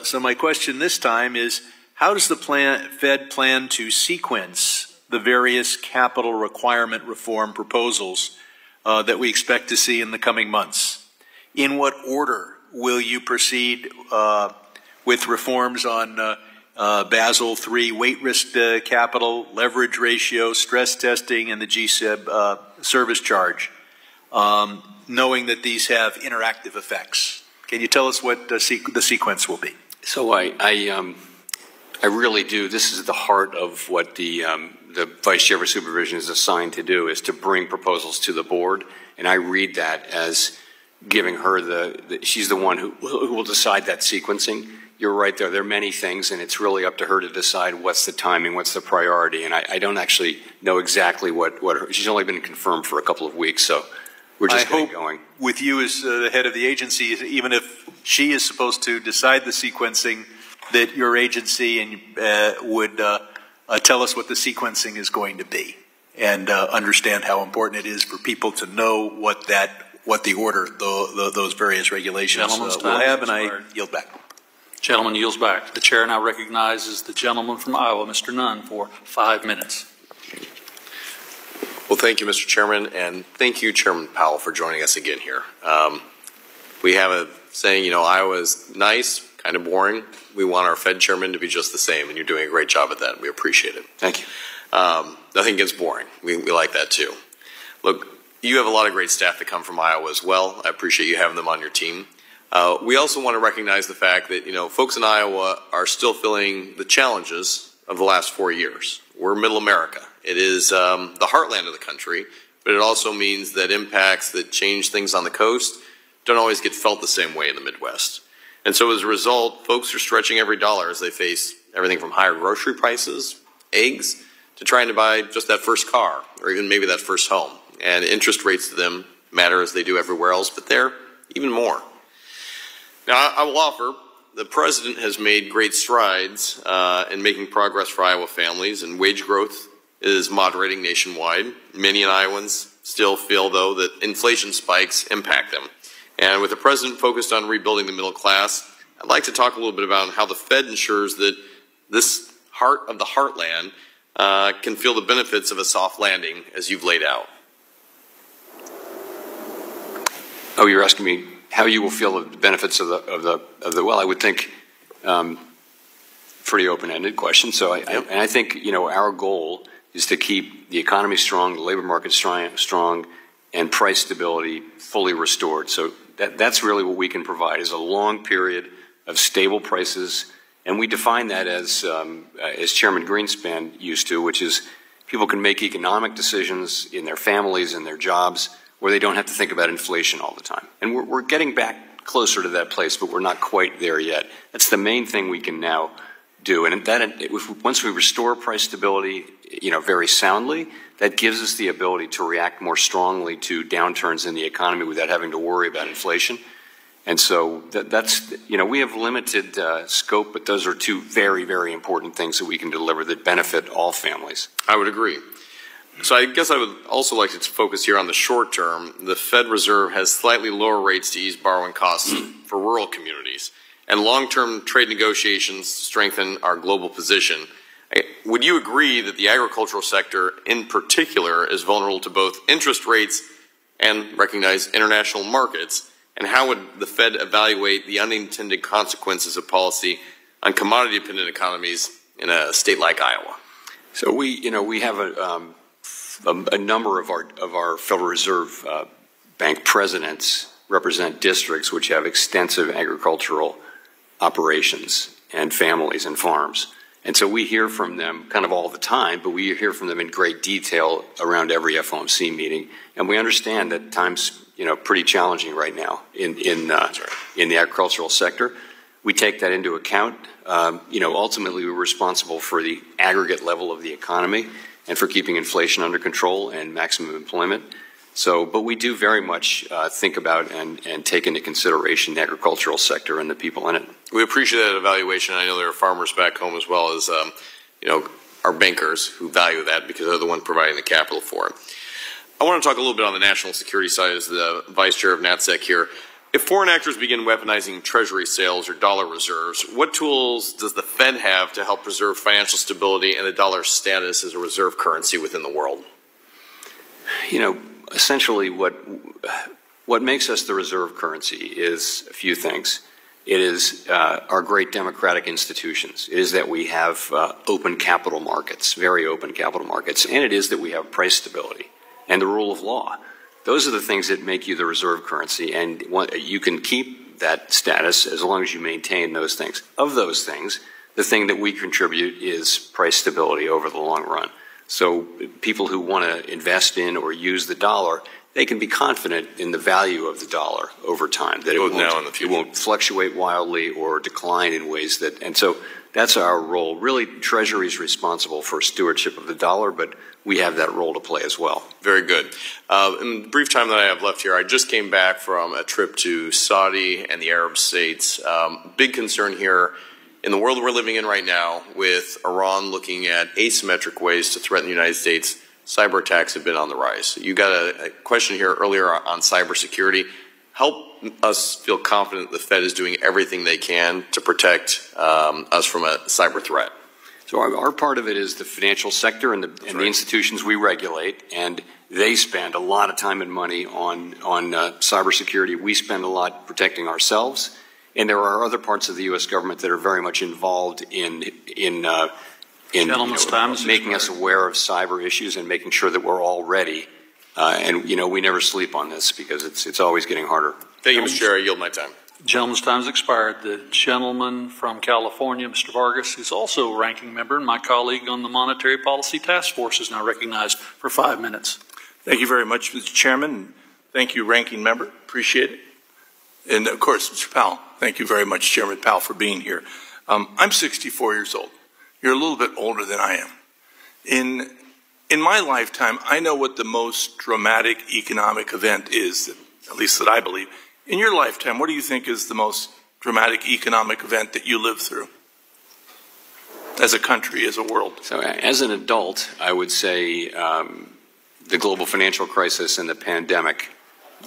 So my question this time is, how does the Fed plan to sequence the various capital requirement reform proposals that we expect to see in the coming months? In what order will you proceed with reforms on Basel III weight risk capital, leverage ratio, stress testing, and the GSIB service charge, knowing that these have interactive effects? Can you tell us what the sequence will be? So I really do. This is the heart of what the Vice Chair for Supervision is assigned to do, is to bring proposals to the board, and I read that as giving her she's the one who will decide that sequencing. You're right there. There are many things, and it's really up to her to decide what's the timing, what's the priority, and I don't actually know exactly what she's only been confirmed for a couple of weeks, so we're just getting going. With you as the head of the agency, even if she is supposed to decide the sequencing, that your agency would tell us what the sequencing is going to be, and understand how important it is for people to know what the order, those various regulations will have, and I yield back. Gentleman yields back. The chair now recognizes the gentleman from Iowa, Mr. Nunn, for 5 minutes. Well, thank you, Mr. Chairman, and thank you, Chairman Powell, for joining us again here. We have a saying, Iowa is nice, kind of boring. We want our Fed chairman to be just the same, and you're doing a great job at that. We appreciate it. Thank you. Nothing gets boring. We like that, too. Look, you have a lot of great staff that come from Iowa as well. I appreciate you having them on your team. We also want to recognize the fact that, folks in Iowa are still feeling the challenges of the last 4 years. We're middle America. It is the heartland of the country, but it also means that impacts that change things on the coast don't always get felt the same way in the Midwest. And so as a result, folks are stretching every dollar as they face everything from higher grocery prices, eggs, to trying to buy just that first car or even maybe that first home. And interest rates to them matter as they do everywhere else, but they're even more. Now, I will offer, the President has made great strides in making progress for Iowa families, and wage growth is moderating nationwide. Many Iowans still feel, though, that inflation spikes impact them. And with the President focused on rebuilding the middle class, I'd like to talk a little bit about how the Fed ensures that this heart of the heartland can feel the benefits of a soft landing as you've laid out. Oh, you're asking me how you will feel the benefits of the well, I would think pretty open-ended question. So I think, our goal is to keep the economy strong, the labor market strong, and price stability fully restored. So that's really what we can provide, is a long period of stable prices. And we define that as Chairman Greenspan used to, which is people can make economic decisions in their families and their jobs where they don't have to think about inflation all the time. And we're getting back closer to that place, but we're not quite there yet. That's the main thing we can now do. And once we restore price stability, very soundly, that gives us the ability to react more strongly to downturns in the economy without having to worry about inflation. And so that's, we have limited scope, but those are two very, very important things that we can deliver that benefit all families. I would agree. So I guess I would also like to focus here on the short term. The Fed Reserve has slightly lower rates to ease borrowing costs for rural communities, and long-term trade negotiations strengthen our global position. Would you agree that the agricultural sector in particular is vulnerable to both interest rates and recognize international markets? And how would the Fed evaluate the unintended consequences of policy on commodity-dependent economies in a state like Iowa? So we have a number of our Federal Reserve Bank presidents represent districts which have extensive agricultural operations and families and farms. And so we hear from them kind of all the time, but we hear from them in great detail around every FOMC meeting. And we understand that times, pretty challenging right now in the agricultural sector. We take that into account. Ultimately we're responsible for the aggregate level of the economy and for keeping inflation under control and maximum employment. So, but we do very much think about and take into consideration the agricultural sector and the people in it. We appreciate that evaluation. I know there are farmers back home as well as, our bankers who value that because they're the ones providing the capital for it. I want to talk a little bit on the national security side as the Vice Chair of NATSEC here. If foreign actors begin weaponizing Treasury sales or dollar reserves, what tools does the Fed have to help preserve financial stability and the dollar's status as a reserve currency within the world? Essentially what What makes us the reserve currency is a few things. It is our great democratic institutions. It is that we have open capital markets, very open capital markets, and it is that we have price stability and the rule of law. Those are the things that make you the reserve currency, and you can keep that status as long as you maintain those things. Of those things, the thing that we contribute is price stability over the long run. So people who want to invest in or use the dollar, they can be confident in the value of the dollar over time, that it won't fluctuate wildly or decline in ways that, and so that's our role. Really, Treasury is responsible for stewardship of the dollar, but we have that role to play as well. Very good. In the brief time that I have left here, I just came back from a trip to Saudi and the Arab states. Big concern here in the world we're living in right now, with Iran looking at asymmetric ways to threaten the United States. Cyber attacks have been on the rise. You got a question here earlier on cybersecurity. Help us feel confident the Fed is doing everything they can to protect us from a cyber threat. So our part of it is the financial sector and the institutions we regulate, and they spend a lot of time and money on cybersecurity. We spend a lot protecting ourselves, and there are other parts of the U.S. government that are very much involved in making us aware of cyber issues and making sure that we're all ready. And we never sleep on this because it's always getting harder. Thank you, Mr. Chair. I yield my time. Gentleman's time has expired. The gentleman from California, Mr. Vargas, is also a ranking member, and my colleague on the Monetary Policy Task Force is now recognized for 5 minutes. Thank you very much, Mr. Chairman. Thank you, ranking member. Appreciate it. And of course, Mr. Powell, thank you very much, Chairman Powell, for being here. I'm 64 years old. You're a little bit older than I am. In my lifetime, I know what the most dramatic economic event is, at least that I believe. In your lifetime, what do you think is the most dramatic economic event that you lived through? As a country, as a world? So as an adult, I would say the global financial crisis and the pandemic.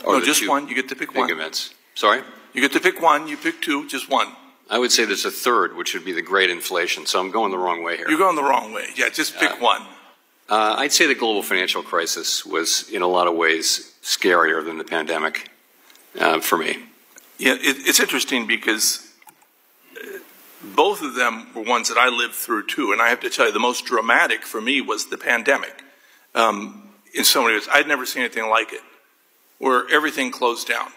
No, just one. You get to pick one. Big events. Sorry? You get to pick one. You pick two. Just one. I would say there's a third, which would be the great inflation. So I'm going the wrong way here. You're going the wrong way. Yeah, just pick one. I'd say the global financial crisis was, in a lot of ways, scarier than the pandemic for me. Yeah, it's interesting because both of them were ones that I lived through too. And I have to tell you, the most dramatic for me was the pandemic. In so many ways, I'd never seen anything like it, where everything closed down.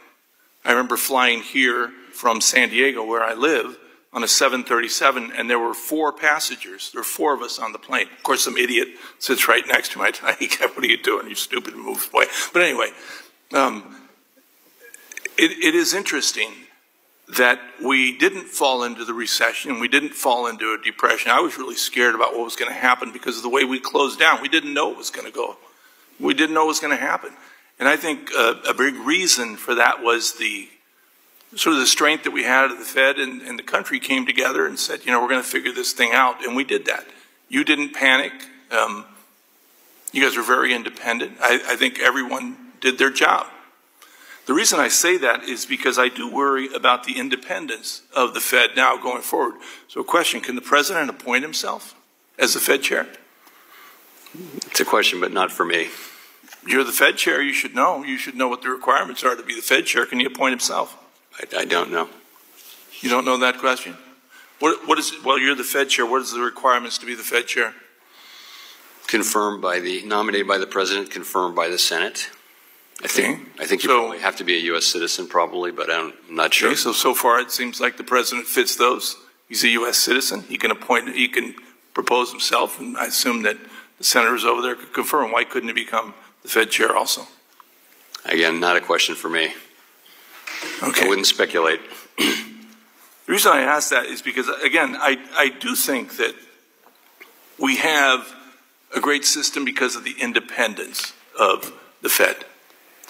I remember flying here from San Diego, where I live, on a 737, and there were 4 passengers. There were 4 of us on the plane. Of course, some idiot sits right next to me. I tell you, what are you doing? You stupid, and moves away. But anyway, it is interesting that we didn't fall into the recession. We didn't fall into a depression. I was really scared about what was going to happen because of the way we closed down. We didn't know it was going to go. We didn't know it was going to happen. And I think a big reason for that was the sort of the strength that we had of the Fed, and the country came together and said, we're going to figure this thing out. And we did that. You didn't panic. You guys were very independent. I think everyone did their job. The reason I say that is because I do worry about the independence of the Fed now going forward. So question, can the president appoint himself as the Fed chair? It's a question, but not for me. You're the Fed chair. You should know. You should know what the requirements are to be the Fed chair. Can he appoint himself? I don't know. You don't know that question? What is? Well, you're the Fed chair. What is the requirements to be the Fed chair? Nominated by the president, confirmed by the Senate. I think you probably have to be a U.S. citizen, probably, but I'm not sure. Okay, so far it seems like the president fits those. He's a U.S. citizen. He can appoint. He can propose himself, and I assume that the senators over there could confirm. Why couldn't he become the Fed chair also? Again, not a question for me. Okay. I wouldn't speculate. The reason I ask that is because, again, I do think that we have a great system because of the independence of the Fed.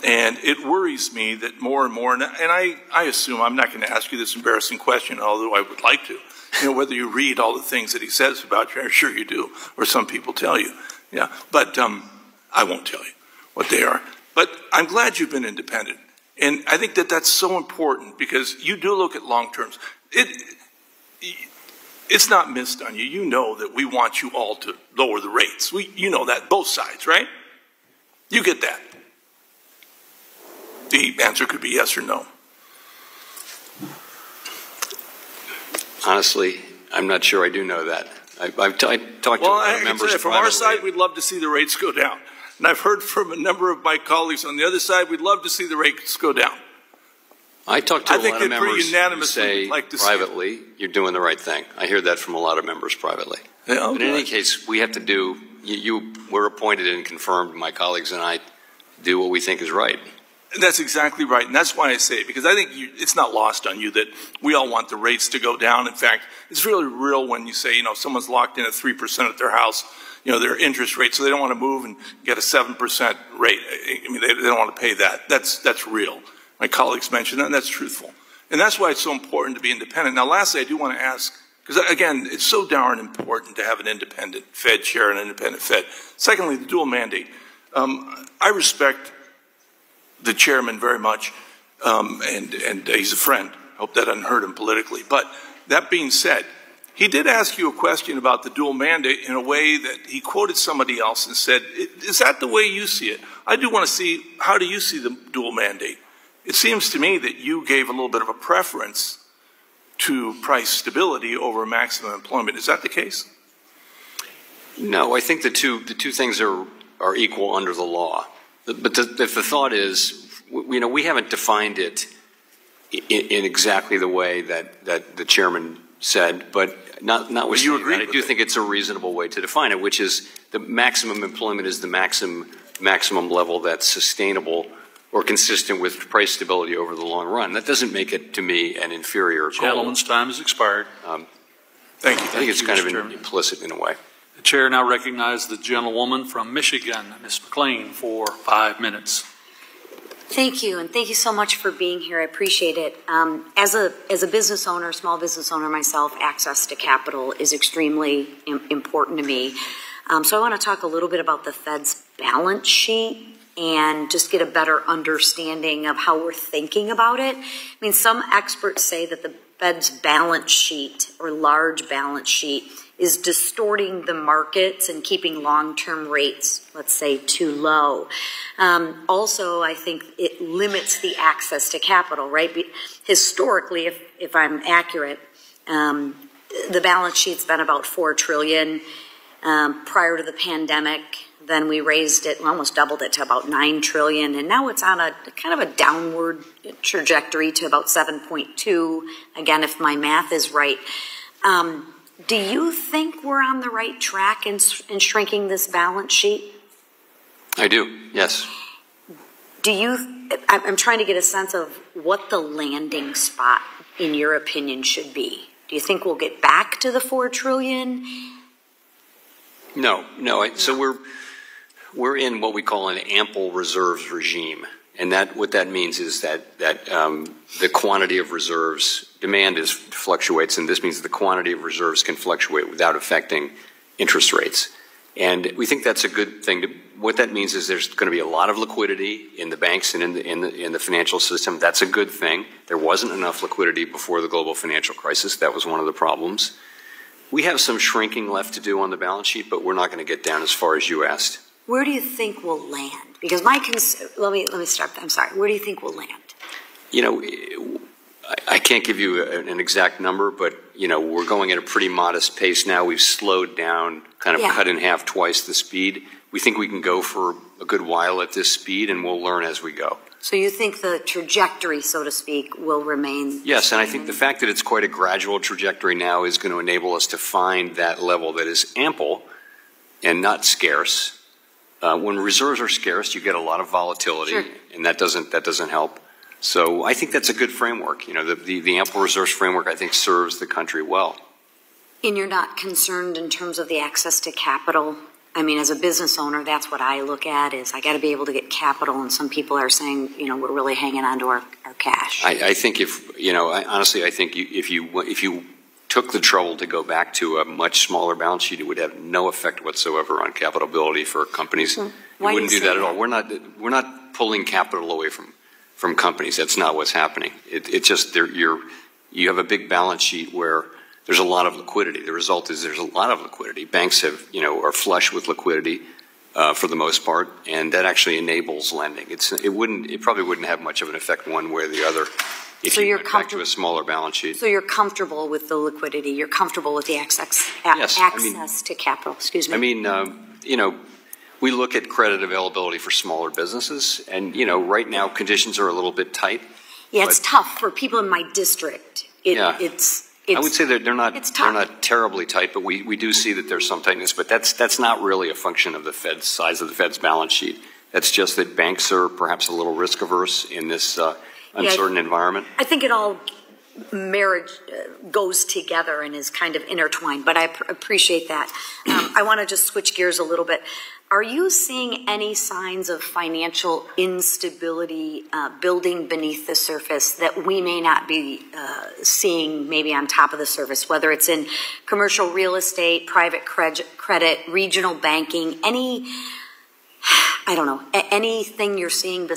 And it worries me that more and more, and I assume, I'm not going to ask you this embarrassing question, although I would like to, whether you read all the things that he says about you. I'm sure you do, or some people tell you. Yeah, but I won't tell you what they are. But I'm glad you've been independent. And I think that that's so important because you do look at long terms. It's not missed on you. You know that we want you all to lower the rates. You know that, both sides, right? You get that. The answer could be yes or no. Honestly, I'm not sure I do know that. I've talked to members from our side, we'd love to see the rates go down. And I've heard from a number of my colleagues on the other side, we'd love to see the rates go down. I talk to a lot of members who say like privately, you're doing the right thing. I hear that from a lot of members privately. Yeah, but in any case, we have to do, we're appointed and confirmed, my colleagues and I do what we think is right. And that's exactly right, and that's why I say it, because I think it's not lost on you that we all want the rates to go down. In fact, it's really real when you say, someone's locked in at 3% at their house, their interest rate, so they don't want to move and get a 7% rate. I mean, they don't want to pay that. That's real. My colleagues mentioned that, and that's truthful. And that's why it's so important to be independent. Now, lastly, I do want to ask, because again, it's so darn important to have an independent Fed chair and an independent Fed. Secondly, the dual mandate. I respect the chairman very much, and he's a friend. I hope that doesn't hurt him politically. But that being said, he did ask you a question about the dual mandate in a way that he quoted somebody else and said, is that the way you see it? I do want to see, how do you see the dual mandate? It seems to me that you gave a little bit of a preference to price stability over maximum employment. Is that the case? No, I think the two things are equal under the law. But if the thought is, we haven't defined it in exactly the way that the chairman said, but notwithstanding that, I do think it's a reasonable way to define it, which is the maximum employment is the maximum level that's sustainable or consistent with price stability over the long run. That doesn't make it, to me, an inferior goal. Gentleman's time has expired. Thank you. I think it's kind of implicit in a way. The chair now recognizes the gentlewoman from Michigan, Ms. McLean, for 5 minutes. Thank you, and thank you so much for being here. I appreciate it. As a business owner, small business owner myself, access to capital is extremely important to me. So I want to talk a little bit about the Fed's balance sheet and just get a better understanding of how we're thinking about it. I mean, some experts say that the Fed's balance sheet, or large balance sheet, is distorting the markets and keeping long-term rates, let's say, too low. Also, I think it limits the access to capital, right? Historically, if I'm accurate, the balance sheet's been about $4 trillion prior to the pandemic. Then we raised it, almost doubled it to about $9 trillion, and now it's on a kind of a downward trajectory to about 7.2. Again, if my math is right. Do you think we're on the right track in shrinking this balance sheet? I do, yes. I'm trying to get a sense of what the landing spot, in your opinion, should be. Do you think we'll get back to the $4 trillion? No. So we're in what we call an ample reserves regime. And what that means is that the quantity of reserves, demand fluctuates, and this means the quantity of reserves can fluctuate without affecting interest rates. And we think that's a good thing. What that means is there's going to be a lot of liquidity in the banks and in the financial system. That's a good thing. There wasn't enough liquidity before the global financial crisis. That was one of the problems. We have some shrinking left to do on the balance sheet, but we're not going to get down as far as you asked. Where do you think we'll land? Because let me start. I'm sorry. Where do you think we'll land? I can't give you an exact number, but we're going at a pretty modest pace now. We've slowed down, kind of cut in half twice the speed. We think we can go for a good while at this speed, and we'll learn as we go. So you think the trajectory, so to speak, will remain? Yes, and I think the fact that it's quite a gradual trajectory now is going to enable us to find that level that is ample and not scarce. When reserves are scarce, you get a lot of volatility, and that doesn't help. So I think that's a good framework. The ample reserves framework, I think, serves the country well. And you're not concerned in terms of the access to capital? I mean, as a business owner, that's what I look at is I got to be able to get capital, and some people are saying, we're really hanging on to our cash. I think honestly, I think if you took the trouble to go back to a much smaller balance sheet, it would have no effect whatsoever on capital-ability for companies. You wouldn't do that at all. We're not pulling capital away from companies. That's not what's happening. It's just you have a big balance sheet where there's a lot of liquidity. The result is there's a lot of liquidity. Banks are flush with liquidity. for the most part, and that actually enables lending. It probably wouldn't have much of an effect one way or the other if So you you're went back to a smaller balance sheet. So you're comfortable with the liquidity. You're comfortable with the access to capital. Excuse me. I mean, you know, we look at credit availability for smaller businesses, and you know, right now conditions are a little bit tight. Yeah, it's tough for people in my district. It's I would say that they're not terribly tight, but we do see that there's some tightness. But that's not really a function of the Fed's size of the Fed's balance sheet. That's just that banks are perhaps a little risk averse in this uncertain environment. I think it all goes together and is kind of intertwined. But I appreciate that. I want to just switch gears a little bit. Are you seeing any signs of financial instability building beneath the surface that we may not be seeing maybe on top of the surface, whether it's in commercial real estate, private credit, regional banking, anything you're seeing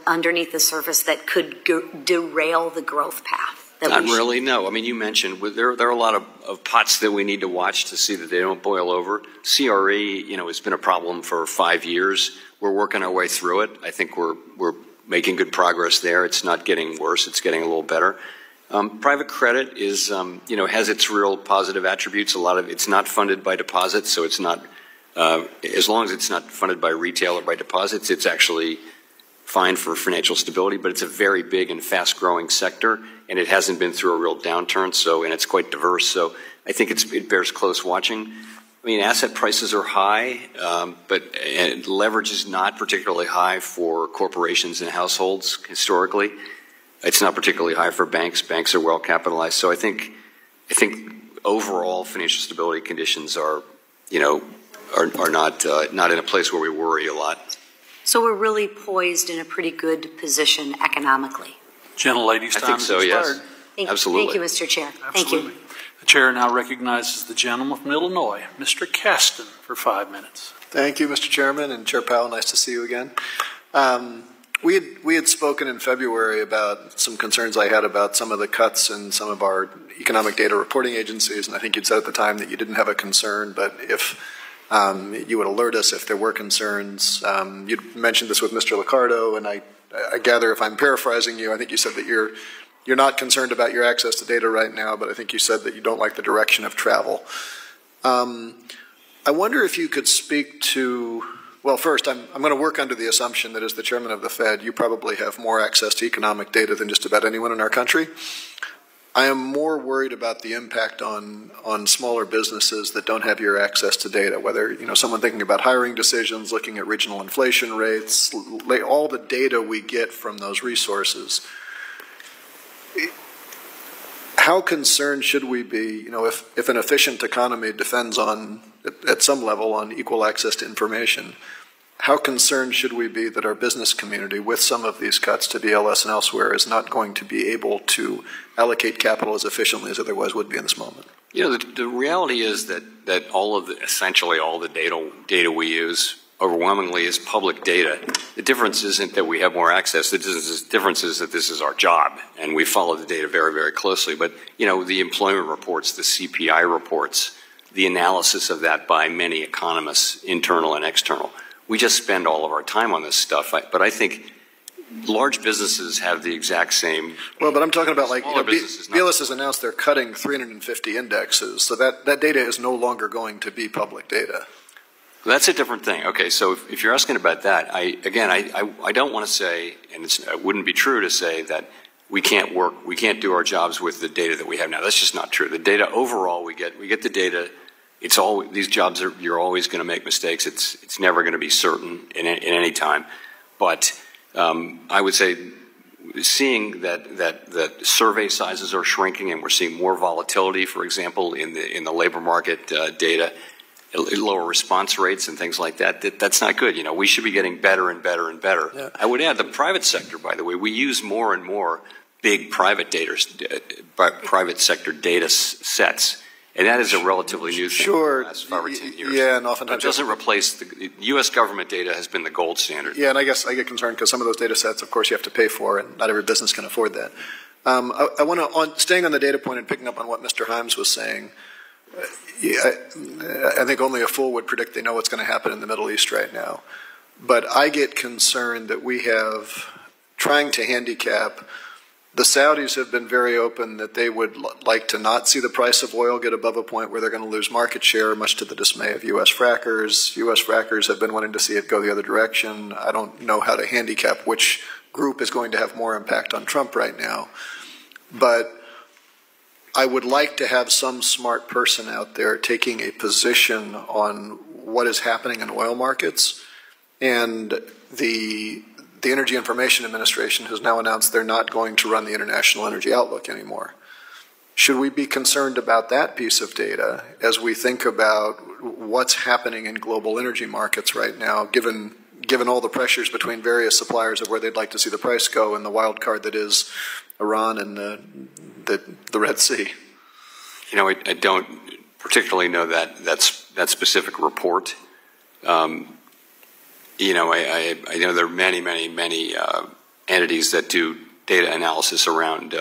underneath the surface that could derail the growth path? Not really, no. I mean, you mentioned there are a lot of pots that we need to watch to see that they don't boil over. CRE, you know, has been a problem for 5 years. We're working our way through it. I think we're making good progress there. It's not getting worse. It's getting a little better. Private credit is, you know, has its real positive attributes. A lot of it's not funded by deposits, so it's not, as long as it's not funded by retail or by deposits, it's actually fine for financial stability, but it's a very big and fast-growing sector, and it hasn't been through a real downturn, and it's quite diverse, so I think it bears close watching. I mean, asset prices are high, but leverage is not particularly high for corporations and households historically. It's not particularly high for banks. Banks are well capitalized, so I think overall financial stability conditions are, you know, are not in a place where we worry a lot. So we're really poised in a pretty good position economically. Gentlelady's time has expired. Absolutely. Thank you, Mr. Chair. Absolutely. Thank you. The chair now recognizes the gentleman from Illinois, Mr. Kasten, for 5 minutes. Thank you, Mr. Chairman, and Chair Powell, nice to see you again. We had spoken in February about some concerns I had about some of the cuts in some of our economic data reporting agencies, and I think you'd said at the time that you didn't have a concern, but if you would alert us if there were concerns. You'd mentioned this with Mr. Liccardo, and I gather, if I'm paraphrasing you, I think you said that you're not concerned about your access to data right now, but I think you said that you don't like the direction of travel. I wonder if you could speak to, well, first, I'm going to work under the assumption that as the chairman of the Fed, you probably have more access to economic data than just about anyone in our country. I am more worried about the impact on smaller businesses that don't have your access to data, whether, you know, someone thinking about hiring decisions, looking at regional inflation rates, all the data we get from those resources. How concerned should we be, you know, if an efficient economy depends on, at some level, on equal access to information? How concerned should we be that our business community, with some of these cuts to BLS and elsewhere, is not going to be able to allocate capital as efficiently as otherwise would be in this moment? You know, the reality is that essentially all the data we use overwhelmingly is public data. The difference isn't that we have more access. The difference is that this is our job, and we follow the data very, very closely. But, you know, the employment reports, the CPI reports, the analysis of that by many economists, internal and external. We just spend all of our time on this stuff, but I think large businesses have the exact same. Well, but I'm talking about, like, you know, BLS has announced they're cutting 350 indexes, so that data is no longer going to be public data. That's a different thing. Okay, so if you're asking about that, I don't want to say, and it wouldn't be true to say that we can't do our jobs with the data that we have now. That's just not true. The data overall, we get the data. It's all, these jobs you're always going to make mistakes. It's never going to be certain in any time. But I would say seeing that survey sizes are shrinking and we're seeing more volatility, for example, in the labor market data, lower response rates and things like that, that's not good. You know, we should be getting better and better and better. Yeah. I would add the private sector, by the way, we use more and more big private sector data sets. And that is a relatively new thing for the last 5 or 10 years. Yeah, and oftentimes it doesn't replace the U.S. government data has been the gold standard. Yeah, and I guess I get concerned because some of those data sets, of course, you have to pay for, and not every business can afford that. I want to, staying on the data point and picking up on what Mr. Himes was saying, I think only a fool would predict they know what's going to happen in the Middle East right now. But I get concerned that we have, trying to handicap, the Saudis have been very open that they would like to not see the price of oil get above a point where they're going to lose market share, much to the dismay of U.S. frackers. U.S. frackers have been wanting to see it go the other direction. I don't know how to handicap which group is going to have more impact on Trump right now. But I would like to have some smart person out there taking a position on what is happening in oil markets. And the Energy Information Administration has now announced they're not going to run the International Energy Outlook anymore. Should we be concerned about that piece of data as we think about what's happening in global energy markets right now, given all the pressures between various suppliers of where they'd like to see the price go and the wild card that is Iran and the Red Sea? You know, I don't particularly know that specific report. You know, I know there are many entities that do data analysis around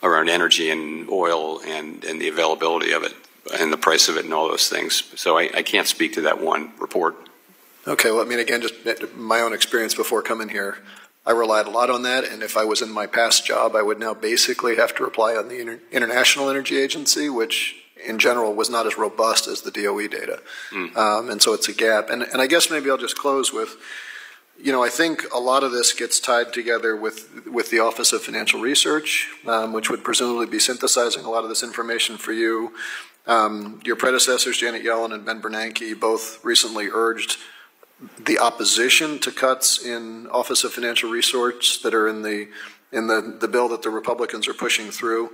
energy and oil and the availability of it and the price of it and all those things. So I can't speak to that one report. Okay, well, I mean, again, just my own experience before coming here, I relied a lot on that, and if I was in my past job, I would now basically have to rely on the International Energy Agency, which in general was not as robust as the DOE data. And so it's a gap. And I guess maybe I'll just close with, you know, I think a lot of this gets tied together with the Office of Financial Research, which would presumably be synthesizing a lot of this information for you. Your predecessors, Janet Yellen and Ben Bernanke, both recently urged the opposition to cuts in Office of Financial Research that are in the bill that the Republicans are pushing through.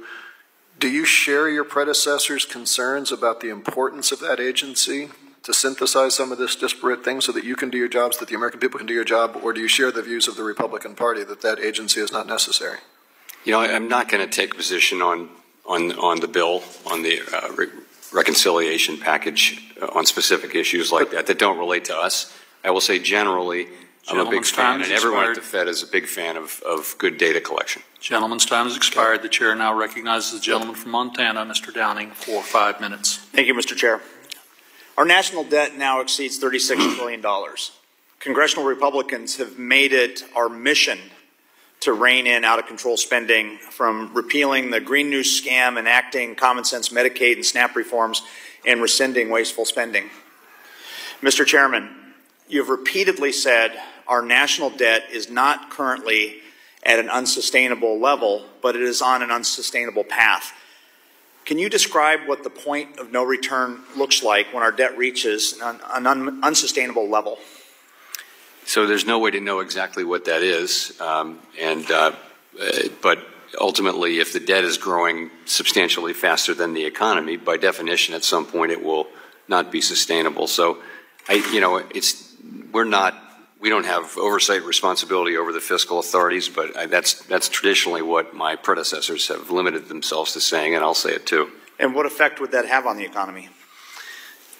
Do you share your predecessors' concerns about the importance of that agency to synthesize some of this disparate things so that you can do your jobs, that the American people can do your job, or do you share the views of the Republican Party that that agency is not necessary? You know, I'm not going to take a position on the bill, on the reconciliation package, on specific issues like that don't relate to us. I will say generally, I'm a big fan, and everyone at the Fed is a big fan of good data collection. Gentleman's time has expired. The chair now recognizes the gentleman from Montana, Mr. Downing, for 5 minutes. Thank you, Mr. Chair. Our national debt now exceeds $36 trillion. Congressional Republicans have made it our mission to rein in out-of-control spending, from repealing the Green New scam, enacting common-sense Medicaid and SNAP reforms, and rescinding wasteful spending. Mr. Chairman, you have repeatedly said our national debt is not currently at an unsustainable level, but it is on an unsustainable path. Can you describe what the point of no return looks like when our debt reaches an unsustainable level? So there's no way to know exactly what that is, but ultimately, if the debt is growing substantially faster than the economy, by definition, at some point it will not be sustainable. So, we don't have oversight responsibility over the fiscal authorities, but that's traditionally what my predecessors have limited themselves to saying, and I'll say it too. And what effect would that have on the economy?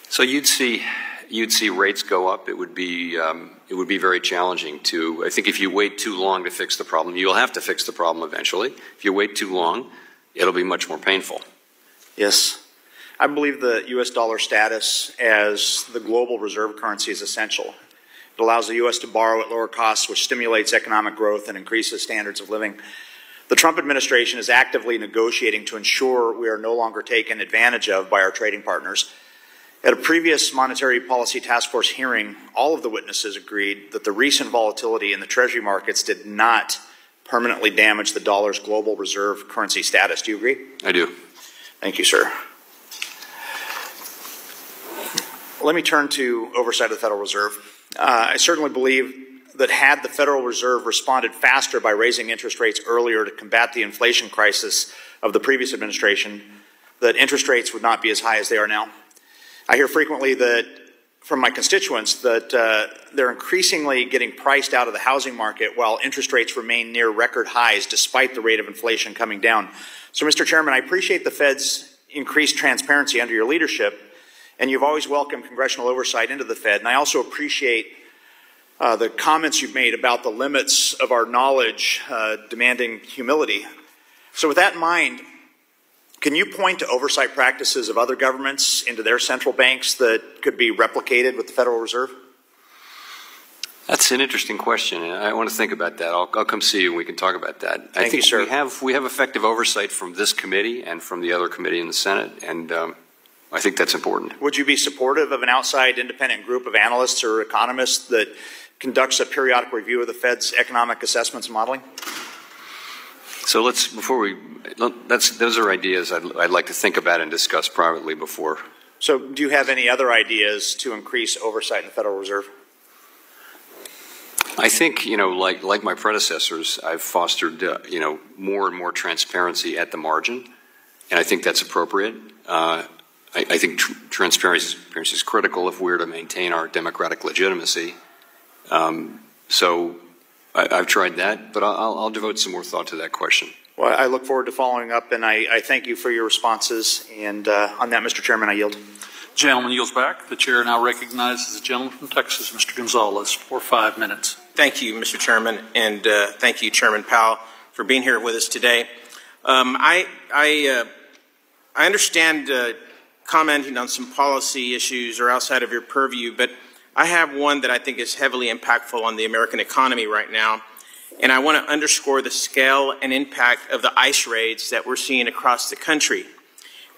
So you'd see rates go up. It would be very challenging to. I think if you wait too long to fix the problem, you'll have to fix the problem eventually. If you wait too long, it'll be much more painful. Yes. I believe the U.S. dollar status as the global reserve currency is essential. It allows the U.S. to borrow at lower costs, which stimulates economic growth and increases standards of living. The Trump administration is actively negotiating to ensure we are no longer taken advantage of by our trading partners. At a previous Monetary Policy Task Force hearing, all of the witnesses agreed that the recent volatility in the Treasury markets did not permanently damage the dollar's global reserve currency status. Do you agree? I do. Thank you, sir. Let me turn to oversight of the Federal Reserve. I certainly believe that had the Federal Reserve responded faster by raising interest rates earlier to combat the inflation crisis of the previous administration, that interest rates would not be as high as they are now. I hear frequently that from my constituents that they're increasingly getting priced out of the housing market while interest rates remain near record highs despite the rate of inflation coming down. So, Mr. Chairman, I appreciate the Fed's increased transparency under your leadership, and you've always welcomed congressional oversight into the Fed. And I also appreciate the comments you've made about the limits of our knowledge demanding humility. So with that in mind, Can you point to oversight practices of other governments into their central banks that could be replicated with the Federal Reserve? That's an interesting question, and I want to think about that. I'll come see you and we can talk about that. Thank you, sir. We have effective oversight from this committee and from the other committee in the Senate, and I think that's important. Would you be supportive of an outside independent group of analysts or economists that conducts a periodic review of the Fed's economic assessments and modeling? So those are ideas I'd like to think about and discuss privately before. So do you have any other ideas to increase oversight in the Federal Reserve? I think, like my predecessors, I've fostered, more and more transparency at the margin, and I think that's appropriate. I think transparency is critical if we're to maintain our democratic legitimacy. So I've tried that, but I'll devote some more thought to that question. Well, I look forward to following up, and I thank you for your responses. And on that, Mr. Chairman, I yield. Gentleman yields back. The chair now recognizes the gentleman from Texas, Mr. Gonzalez, for 5 minutes. Thank you, Mr. Chairman, and thank you, Chairman Powell, for being here with us today. I understand commenting on some policy issues are outside of your purview, but I have one that I think is heavily impactful on the American economy right now, and I want to underscore the scale and impact of the ICE raids that we're seeing across the country.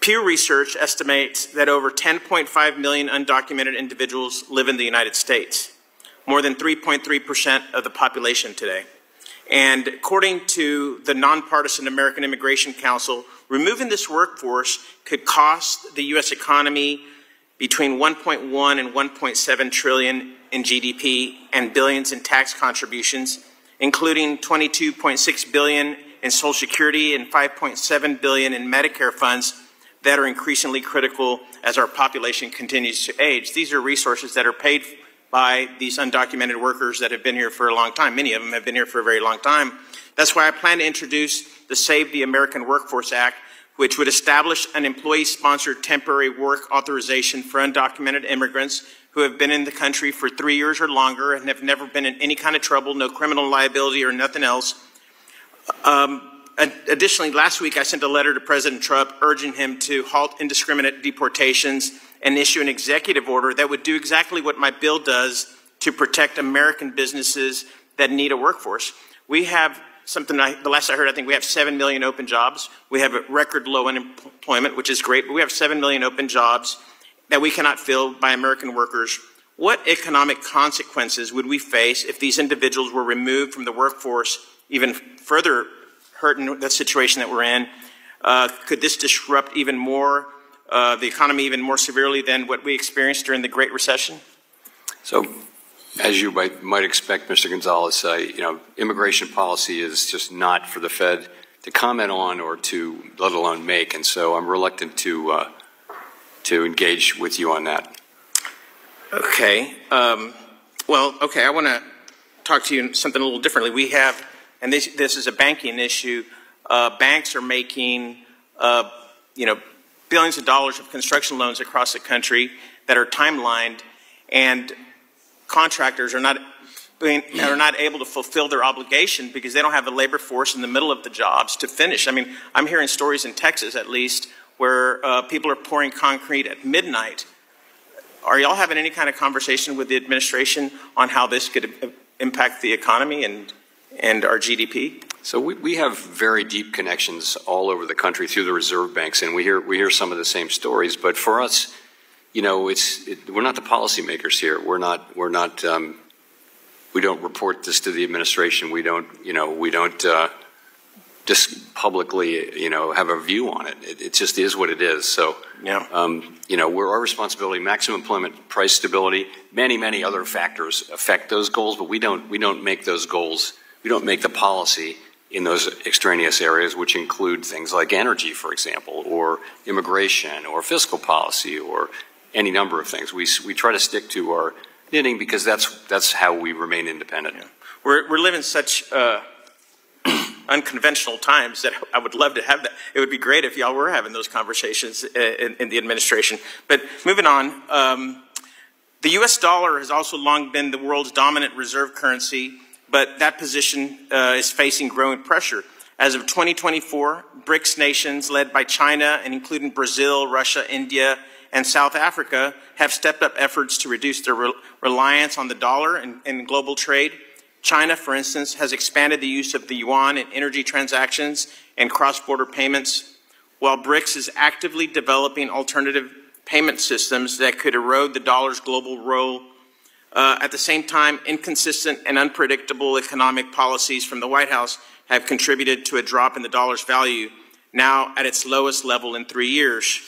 Pew Research estimates that over 10.5 million undocumented individuals live in the United States, more than 3.3% of the population today. And according to the nonpartisan American Immigration Council, removing this workforce could cost the U.S. economy between 1.1 and 1.7 trillion in GDP and billions in tax contributions, including 22.6 billion in Social Security and 5.7 billion in Medicare funds that are increasingly critical as our population continues to age. These are resources that are paid by these undocumented workers that have been here for a long time. Many of them have been here for a very long time. That's why I plan to introduce the Save the American Workforce Act, which would establish an employee-sponsored temporary work authorization for undocumented immigrants who have been in the country for 3 years or longer and have never been in any kind of trouble, no criminal liability or nothing else. Additionally, last week I sent a letter to President Trump urging him to halt indiscriminate deportations and issue an executive order that would do exactly what my bill does to protect American businesses that need a workforce. We have something, the last I heard, I think we have 7 million open jobs. We have a record low unemployment, which is great, but we have 7 million open jobs that we cannot fill by American workers. What economic consequences would we face if these individuals were removed from the workforce, even further hurting the situation that we're in? Could this disrupt even more the economy even more severely than what we experienced during the Great Recession? So, as you might expect, Mr. Gonzalez, immigration policy is just not for the Fed to comment on or to, let alone make, and so I'm reluctant to engage with you on that. Okay. Okay, I want to talk to you something a little differently. We have, and this is a banking issue, banks are making, billions of dollars of construction loans across the country that are timelined, and contractors are not able to fulfill their obligation because they don't have the labor force in the middle of the jobs to finish. I mean, I'm hearing stories in Texas, at least, where people are pouring concrete at midnight. Are y'all having any kind of conversation with the administration on how this could impact the economy and our GDP? So we have very deep connections all over the country through the reserve banks, and we hear some of the same stories. But for us, we're not the policymakers here. We don't report this to the administration. We don't just publicly have a view on it. It just is what it is. So we're our responsibility. Maximum employment, price stability, many other factors affect those goals, but we don't make those goals. We don't make the policy in those extraneous areas, which include things like energy, for example, or immigration, or fiscal policy, or any number of things. We try to stick to our knitting because that's how we remain independent. Yeah. We're living such unconventional times that I would love to have that. It would be great if y'all were having those conversations in the administration. But moving on, the U.S. dollar has also long been the world's dominant reserve currency, but that position is facing growing pressure. As of 2024, BRICS nations led by China and including Brazil, Russia, India, and South Africa have stepped up efforts to reduce their reliance on the dollar in global trade. China, for instance, has expanded the use of the yuan in energy transactions and cross-border payments, while BRICS is actively developing alternative payment systems that could erode the dollar's global role. At the same time, inconsistent and unpredictable economic policies from the White House have contributed to a drop in the dollar's value, now at its lowest level in 3 years.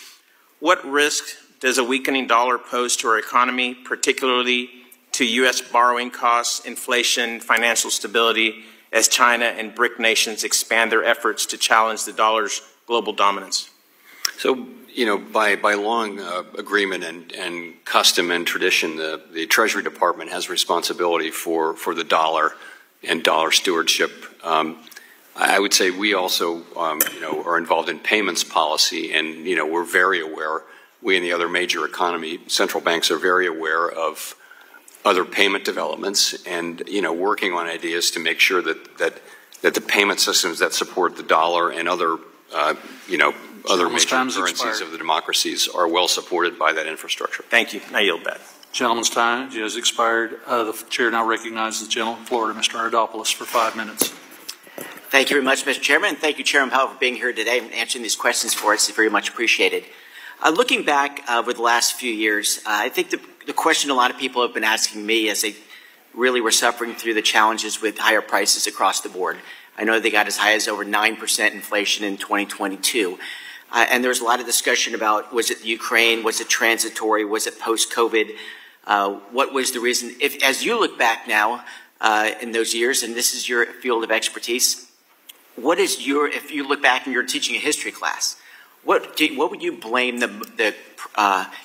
What risk does a weakening dollar pose to our economy, particularly to U.S. borrowing costs, inflation, financial stability, as China and BRIC nations expand their efforts to challenge the dollar's global dominance? So, by long agreement and custom and tradition, the Treasury Department has responsibility for the dollar and dollar stewardship. I would say we also, are involved in payments policy, and we're very aware. We and the other major economy central banks are very aware of other payment developments, and working on ideas to make sure that the payment systems that support the dollar and other other major currencies of the democracies are well supported by that infrastructure. Thank you. I yield back. Gentleman's time has expired. The chair now recognizes the gentleman from Florida, Mr. Ardopoulos, for 5 minutes. Thank you very much, Mr. Chairman. Thank you, Chairman Powell, for being here today and answering these questions for us. It's very much appreciated. Looking back over the last few years, I think the question a lot of people have been asking me as they really were suffering through the challenges with higher prices across the board. I know they got as high as over 9% inflation in 2022. And there was a lot of discussion about, was it Ukraine, was it transitory, was it post-COVID? What was the reason? As you look back now in those years, and this is your field of expertise, if you look back and you're teaching a history class, what would you blame the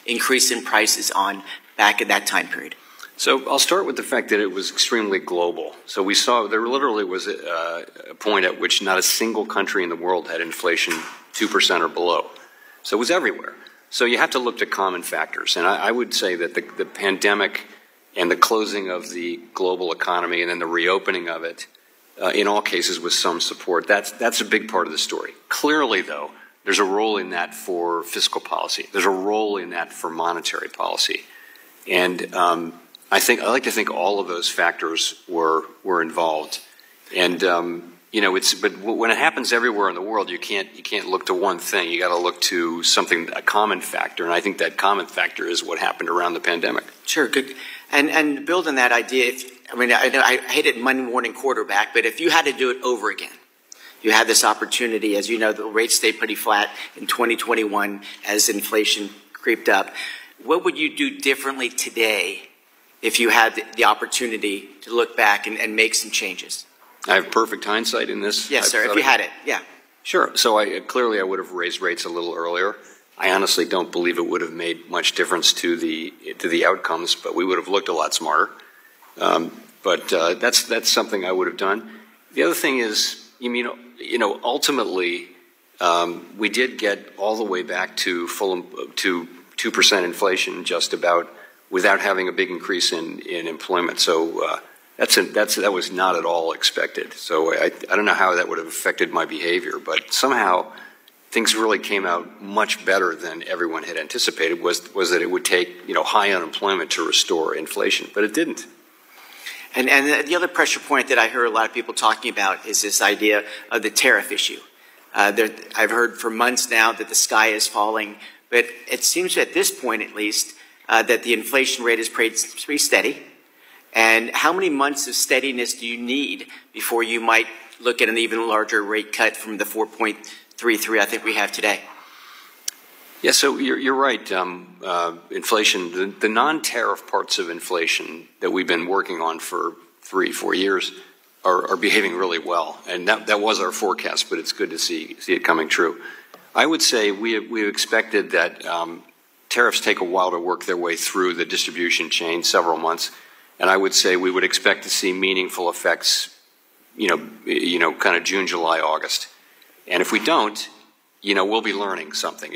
increase in prices on back at that time period? So I'll start with the fact that it was extremely global. So we saw there literally was a point at which not a single country in the world had inflation 2% or below. So it was everywhere. So you have to look to common factors. And I would say that the pandemic and the closing of the global economy and then the reopening of it, in all cases with some support, that's a big part of the story. Clearly, though, there's a role in that for fiscal policy. There's a role in that for monetary policy. And I like to think all of those factors were involved. And but when it happens everywhere in the world, you can't look to one thing. You got to look to something, a common factor, and I think that common factor is what happened around the pandemic. Sure, good. And build on that idea. I hate it Monday morning quarterback, but if you had to do it over again, you had this opportunity. As you know, the rates stayed pretty flat in 2021 as inflation creeped up. What would you do differently today if you had the opportunity to look back and make some changes? I have perfect hindsight in this. Yes, sir, if you had it, yeah. Sure. So clearly I would have raised rates a little earlier. I honestly don't believe it would have made much difference to the outcomes, but we would have looked a lot smarter. But that's something I would have done. The other thing is, ultimately, we did get all the way back to 2% inflation just about without having a big increase in employment. So that was not at all expected. So I don't know how that would have affected my behavior, but somehow things really came out much better than everyone had anticipated. Was that it would take high unemployment to restore inflation, but it didn't. And the other pressure point that I hear a lot of people talking about is this idea of the tariff issue. I've heard for months now that the sky is falling, but it seems at this point at least that the inflation rate is pretty steady. And how many months of steadiness do you need before you might look at an even larger rate cut from the 4.33 I think we have today? Yeah, so you're right. Inflation, the non-tariff parts of inflation that we've been working on for 3-4 years are behaving really well. And that was our forecast, but it's good to see it coming true. I would say we expected that tariffs take a while to work their way through the distribution chain, several months. And I would say we would expect to see meaningful effects, kind of June, July, August. And if we don't, we'll be learning something.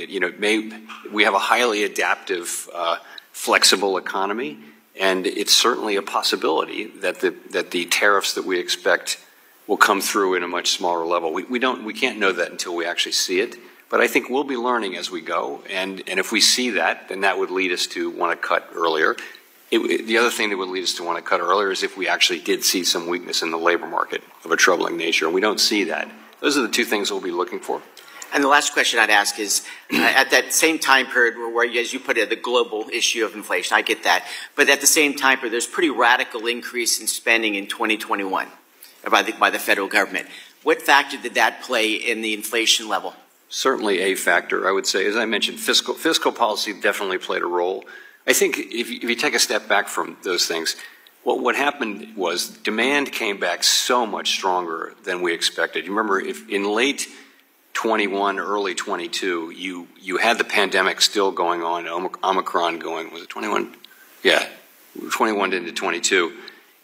We have a highly adaptive, flexible economy, and it's certainly a possibility that the tariffs that we expect will come through in a much smaller level. We can't know that until we actually see it. But I think we'll be learning as we go, and if we see that, then that would lead us to want to cut earlier. The other thing that would lead us to want to cut earlier is if we actually did see some weakness in the labor market of a troubling nature, and we don't see that. Those are the two things we'll be looking for. And the last question I'd ask is, at that same time period where, as you put it, the global issue of inflation, I get that, but at the same time period, there's pretty radical increase in spending in 2021 by the federal government. What factor did that play in the inflation level? Certainly a factor, I would say. As I mentioned, fiscal policy definitely played a role. I think if you take a step back from those things, what happened was demand came back so much stronger than we expected. You remember, if in late 21, early 22, you had the pandemic still going on, Omicron going, was it 21? Yeah, 21 into 22.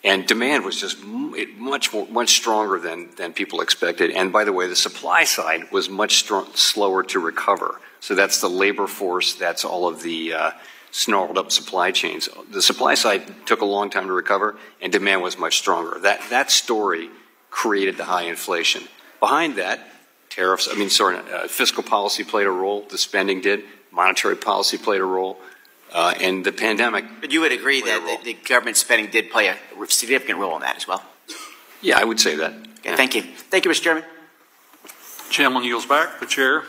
And demand was just much stronger than people expected. And by the way, the supply side was much slower to recover. So that's the labor force, that's all of the snarled up supply chains. The supply side took a long time to recover, and demand was much stronger. That story created the high inflation. Behind that, fiscal policy played a role, the spending did, monetary policy played a role. And the pandemic. But you would agree that the government spending did play a significant role in that as well? Yeah, I would say that. Okay, yeah. Thank you. Thank you, Mr. Chairman. Gentleman yields back. The chair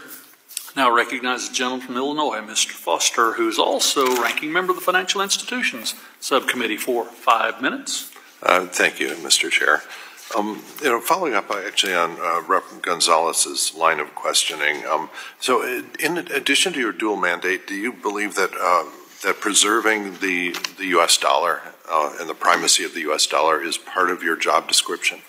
now recognizes the gentleman from Illinois, Mr. Foster, who's also ranking member of the Financial Institutions Subcommittee for 5 minutes. Thank you, Mr. Chair. Following up actually on Rep. Gonzalez's line of questioning, so in addition to your dual mandate, do you believe that that preserving the U.S. dollar and the primacy of the U.S. dollar is part of your job description?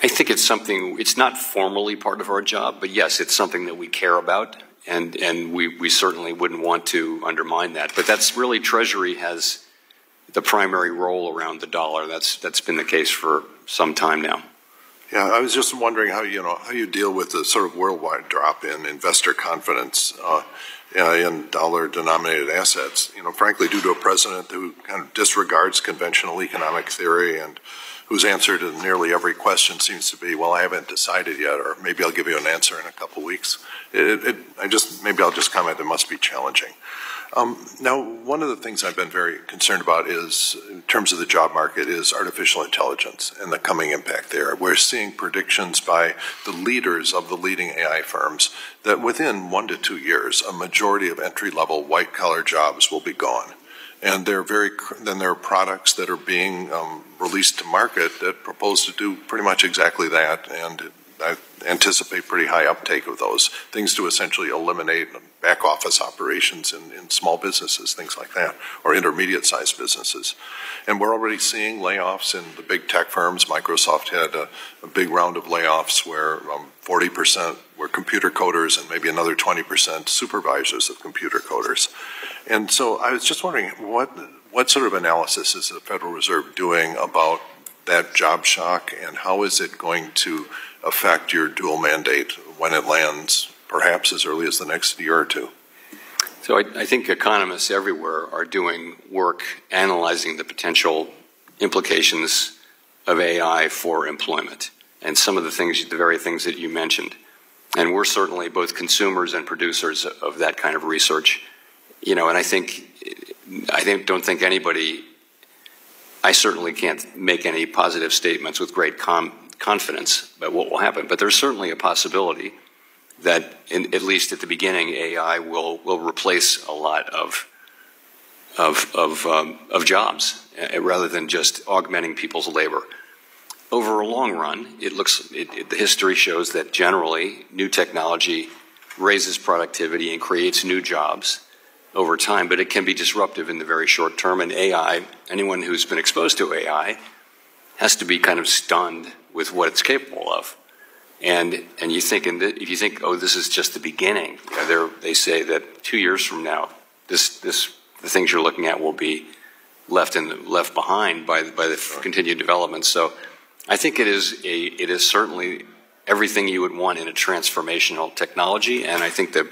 I think it's something, it's not formally part of our job, but yes, it's something that we care about, and we certainly wouldn't want to undermine that. But that's really, Treasury has the primary role around the dollar. That's been the case for some time now. Yeah, I was just wondering how you deal with the sort of worldwide drop in investor confidence in dollar-denominated assets. Frankly, due to a president who kind of disregards conventional economic theory and whose answer to nearly every question seems to be, "Well, I haven't decided yet," or "Maybe I'll give you an answer in a couple weeks." Maybe I'll just comment. It must be challenging. Now, one of the things I've been very concerned about is, in terms of the job market, is artificial intelligence and the coming impact there. We're seeing predictions by the leaders of the leading AI firms that within 1 to 2 years, a majority of entry-level white-collar jobs will be gone. And there are products that are being released to market that propose to do pretty much exactly that, and I anticipate pretty high uptake of those things to essentially eliminate back office operations in small businesses, things like that, or intermediate sized businesses. And we're already seeing layoffs in the big tech firms. Microsoft had a big round of layoffs where 40% were computer coders and maybe another 20% supervisors of computer coders. And so I was just wondering, what sort of analysis is the Federal Reserve doing about that job shock, and how is it going to affect your dual mandate when it lands, perhaps as early as the next year or two? So I think economists everywhere are doing work analyzing the potential implications of AI for employment and some of the very things that you mentioned. And we're certainly both consumers and producers of that kind of research. And don't think anybody, I certainly can't make any positive statements with great confidence about what will happen, but there's certainly a possibility that, at least at the beginning, AI will replace a lot of jobs rather than just augmenting people's labor. Over a long run, the history shows that generally new technology raises productivity and creates new jobs over time, but it can be disruptive in the very short term. And AI, anyone who's been exposed to AI, has to be kind of stunned with what it's capable of. And if you think, oh, this is just the beginning, they say that 2 years from now, the things you're looking at will be left behind by the continued development. So I think it is certainly everything you would want in a transformational technology, and I think that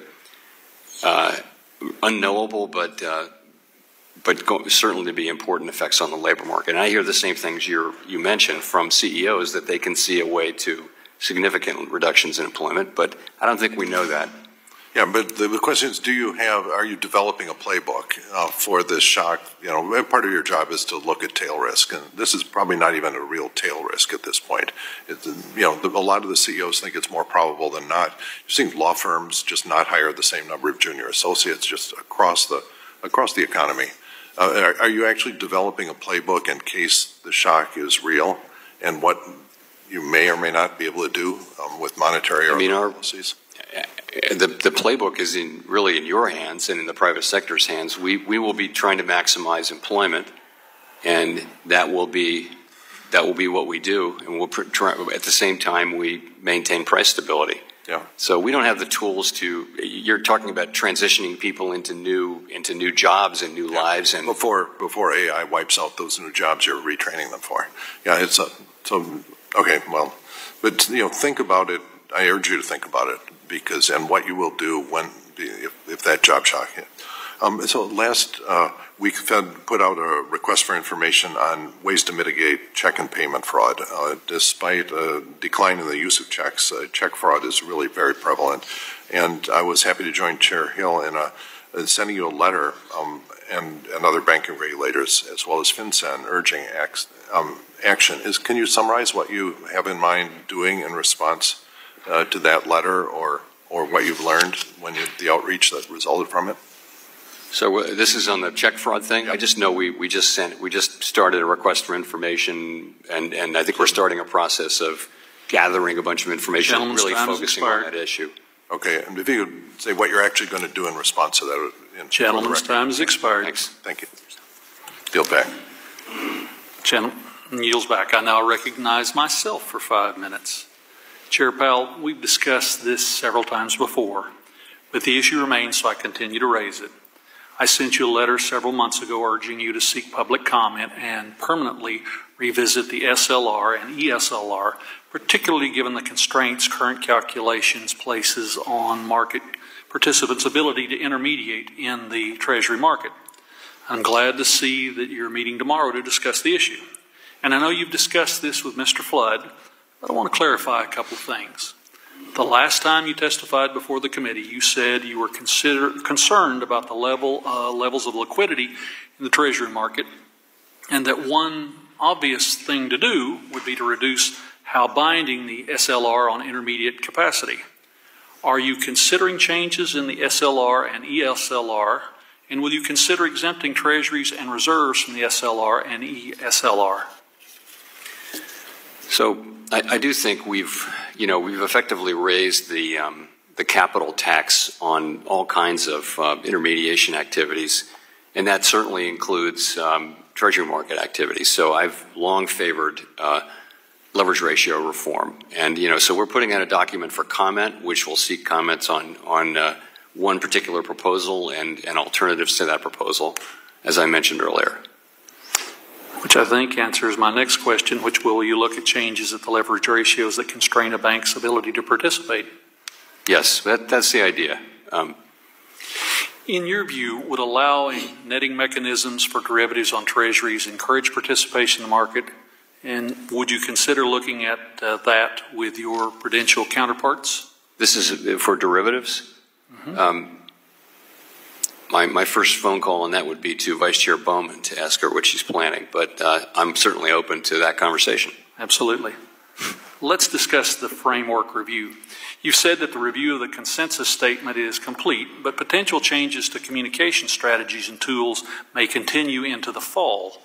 unknowable but certainly to be important effects on the labor market. And I hear the same things you mentioned from CEOs, that they can see a way to significant reductions in employment, but I don't think we know that. Yeah, but the question is, are you developing a playbook for this shock? Part of your job is to look at tail risk, and this is probably not even a real tail risk at this point. A lot of the CEOs think it's more probable than not. You're seeing law firms just not hire the same number of junior associates just across the economy. Are you actually developing a playbook in case the shock is real, and what you may or may not be able to do with monetary or other policies? The playbook is really in your hands and in the private sector's hands. We will be trying to maximize employment, and that will be what we do. And we'll try, at the same time, we maintain price stability. Yeah. So we don't have the tools to. You're talking about transitioning people into new jobs and new lives, and before AI wipes out those new jobs you're retraining them for. Yeah, okay. Well, but think about it. I urge you to think about it, and what you will do if that job shock hit. So last week, Fed put out a request for information on ways to mitigate check and payment fraud. Despite a decline in the use of checks, check fraud is really very prevalent. And I was happy to join Chair Hill in sending you a letter and other banking regulators, as well as FinCEN, urging action. Can you summarize what you have in mind doing in response to that letter, or what you've learned the outreach that resulted from it? So this is on the check fraud thing. Yep. I just know we just started a request for information, and I think we're starting a process of gathering a bunch of information, and really focusing on that issue. Okay, and if you could say what you're actually going to do in response to that. Gentleman's time has expired. Thanks. Thank you. Yield back. Gentleman yields back. I now recognize myself for 5 minutes. Chair Powell, we've discussed this several times before, but the issue remains, so I continue to raise it. I sent you a letter several months ago urging you to seek public comment and permanently revisit the SLR and ESLR, particularly given the constraints current calculations places on market participants' ability to intermediate in the Treasury market. I'm glad to see that you're meeting tomorrow to discuss the issue. And I know you've discussed this with Mr. Flood, but I want to clarify a couple of things. The last time you testified before the committee, you said you were concerned about the levels of liquidity in the Treasury market, and that one obvious thing to do would be to reduce how binding the SLR on intermediate capacity. Are you considering changes in the SLR and ESLR, and will you consider exempting Treasuries and reserves from the SLR and ESLR? So I do think we've effectively raised the capital tax on all kinds of intermediation activities, and that certainly includes Treasury market activities. So I've long favored leverage ratio reform, and so we're putting out a document for comment, which will seek comments on one particular proposal and alternatives to that proposal, as I mentioned earlier. Which I think answers my next question, which will you look at changes at the leverage ratios that constrain a bank's ability to participate? Yes, that's the idea. In your view, would allowing netting mechanisms for derivatives on treasuries encourage participation in the market? And would you consider looking at that with your prudential counterparts? This is for derivatives? Mm-hmm. My first phone call on that would be to Vice Chair Bowman to ask her what she's planning, but I'm certainly open to that conversation. Absolutely. Let's discuss the framework review. You've said that the review of the consensus statement is complete, but potential changes to communication strategies and tools may continue into the fall.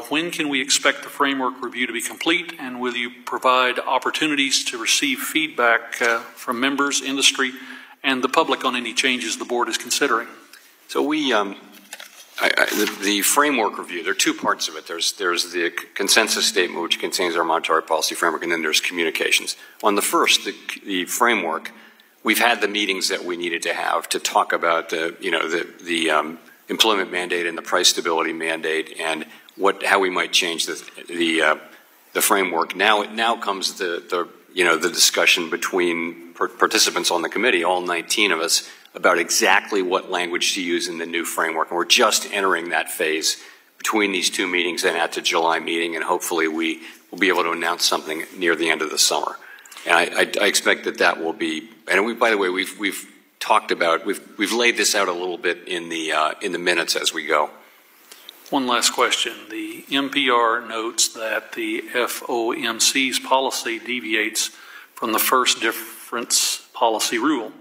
When can we expect the framework review to be complete, and will you provide opportunities to receive feedback from members, industry, and the public on any changes the board is considering? So the framework review, there are two parts of it. There's the consensus statement, which contains our monetary policy framework, and then there's communications. On the first, the framework, we've had the meetings that we needed to have to talk about the employment mandate and the price stability mandate and how we might change the framework. Now comes the discussion between participants on the committee, all 19 of us, about exactly what language to use in the new framework. And we're just entering that phase between these two meetings and at the July meeting, and hopefully we will be able to announce something near the end of the summer. And I expect that will be, and by the way, we've talked about, we've laid this out a little bit in the minutes as we go. One last question. The NPR notes that the FOMC's policy deviates from the first difference policy rule.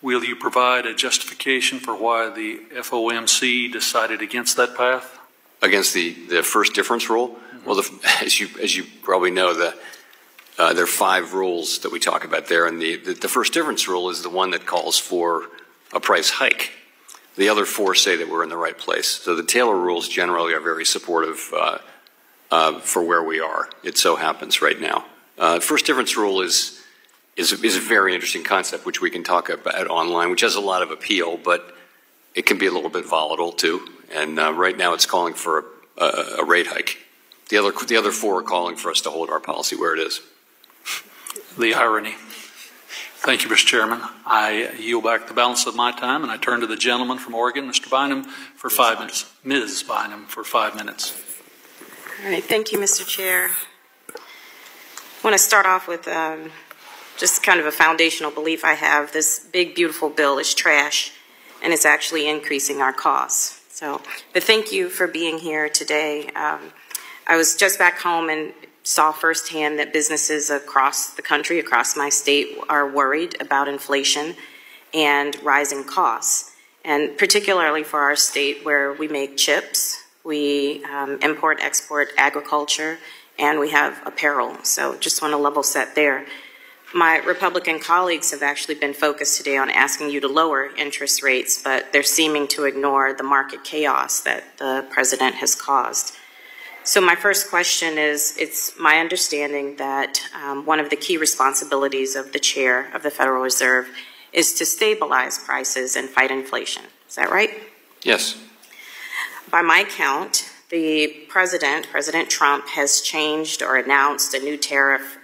Will you provide a justification for why the FOMC decided against that path? Against the first difference rule? Mm-hmm. Well, as you probably know, there are 5 rules that we talk about there, and the first difference rule is the one that calls for a price hike. The other 4 say that we're in the right place. So the Taylor rules generally are very supportive for where we are. It so happens right now. First difference rule is a very interesting concept, which we can talk about online, which has a lot of appeal, but it can be a little bit volatile too. And right now it's calling for a rate hike. The other 4 are calling for us to hold our policy where it is. The irony. Thank you, Mr. Chairman. I yield back the balance of my time, and I turn to the gentleman from Oregon, Mr. Bynum, for 5 minutes. Ms. Bynum for 5 minutes. All right. Thank you, Mr. Chair. I want to start off with just kind of a foundational belief I have. This big, beautiful bill is trash, and it's actually increasing our costs. But thank you for being here today. I was just back home and saw firsthand that businesses across the country, across my state, are worried about inflation and rising costs. And particularly for our state where we make chips, we import, export agriculture, and we have apparel. So just want to level set there. My Republican colleagues have actually been focused today on asking you to lower interest rates, but they're seeming to ignore the market chaos that the president has caused. So my first question is, it's my understanding that one of the key responsibilities of the chair of the Federal Reserve is to stabilize prices and fight inflation. Is that right? Yes. By my count, the President Trump, has changed or announced a new tariff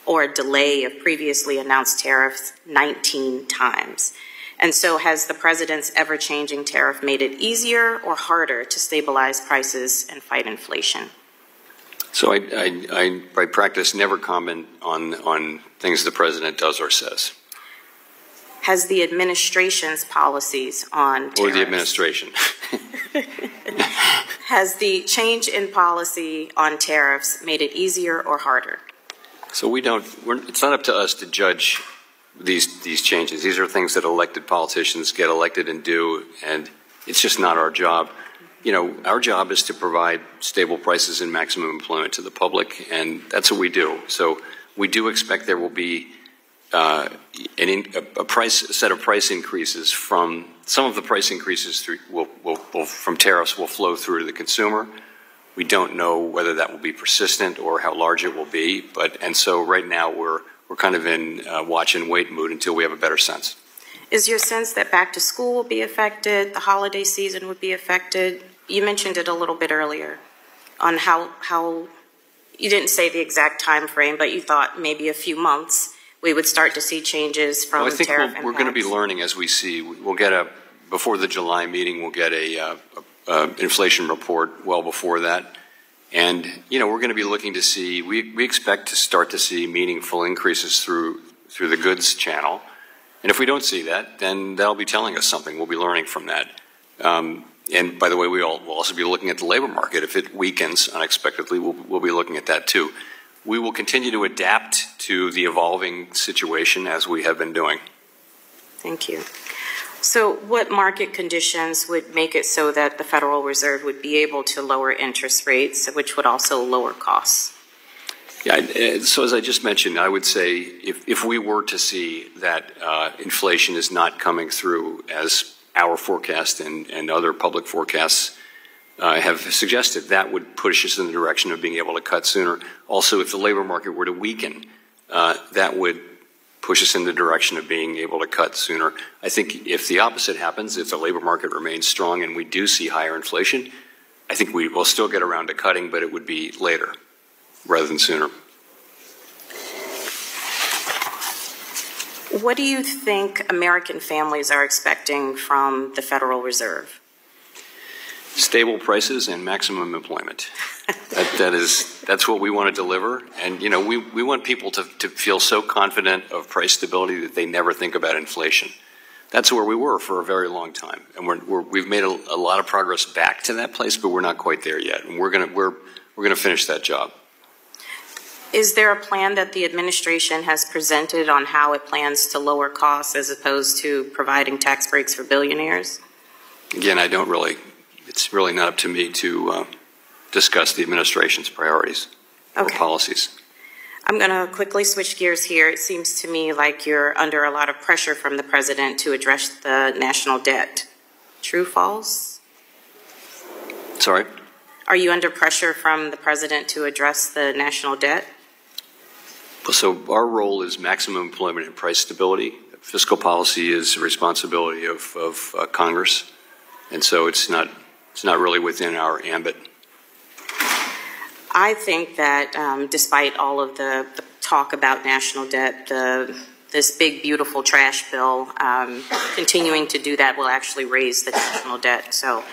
or a delay of previously announced tariffs 19 times. And so has the president's ever-changing tariff made it easier or harder to stabilize prices and fight inflation? So I by practice, never comment on things the president does or says. Has the administration's policies on tariffs... Or the administration. Has the change in policy on tariffs made it easier or harder? So it's not up to us to judge these changes. These are things that elected politicians get elected and do, and it's just not our job. You know, our job is to provide stable prices and maximum employment to the public, and that's what we do. So we do expect there will be a set of price increases from some of the price increases from tariffs will flow through to the consumer. We don't know whether that will be persistent or how large it will be, and so right now we're kind of in watch and wait mood until we have a better sense. Is your sense that back to school will be affected, the holiday season would be affected? You mentioned it a little bit earlier on how you didn't say the exact time frame, but you thought maybe a few months we would start to see changes from well, I think tariff we're going to be learning as we see. We'll get before the July meeting, we'll get a inflation report well before that. And, you know, we're going to be looking to see, we expect to start to see meaningful increases through the goods channel. And if we don't see that, then that'll be telling us something. We'll be learning from that. And by the way, we'll also be looking at the labor market. If it weakens unexpectedly, we'll be looking at that too. We will continue to adapt to the evolving situation as we have been doing. Thank you. So what market conditions would make it so that the Federal Reserve would be able to lower interest rates, which would also lower costs? Yeah, so as I just mentioned, I would say if we were to see that inflation is not coming through as our forecast and other public forecasts have suggested, that would push us in the direction of being able to cut sooner. Also, if the labor market were to weaken, that would push us in the direction of being able to cut sooner. I think if the opposite happens, if the labor market remains strong and we do see higher inflation, I think we will still get around to cutting, but it would be later rather than sooner. What do you think American families are expecting from the Federal Reserve? Stable prices and maximum employment. That's what we want to deliver. And, you know, we want people to feel so confident of price stability that they never think about inflation. That's where we were for a very long time. And we've made a lot of progress back to that place, but we're not quite there yet. And we're gonna finish that job. Is there a plan that the administration has presented on how it plans to lower costs as opposed to providing tax breaks for billionaires? Again, it's really not up to me to discuss the administration's priorities or policies. I'm going to quickly switch gears here. It seems to me like you're under a lot of pressure from the president to address the national debt. True, false? Sorry? Are you under pressure from the president to address the national debt? So our role is maximum employment and price stability. Fiscal policy is the responsibility of Congress, and so it's not really within our ambit. I think that despite all of the talk about national debt, this big, beautiful trash bill, continuing to do that will actually raise the national debt. So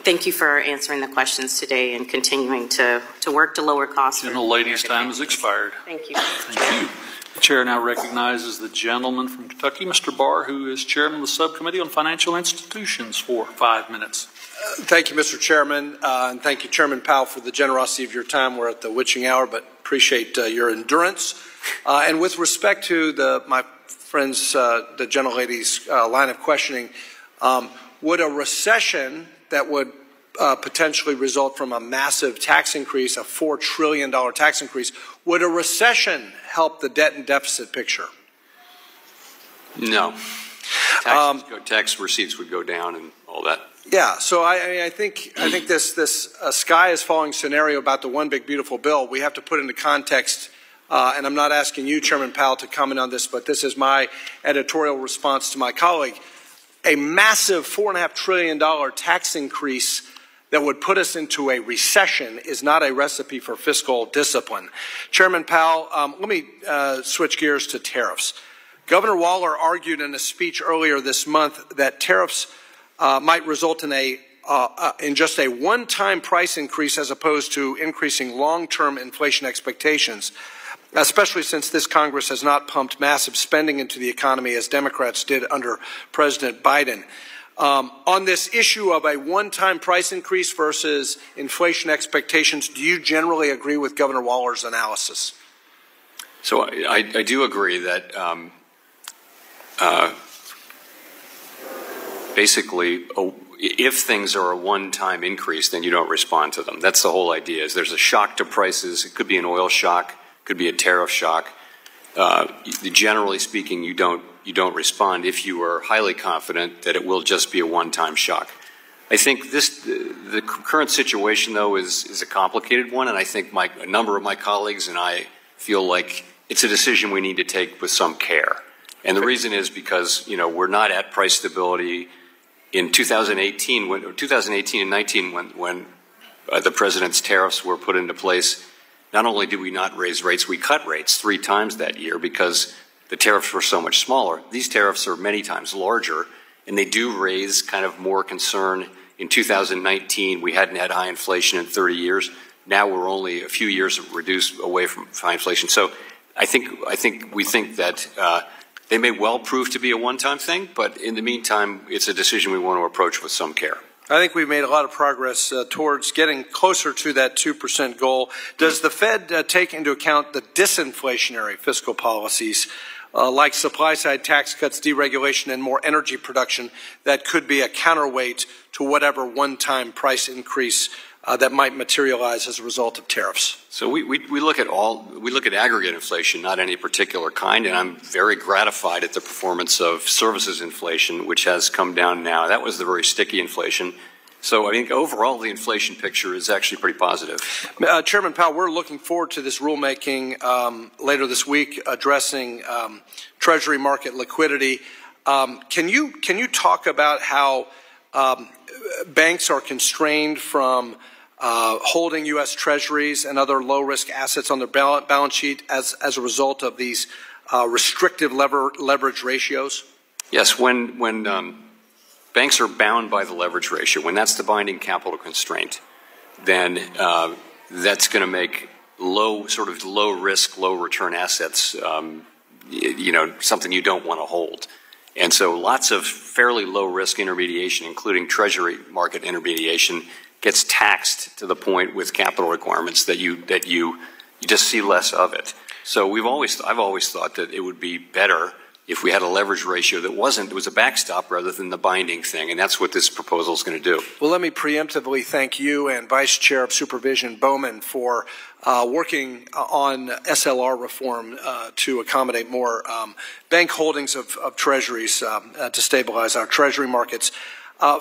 thank you for answering the questions today and continuing to work to lower costs. And the lady's time has expired. Thank you. Thank you. The chair now recognizes the gentleman from Kentucky, Mr. Barr, who is chairman of the subcommittee on financial institutions, for 5 minutes. Thank you, Mr. Chairman, and thank you, Chairman Powell, for the generosity of your time. We're at the witching hour, but appreciate your endurance. And with respect to my friends, the gentlelady's line of questioning, would a recession that would potentially result from a massive tax increase, a $4 trillion tax increase, would a recession help the debt and deficit picture? No. Tax receipts would go down and all that. Yeah, so I think this sky is falling scenario about the one big beautiful bill, we have to put into context, and I'm not asking you, Chairman Powell, to comment on this, but this is my editorial response to my colleague. A massive $4.5 trillion tax increase that would put us into a recession is not a recipe for fiscal discipline. Chairman Powell, let me switch gears to tariffs. Governor Waller argued in a speech earlier this month that tariffs might result in just a one-time price increase as opposed to increasing long-term inflation expectations, especially since this Congress has not pumped massive spending into the economy as Democrats did under President Biden. On this issue of a one-time price increase versus inflation expectations, do you generally agree with Governor Waller's analysis? So I do agree that basically, if things are a one-time increase, then you don't respond to them. That's the whole idea. Is there's a shock to prices. It could be an oil shock, could be a tariff shock. Generally speaking, you don't respond if you are highly confident that it will just be a one-time shock. I think the current situation, though, is a complicated one, and I think a number of my colleagues and I feel like it's a decision we need to take with some care. And the reason is because, you know, we're not at price stability in 2018 and 19 when the president's tariffs were put into place. Not only did we not raise rates, we cut rates 3 times that year because the tariffs were so much smaller. These tariffs are many times larger, and they do raise kind of more concern. In 2019, we hadn't had high inflation in 30 years. Now we're only a few years reduced away from high inflation. So we think that they may well prove to be a one-time thing, but in the meantime, it's a decision we want to approach with some care. I think we've made a lot of progress towards getting closer to that 2% goal. Does the Fed take into account the disinflationary fiscal policies like supply-side tax cuts, deregulation, and more energy production that could be a counterweight to whatever one-time price increase that might materialize as a result of tariffs? So we look at aggregate inflation, not any particular kind, and I'm very gratified at the performance of services inflation, which has come down now. That was the very sticky inflation. So I think overall the inflation picture is actually pretty positive. Chairman Powell, we're looking forward to this rulemaking later this week addressing Treasury market liquidity. Can you talk about how banks are constrained from holding U.S. Treasuries and other low-risk assets on their balance sheet as a result of these restrictive leverage ratios? Yes, when banks are bound by the leverage ratio, when that's the binding capital constraint, then that's going to make low risk, low return assets, something you don't want to hold. And so lots of fairly low risk intermediation, including treasury market intermediation, gets taxed to the point with capital requirements that you just see less of it. So I've always thought that it would be better if we had a leverage ratio that it was a backstop rather than the binding thing, and that's what this proposal is going to do. Well, let me preemptively thank you and Vice Chair of Supervision Bowman for working on SLR reform to accommodate more bank holdings of treasuries to stabilize our treasury markets.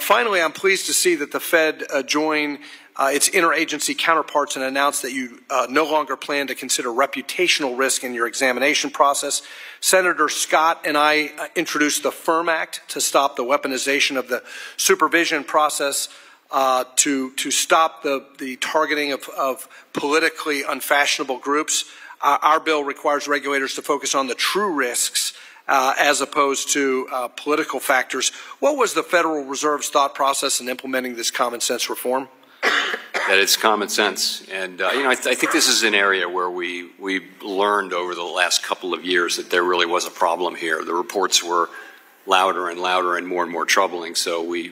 Finally, I'm pleased to see that the Fed join its interagency counterparts and announce that you no longer plan to consider reputational risk in your examination process. Senator Scott and I introduced the FIRM Act to stop the weaponization of the supervision process, to stop the targeting of politically unfashionable groups. Our bill requires regulators to focus on the true risks as opposed to political factors. What was the Federal Reserve's thought process in implementing this common sense reform? That it's common sense. And, I think this is an area where we learned over the last couple of years that there really was a problem here. The reports were louder and louder and more troubling. So we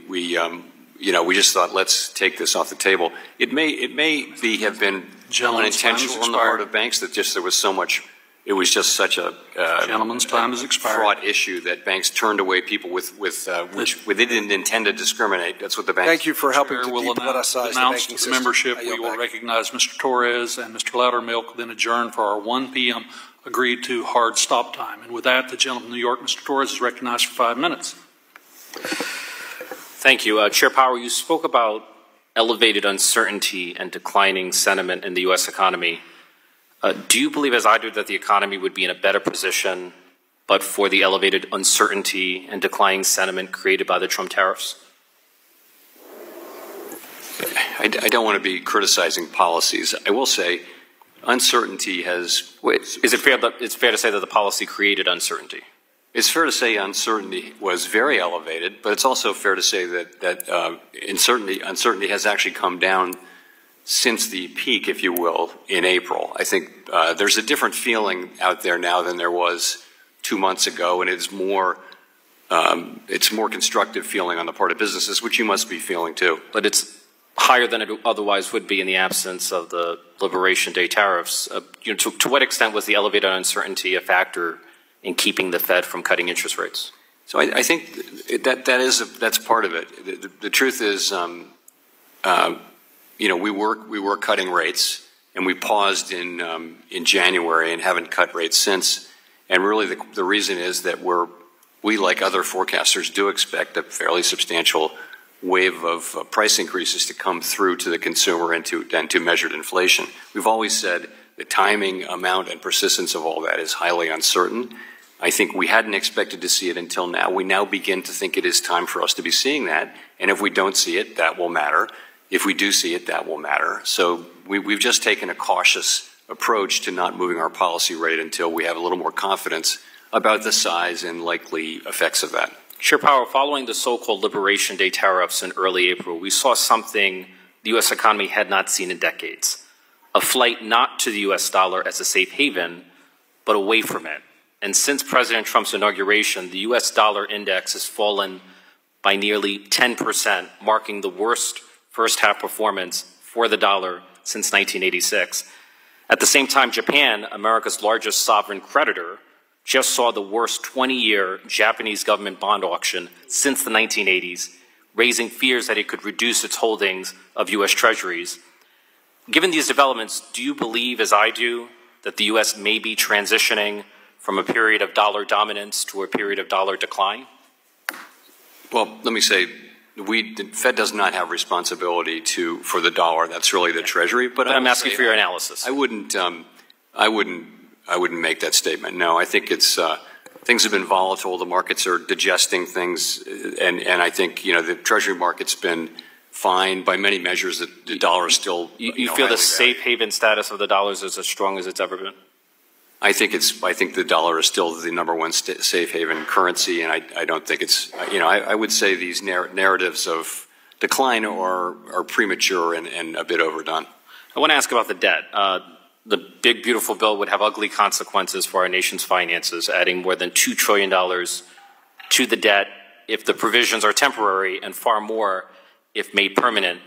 just thought, let's take this off the table. It may have been unintentional on the part of banks that there was so much. It was just such a gentleman's time has expired. Fraught issue that banks turned away people which they didn't intend to discriminate. That's what the banks. Thank you for helping to depoliticize the banking system. Membership. We will recognize Mr. Torres and Mr. Loudermilk, then adjourn for our 1 p.m. agreed to hard stop time. And with that, the gentleman from New York, Mr. Torres, is recognized for 5 minutes. Thank you, Chair Powell. You spoke about elevated uncertainty and declining sentiment in the U.S. economy. Do you believe, as I do, that the economy would be in a better position but for the elevated uncertainty and declining sentiment created by the Trump tariffs? I don't want to be criticizing policies. I will say uncertainty has... Is it fair that it's fair to say that the policy created uncertainty? It's fair to say uncertainty was very elevated, but it's also fair to say that uncertainty has actually come down since the peak, if you will, in April. I think there's a different feeling out there now than there was 2 months ago, and it's more constructive feeling on the part of businesses, which you must be feeling too. But it's higher than it otherwise would be in the absence of the Liberation Day tariffs. To what extent was the elevated uncertainty a factor in keeping the Fed from cutting interest rates? So I think that's part of it. The truth is, we were cutting rates, and we paused in January and haven't cut rates since. And really, the reason is that we, like other forecasters, do expect a fairly substantial wave of price increases to come through to the consumer and to measured inflation. We've always said the timing, amount, and persistence of all that is highly uncertain. I think we hadn't expected to see it until now. We now begin to think it is time for us to be seeing that. And if we don't see it, that will matter. If we do see it, that will matter. So we've just taken a cautious approach to not moving our policy rate until we have a little more confidence about the size and likely effects of that. Chair Powell, following the so-called Liberation Day tariffs in early April, we saw something the U.S. economy had not seen in decades. A flight not to the U.S. dollar as a safe haven, but away from it. And since President Trump's inauguration, the U.S. dollar index has fallen by nearly 10%, marking the worst first-half performance for the dollar since 1986. At the same time, Japan, America's largest sovereign creditor, just saw the worst 20-year Japanese government bond auction since the 1980s, raising fears that it could reduce its holdings of U.S. treasuries. Given these developments, do you believe, as I do, that the U.S. may be transitioning from a period of dollar dominance to a period of dollar decline? Well, let me say, the Fed does not have responsibility for the dollar. That's really the Treasury. But I'm asking for your analysis. I wouldn't make that statement. No, I think things have been volatile. The markets are digesting things, and I think the Treasury market's been fine by many measures. The dollar is still. You feel the safe haven status of the dollar is as strong as it's ever been? I think the dollar is still the #1 safe haven currency, and I don't think it's, I would say these narratives of decline are premature and a bit overdone. I want to ask about the debt. The big, beautiful bill would have ugly consequences for our nation's finances, adding more than $2 trillion to the debt if the provisions are temporary and far more if made permanent.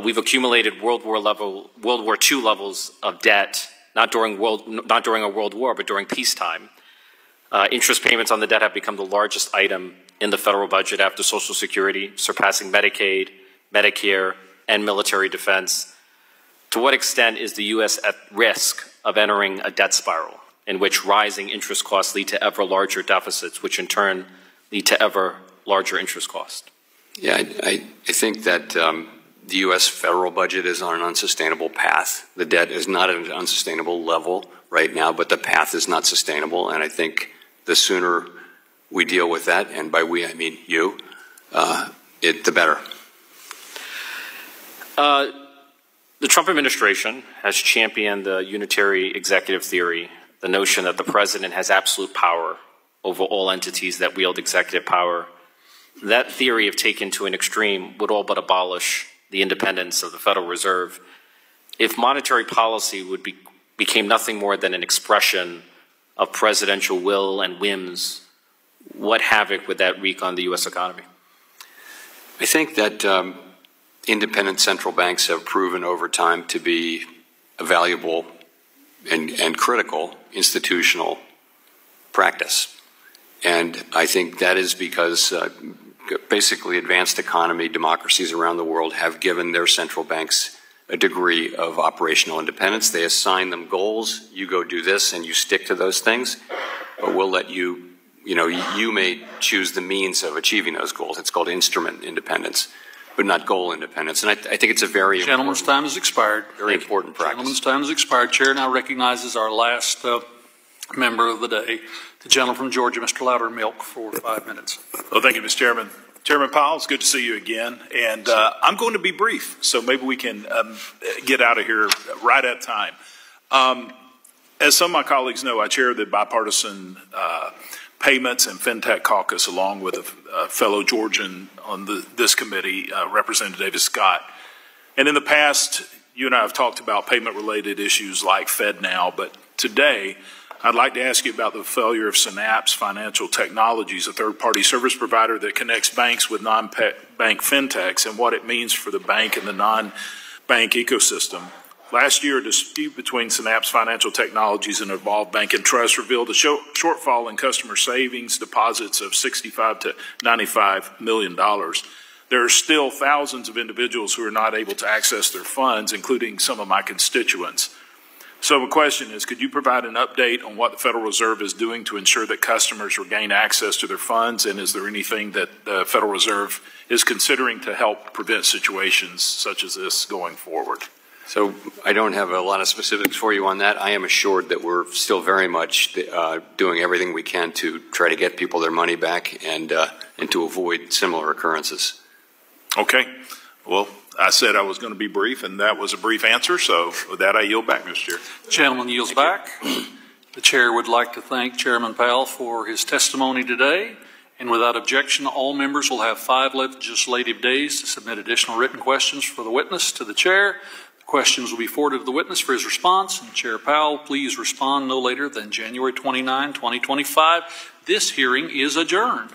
We've accumulated World War II levels of debt, not during a world war, but during peacetime. Interest payments on the debt have become the largest item in the federal budget after Social Security, surpassing Medicaid, Medicare, and military defense. To what extent is the U.S. at risk of entering a debt spiral in which rising interest costs lead to ever larger deficits, which in turn lead to ever larger interest costs? Yeah, I think that the U.S. federal budget is on an unsustainable path. The debt is not at an unsustainable level right now, but the path is not sustainable, and I think the sooner we deal with that, and by we I mean you, the better. The Trump administration has championed the unitary executive theory, the notion that the president has absolute power over all entities that wield executive power. That theory, if taken to an extreme, would all but abolish the independence of the Federal Reserve. If monetary policy became nothing more than an expression of presidential will and whims, what havoc would that wreak on the U.S. economy? I think that independent central banks have proven over time to be a valuable and critical institutional practice. And I think that is because basically advanced economy democracies around the world have given their central banks a degree of operational independence. They assign them goals. You go do this and you stick to those things, but we'll let you, you may choose the means of achieving those goals. It's called instrument independence, but not goal independence. And I think it's a very Gentleman's time has expired. Very important practice. Gentleman's time has expired. Chair now recognizes our last member of the day, the gentleman from Georgia, Mr. Loudermilk, for 5 minutes. Well, thank you, Mr. Chairman. Chairman Powell, it's good to see you again. And I'm going to be brief, so maybe we can get out of here right at time. As some of my colleagues know, I chair the bipartisan Payments and FinTech Caucus, along with a fellow Georgian on this committee, Representative David Scott. And in the past, you and I have talked about payment-related issues like FedNow, but today, I'd like to ask you about the failure of Synapse Financial Technologies, a third-party service provider that connects banks with non-bank fintechs, and what it means for the bank and the non-bank ecosystem. Last year, a dispute between Synapse Financial Technologies and Evolve Bank and Trust revealed a shortfall in customer savings deposits of $65 to $95 million. There are still thousands of individuals who are not able to access their funds, including some of my constituents. So the question is, could you provide an update on what the Federal Reserve is doing to ensure that customers regain access to their funds, and is there anything that the Federal Reserve is considering to help prevent situations such as this going forward? So I don't have a lot of specifics for you on that. I am assured that we're still very much doing everything we can to try to get people their money back and to avoid similar occurrences. Okay. Well, I said I was going to be brief, and that was a brief answer. So with that, I yield back, Mr. Chair. The gentleman yields back. The chair would like to thank Chairman Powell for his testimony today. And without objection, all members will have 5 legislative days to submit additional written questions for the witness to the chair. The questions will be forwarded to the witness for his response. And Chair Powell, please respond no later than January 29, 2025. This hearing is adjourned.